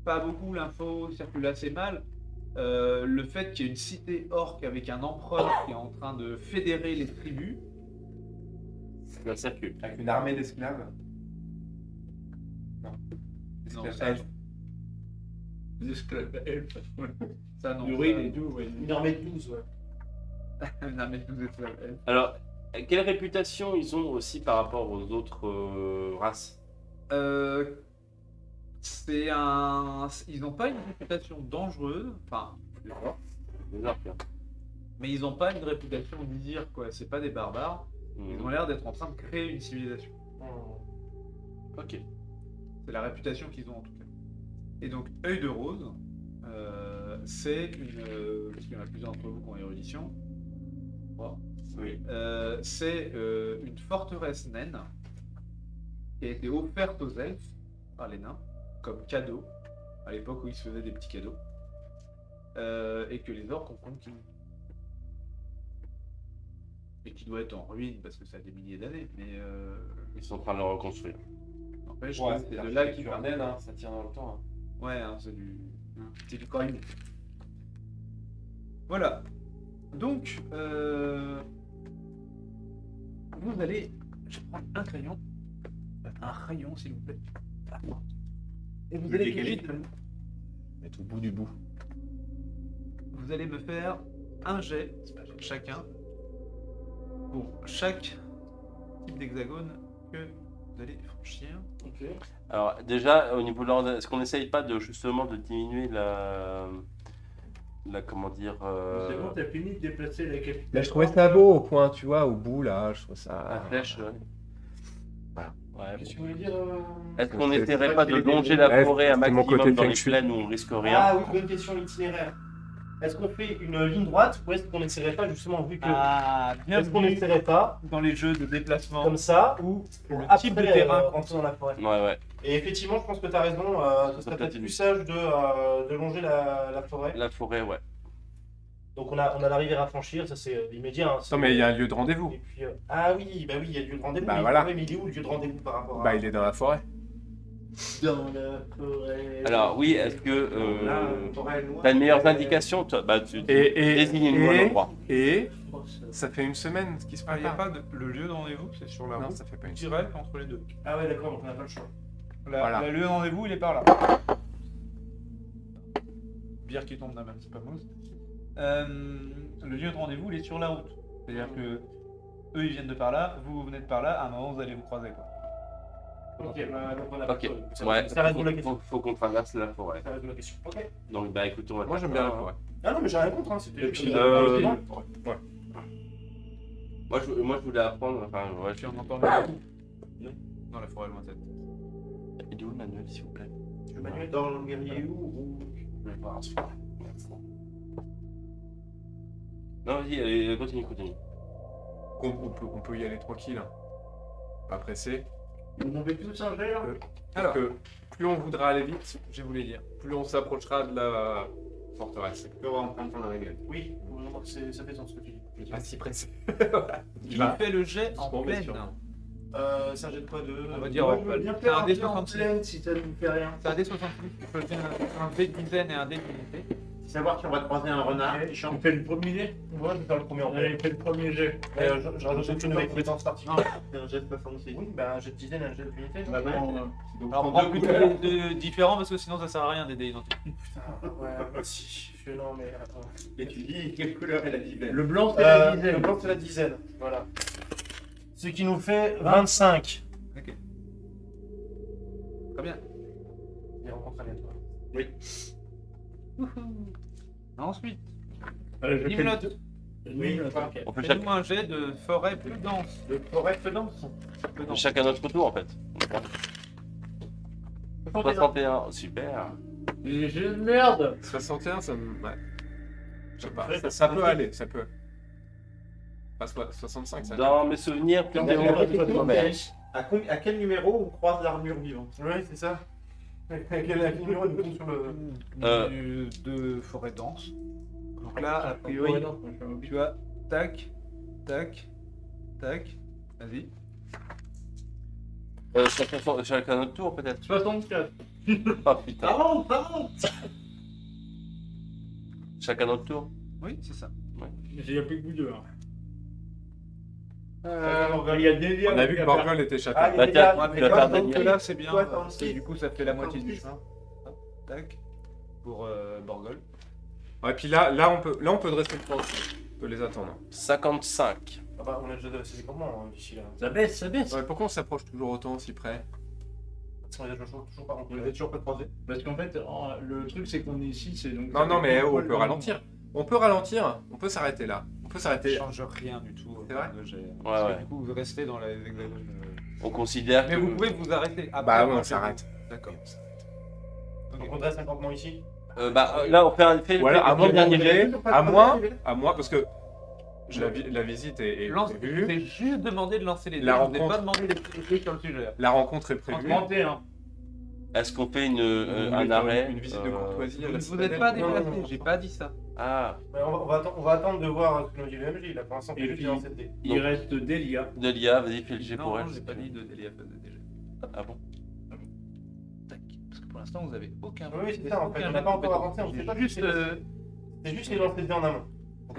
pas beaucoup, l'info circule assez mal. Le fait qu'il y ait une cité orque avec un empereur qui est en train de fédérer les tribus, Ça circule. Avec une armée d'esclaves. Non. Non, Esclaves ça, elfes. Les esclaves elfes. ça non. Urine ça- et tout, ouais. Une armée de 12, ouais. Une armée de 12 esclaves elfes. Alors, quelle réputation ils ont aussi par rapport aux autres races? C'est un. Ils n'ont pas une réputation dangereuse, enfin, Les orques, hein. mais ils n'ont pas une réputation d'izir, quoi. C'est pas des barbares. Ils ont Mhm. l'air d'être en train de créer une civilisation. Ok. C'est la réputation qu'ils ont en tout cas. Et donc, œil de rose, c'est une. Parce qu'il y en a plusieurs d'entre vous qui ont érudition. Oui. C'est une forteresse naine qui a été offerte aux elfes par les nains comme cadeau à l'époque où ils se faisaient des petits cadeaux et que les orques ont conquis. Et qui doit être en ruine parce que ça a des milliers d'années, mais Ils sont en train de le reconstruire. n'empêche Ouais, que c'est de là qu'ils partent. naine, hein, ça tient dans le temps. Hein. Ouais, hein, c'est du coin. Voilà. Donc, vous allez. Je prends un crayon. Un rayon, s'il vous plaît. Et vous allez tout de suite. Être au bout du bout. Vous allez me faire un jet chacun pour chaque type d'hexagone que vous allez franchir. Ok. Alors déjà, au niveau de l'ordre, est-ce qu'on n'essaye pas de justement de diminuer la comment dire C'est bon, t'as fini de déplacer la capitale. Là, je trouvais ça beau au point, tu vois, au bout, là, je trouve la ça... flèche Voilà. Ouais. Qu'est-ce que tu voulais dire Est-ce qu'on C'est n'essaierait vrai pas qu'il de est longer bien. la Ouais, forêt un c'est mon côté maximum dans feng les shui. plaines où on risque rien? Ah oui, bonne question, l'itinéraire. Est-ce qu'on fait une ligne droite ou est-ce qu'on n'essaierait pas justement vu que. Ah, Est-ce qu'on n'essaierait pas dans les jeux de déplacement comme ça ou le après, type de terrain. rentrer dans la forêt? Ouais. Et effectivement, je pense que tu as raison, ce serait peut-être peut-être plus sage de longer la forêt. La forêt, ouais. Donc on a l'arrivée à franchir, ça c'est immédiat. Hein, Non, mais il y a un lieu de rendez-vous. Et puis, ah oui, bah oui, il y a le lieu de rendez-vous. Bah mais, voilà. ouais, mais il est où le lieu de rendez-vous par rapport à. Bah, il est dans la forêt. Dans la forêt. Alors oui, est-ce que Là, forêt noire. t'as de meilleures indications toi? Bah tu Et désigne-nous un endroit. et ça fait une semaine qu'il se Il n'y a prépare. pas de... Le lieu de rendez-vous, c'est sur la Non, route ça fait pas une directe entre les deux. Ah ouais, d'accord, donc on n'a pas le choix. Voilà. Le lieu de rendez-vous, il est par là. Bière qui tombe, même, c'est pas mousse. Le lieu de rendez-vous, il est sur la route. C'est-à-dire que eux, ils viennent de par là, vous venez de par là, à un moment, vous allez vous croiser, quoi. Ok, bah, donc on n'a pas Ok. le choix. Ouais. Ça résout la question. Faut qu'on traverse la forêt. Ça résout la question. Ok. Donc bah écoute, on va Moi, j'aime bien la forêt. Ah non, mais j'ai rien contre, hein, c'était. Et puis, Euh, ouais. Moi je voulais apprendre. Enfin ouais. Puis on entend le bruit. Dans la forêt lointaine. Il est où le manuel s'il vous plaît? Le manuel dans le guerrier ou. Je vais voir. Non vas-y, allez, continue. On peut y aller tranquille. Hein. Pas pressé. On fait tous un jet là. Alors que plus on voudra aller vite, je voulais dire, plus on s'approchera de la forteresse. On va en prendre plein la gueule. Oui, vraiment, ça fait sens ce que tu dis. Pas si pressé. Qui fait le jet en Bon, bien pleine? sûr. C'est un jet de quoi de. On va dire, Moi, ouais, je veux bien c'est faire un un dé jet en 66. pleine si ça ne nous fait rien. C'est un dé 68. Il faut jeter un dé de dizaine et un dé d'unité. Savoir si on va croiser un renard. Ok, tu fais le premier jet. Ouais, je vais faire le premier en Allez, fais le premier jet. Je rajoute aucune de mes compétences particulières. C'est un jet de 66. Oui, bah un jet de dizaine et un jet d'unité. Bah, bon, Alors, on prend plutôt de différents parce que sinon ça sert à rien des dés identiques. Ouais, si. Non, mais. Et tu dis quelle couleur est la dizaine. le blanc, c'est la Le dizaine. blanc, c'est la dizaine. Voilà. Ce qui nous fait 25. Ok. Très bien. Les rencontres à bientôt. Ensuite, Allez, je fais Nimlot, Oui, Ok. On fait fais-nous un jet de forêt plus dense. Le forêt peu dense. chacun notre tour en fait. 61, super. Les jeux de merde. 61, ça me... Ouais. Je sais pas, ça peut aller, ça peut. Pas 65, ça Dans mes souvenirs, plus À quel numéro on croise l'armure vivante? Ouais, c'est ça. À quel numéro nous tombe sur le. De forêt dense. Donc là, a priori, tu as tac, tac, tac. Vas-y. chacun notre tour peut-être. 64. Oh putain. Pardon. Chacun notre tour. Oui, c'est ça. J'ai plus que vous deux. Borgol. Il y a des liens. On a vu que Borgol était Ah, château. il y Bah, a des tiens, gars, tu mais vas toi, faire donc, Daniel. Là, c'est bien. Toi, parce que 36. du coup, ça fait la moitié du chemin. Hop, tac. Pour Borgol. Ouais, puis là, on peut dresser le plan. On peut les attendre. 55. Ah bah, on a déjà c'est comment d'ici là? Ça baisse, ça baisse. Ouais, pourquoi on s'approche toujours autant si près? Parce qu'on est toujours pas On rencontrés. les a toujours pas croisés. Parce qu'en fait, le truc c'est qu'on est ici, c'est donc. Non, mais on peut ralentir. On peut ralentir, on peut s'arrêter là. On peut Ça s'arrêter. change rien du tout. C'est vrai de jet. Ouais, Parce que ouais. Du coup, vous restez dans les hexagones. On considère Mais que. vous pouvez vous arrêter. Bah ouais, on avoir s'arrête. D'accord. On on redresse un campement ici. Là, on fait un fait Voilà, à moins le dernier qu'on jet. ait- à moins, parce que la visite est Lance, je prévue. t'ai juste demandé de lancer les dés. La Je t'ai rencontre. pas demandé les dés sur le sujet. La rencontre est prévue. 31. Est-ce qu'on fait Vous voulez un faire arrêt une visite de courtoisie à Vous la vous n'êtes pas citadelle. déplacé, j'ai pas dit ça. Ah, Ouais, on va attendre de voir ce que nous dit le MJ. Là, pour l'instant, Et c'est juste puis- dans cette dé. Il Donc- reste Delia. Delia, vas-y, fais le jet pour Non, elle. j'ai pas dit de Delia phase de déjà. Ah bon? Tac. Parce que pour l'instant, vous avez aucun. Oui, c'est ça, en fait. aucun On n'a pas encore compétence. avancé, on sait pas Juste. ce qui s'est passé. C'est juste les lancer de dés en amont.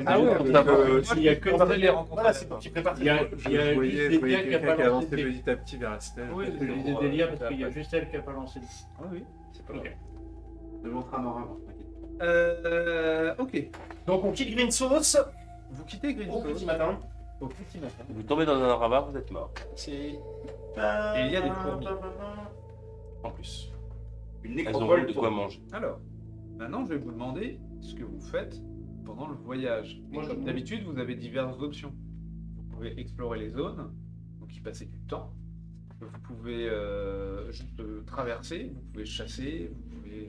Ah ouais, Parce que s'il y a que On va les rencontrer. Voilà, c'est pour qu'ils préparent. Il y a Je juste voyais Delia qui a quelqu'un pas qui lancé avançait de dés. petit à petit vers la citadelle. Oui, Je disais Delia parce qu'il y a juste elle qui a pas lancé de dés. Ah oui, c'est pas grave. Je le montre à Nora avant, t'inquiète. Ok. Donc on quitte Green Sauce Vous quittez Green au petit Sauce matin. au petit matin. Vous tombez dans un ravin, vous êtes mort. Et il y a des fourmis. En plus. Une Elles ont nécropole de quoi manger. Alors, maintenant, je vais vous demander ce que vous faites pendant le voyage. Et Moi, comme je- d'habitude, vous avez diverses options. Vous pouvez explorer les zones, donc y passer du temps. Vous pouvez juste traverser, vous pouvez chasser, vous pouvez.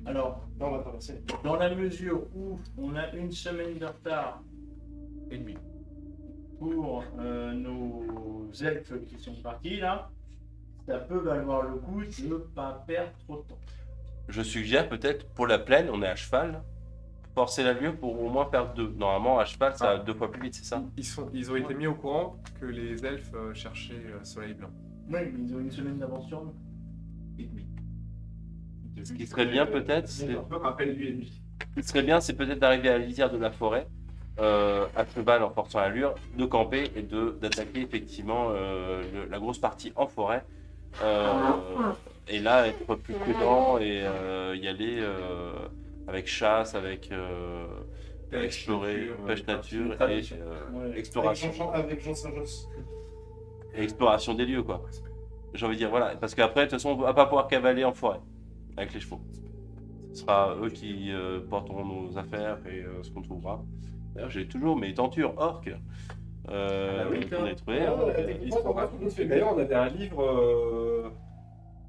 Alors, Non, on va traverser. dans la mesure où on a une semaine de retard Ennemi. pour nos elfes qui sont partis là, ça peut valoir le coup de ne pas perdre trop de temps. Je suggère peut-être pour la plaine, on est à cheval, forcer l'allure pour au moins faire 2. Normalement, à cheval, ça va 2 fois plus vite, c'est ça? Ils ont été mis au courant que les elfes cherchaient Soleil Blanc. Oui, mais ils ont une semaine d'avance sur nous. Ce qui serait bien peut-être, C'est un peu rappel du ennemi. ce qui serait bien, c'est peut-être d'arriver à la lisière de la forêt, à cheval en forçant l'allure, de camper et d'attaquer effectivement la grosse partie en forêt. Et là, être plus prudent et y aller avec chasse, avec explorer, pêche nature et Ouais. exploration. Avec Jean Saint-Josse. Et exploration des lieux, quoi. J'ai envie de dire, voilà. Parce qu'après, de toute façon, on va pas pouvoir cavaler en forêt avec les chevaux. Ce sera eux qui porteront nos affaires et ce qu'on trouvera. D'ailleurs, j'ai toujours mes tentures orques qu'on a trouvées. D'ailleurs, on avait un livre,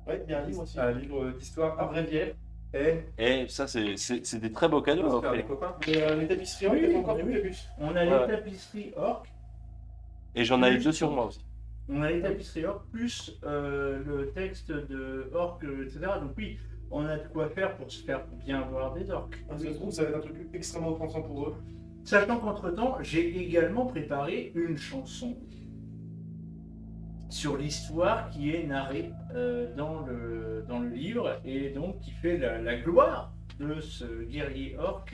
Ouais, il y a un livre aussi. d'histoire abréviée. Et ça, c'est des très beaux cadeaux à On va faire des offrir. copains. Les tapisseries, on Oui, a encore oui, plus oui. de bus. On a Ouais. les tapisseries orques, Et j'en avais 2 sur moi aussi. on a les tapisseries orques plus le texte de orques, etc. Donc oui, on a de quoi faire pour se faire bien voir des orques. Ça se trouve, ça va être un truc extrêmement offensant pour eux. Sachant qu'entre-temps, j'ai également préparé une chanson sur l'histoire qui est narrée dans le livre et donc qui fait la gloire de ce guerrier orc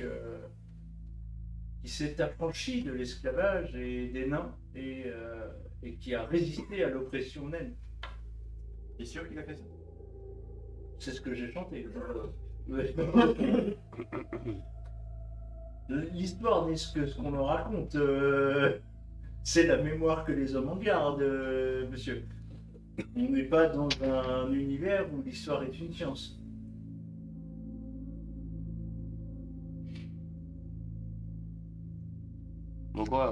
qui s'est affranchi de l'esclavage et des nains et qui a résisté à l'oppression naine. T'es sûr qu'il a fait ça? C'est ce que j'ai chanté. Ouais. L'histoire n'est ce qu'on leur raconte. C'est la mémoire que les hommes en gardent, monsieur. On n'est pas dans un univers où l'histoire est une science. Donc, ouais,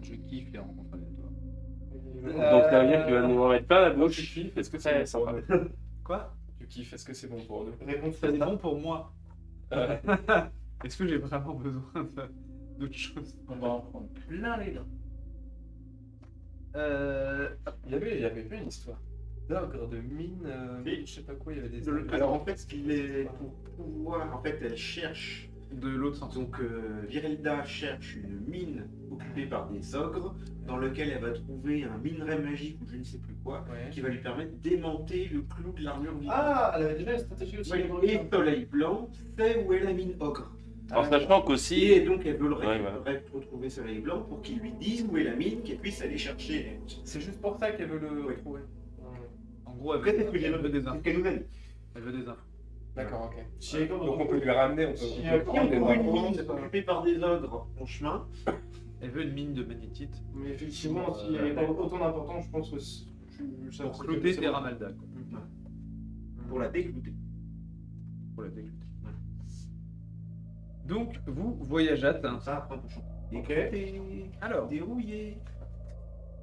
Je kiffe les rencontres aléatoires. donc ça veut dire qu'il va nous en mettre plein la bouche. Tu kiffes, est-ce que Très c'est bon pour sympa. nous? Quoi? Tu kiffes, est-ce que c'est bon pour nous? Réponse C'est bon pour moi. Est-ce que j'ai vraiment besoin d'autre chose? On va en prendre plein les dents. Il y avait pas une histoire d'ogre, de mine, Oui. je sais pas quoi, il y avait des Alors en fait, ce qu'il est pour pouvoir, en fait, elle cherche. De l'autre sens. Donc Virilda cherche une mine occupée par des ogres, dans lequel elle va trouver un minerai magique ou je ne sais plus quoi, Ouais. qui va lui permettre d'émenter le clou de l'armure vivante. Ah, elle avait déjà une stratégie aussi. Oui, et Soleil Blanc sait où est la mine ogre. En sachant qu'aussi, Et donc elle veut le Ouais, retrouver Soleil Blanc pour qu'il lui dise où est la mine, qu'elle puisse aller chercher. C'est juste pour ça qu'elle veut le Oui. retrouver. En gros, elle Après, c'est ce veut, que j'ai elle veut des c'est infos. ce qu'elle nous a dit. Elle veut des infos. D'accord, ok. Si elle est comme- Donc on peut lui ramener, on peut, Si on elle peut prend prendre des Trouve une infos. mine occupée par des ogres en chemin. Elle veut une mine de magnétite Mais effectivement, s'il n'y avait pas autant d'importance, je pense que ça pour ça- clouter c'est Terra bon. Malda. quoi. Pour la déclouter. Pour la déclouter. Donc, vous voyageâtes. Comme ça, après on peut chanter. Ok. Alors, Dérouillé.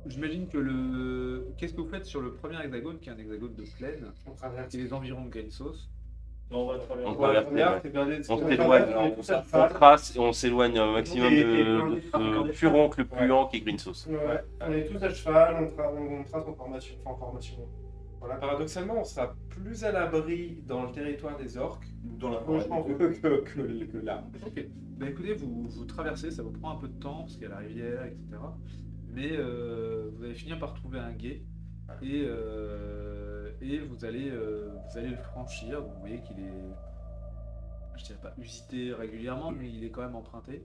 j'imagine que le. Qu'est-ce que vous faites sur le premier hexagone, qui est un hexagone de plaine, On traverse. qui est les environs de Green Sauce? On va traverser. On traverse, Regarde, ouais. c'est bien On d'être- s'éloigne, on est tous à on cheval. trace et on s'éloigne un maximum Et- de ce furoncle puant qui est Green Sauce. Ouais, on est tous à cheval, on trace en formation. Enfin, en formation. Voilà. Paradoxalement, on sera plus à l'abri dans le territoire des orques ou dans la Ouais, je pense. que là. Ok. Bah écoutez, vous traversez, ça vous prend un peu de temps parce qu'il y a la rivière, etc. Mais vous allez finir par trouver un gué et vous allez le franchir. Vous voyez qu'il est, je dirais pas usité régulièrement, mais il est quand même emprunté.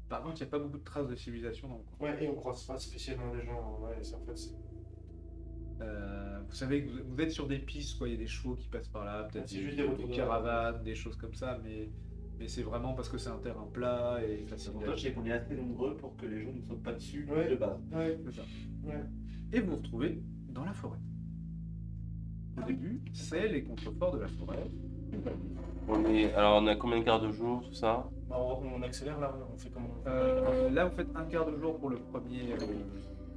Par contre, il n'y a pas beaucoup de traces de civilisation dans le coin. Ouais, et on croise pas spécialement des gens. Ouais, c'est en fait. Vous savez que vous êtes sur des pistes, quoi. Il y a des chevaux qui passent par là, peut-être C'est juste des retours de- caravanes, des choses comme ça, mais c'est vraiment parce que c'est un terrain plat et facile L'avantage, c'est qu'on est assez nombreux pour que les gens ne sautent pas dessus Ouais. de base. Ouais. C'est ça. Ouais. Et vous vous retrouvez dans la forêt. Au début, c'est les contreforts de la forêt. Alors on a combien de quarts de jour, tout ça? Bah, on accélère là, on fait comment Là, vous faites un quart de jour pour le premier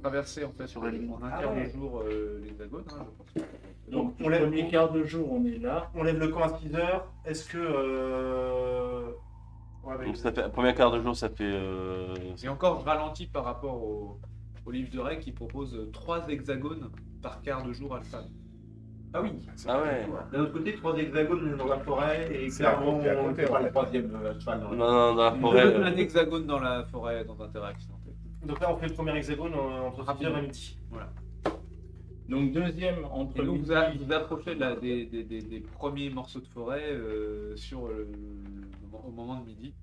traverser en fait en un quart de jour l'hexagone. Hein, je pense. Donc, On on lève- lève les quarts de jour, on est là. On lève le camp à 6 heures. Est-ce que. Ouais, bah, Donc ça fait, premier quart de jour, ça fait... Et encore, je ralentis par rapport au livre de règles qui propose 3 hexagones par quart de jour alpha. Ah oui. Ah ouais. D'un autre côté, 3 hexagones dans la forêt et C'est à clairement, côté, à on côté, fait pas ouais. le troisième cheval dans Non, la non, dans la Un forêt... hexagone dans la forêt, dans un terrain accidenté. Donc là, on fait le premier hexagone entre 6h et midi. Donc, deuxième entre Et donc midi. vous approchez de des premiers morceaux de forêt au moment de midi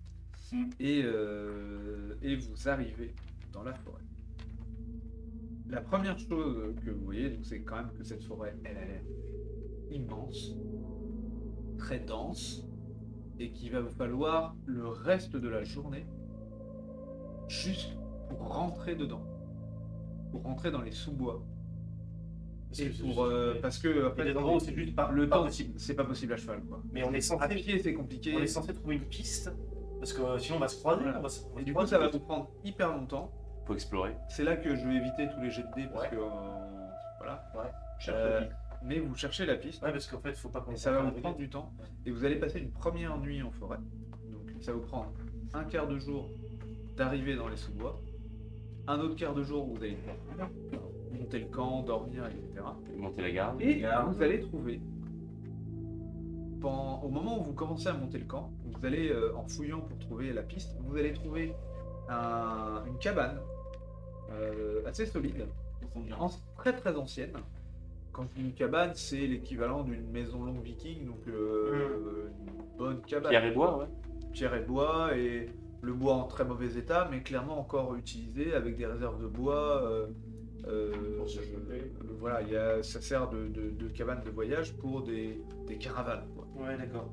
Mm. et vous arrivez dans la forêt. La première chose que vous voyez, donc, c'est quand même que cette forêt, elle a l'air immense, très dense, et qu'il va vous falloir le reste de la journée juste pour rentrer dedans, pour rentrer dans les sous-bois. Et pour, parce que en Il y a fait, des endroits où c'est juste pas, le pas temps, possible. c'est pas possible à cheval, quoi. Mais on est À censé, pied, c'est compliqué. on est censé trouver une piste parce que sinon on va se croiser. Voilà. On va se Et du coup, croiser. ça va vous prendre hyper longtemps. Faut explorer. C'est là que je vais éviter tous les jets de dés parce que voilà. cherche Euh, la piste. mais vous cherchez la piste Ouais, parce qu'en fait, faut pas qu'on. et ça va vous prendre du temps. Et vous allez passer une première nuit en forêt. Donc ça va vous prendre un quart de jour d'arriver dans les sous-bois, un autre quart de jour où vous allez monter le camp, dormir, etc. Monter la garde. Et vous allez trouver, au moment où vous commencez à monter le camp, vous allez, en fouillant pour trouver la piste, vous allez trouver une cabane assez solide, très très ancienne. Quand je dis une cabane, c'est l'équivalent d'une maison longue viking, donc une bonne cabane. Pierre et bois, ouais. Pierre et bois, et le bois en très mauvais état, mais clairement encore utilisé avec des réserves de bois. Voilà, ça sert de cabane de voyage pour des caravanes, quoi. Ouais, d'accord.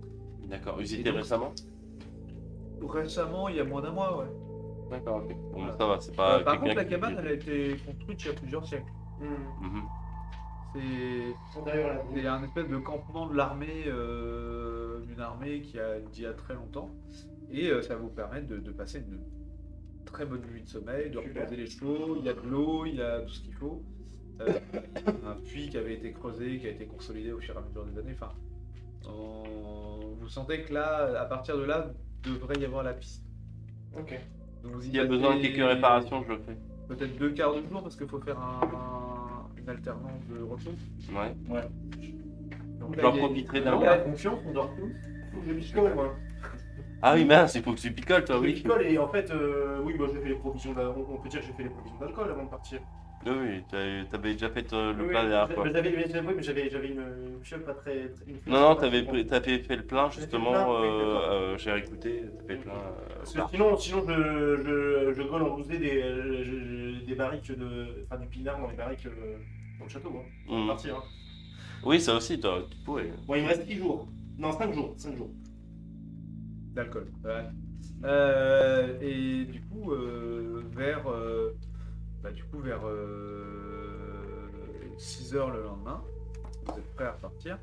D'accord. Et Usité donc- récemment? Récemment, il y a moins d'un mois, ouais. D'accord, ok. Bon, Voilà. ça va, c'est pas... Par contre, quelqu'un la qui- cabane, elle a été construite il y a plusieurs siècles. Mhm. C'est Derrière c'est un espèce de campement de l'armée, d'une armée qui a d'il y a très longtemps. Et ça va vous permettre de passer une très bonne nuit de sommeil, de Super. reposer les chevaux. Il y a de l'eau, il y a tout ce qu'il faut. Un puits qui avait été creusé, qui a été consolidé au fur et à mesure des années. Enfin, vous sentez que là, à partir de là, devrait y avoir la piste. Ok. Donc vous S'il y a besoin de quelques réparations, je le fais. Peut-être 2 quarts de jour parce qu'il faut faire une alternance de repos. Ouais. Donc J'en là, il y a- profiterai il y d'un a- moment. Confiance, on dort tous. Faut que je picole, moi. Ah oui, mince, il faut que tu picoles, toi, Je oui. picole et en fait, oui, moi j'ai fait les provisions. On peut dire que j'ai fait les provisions d'alcool avant de partir. Oui, oui, t'avais déjà fait le Oui, plein la dernière fois. mais j'avais une fiole pas très. Une fiole Non, non, pas t'avais très- fait le plein, J'ai fait le justement. plein, oui, d'accord. J'ai réécouté, t'as fait le plein. Parce que sinon je gole en bousée des barriques enfin du pinard dans les barriques dans le château. Hein. On va Mhm. partir. Hein. Oui, ça aussi, toi, tu pourrais. Bon, il me reste 6 jours. Non, 5 jours. 5 jours. D'alcool. Ouais. Et du coup, vers 6h le lendemain, vous êtes prêts à repartir.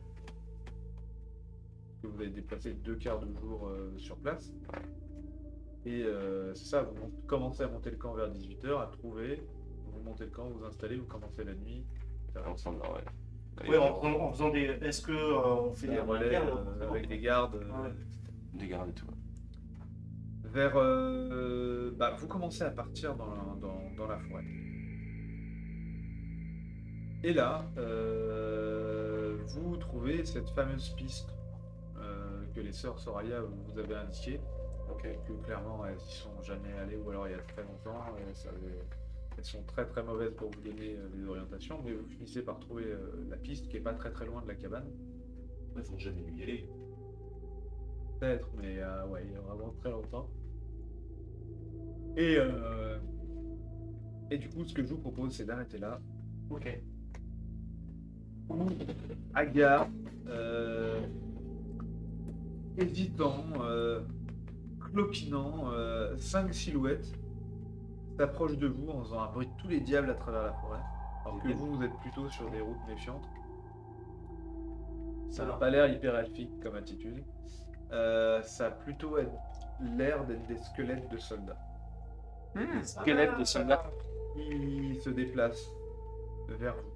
Parce que vous avez déplacé 2 quarts de jour sur place. Et c'est ça, vous commencez à monter le camp vers 18h, à trouver, vous montez le camp, vous installez, vous commencez la nuit. etc. Ensemble, là, ouais. Ouais, en faisant des. Est-ce que on fait des relais avec des gardes. Ouais. Des gardes et tout. Vers. Vous commencez à partir dans la forêt. Et là, vous trouvez cette fameuse piste que les sœurs Soraya vous avez indiquée. Que clairement elles y sont jamais allées ou alors il y a très longtemps. Elles sont très très mauvaises pour vous donner des orientations, mais vous finissez par trouver la piste qui est pas très très loin de la cabane. Ils vont jamais y aller. Peut-être, mais il y a vraiment très longtemps. Et du coup, ce que je vous propose, c'est d'arrêter là. Ok. Agar, hésitant, clopinant, 5 silhouettes s'approchent de vous en faisant un bruit de tous les diables à travers la forêt. Alors que vous êtes plutôt sur des routes méfiantes. Ça n'a pas l'air hyper elfique comme attitude. Ça a plutôt l'air d'être des squelettes de soldats. Squelette de soldats. Qui se déplacent vers vous.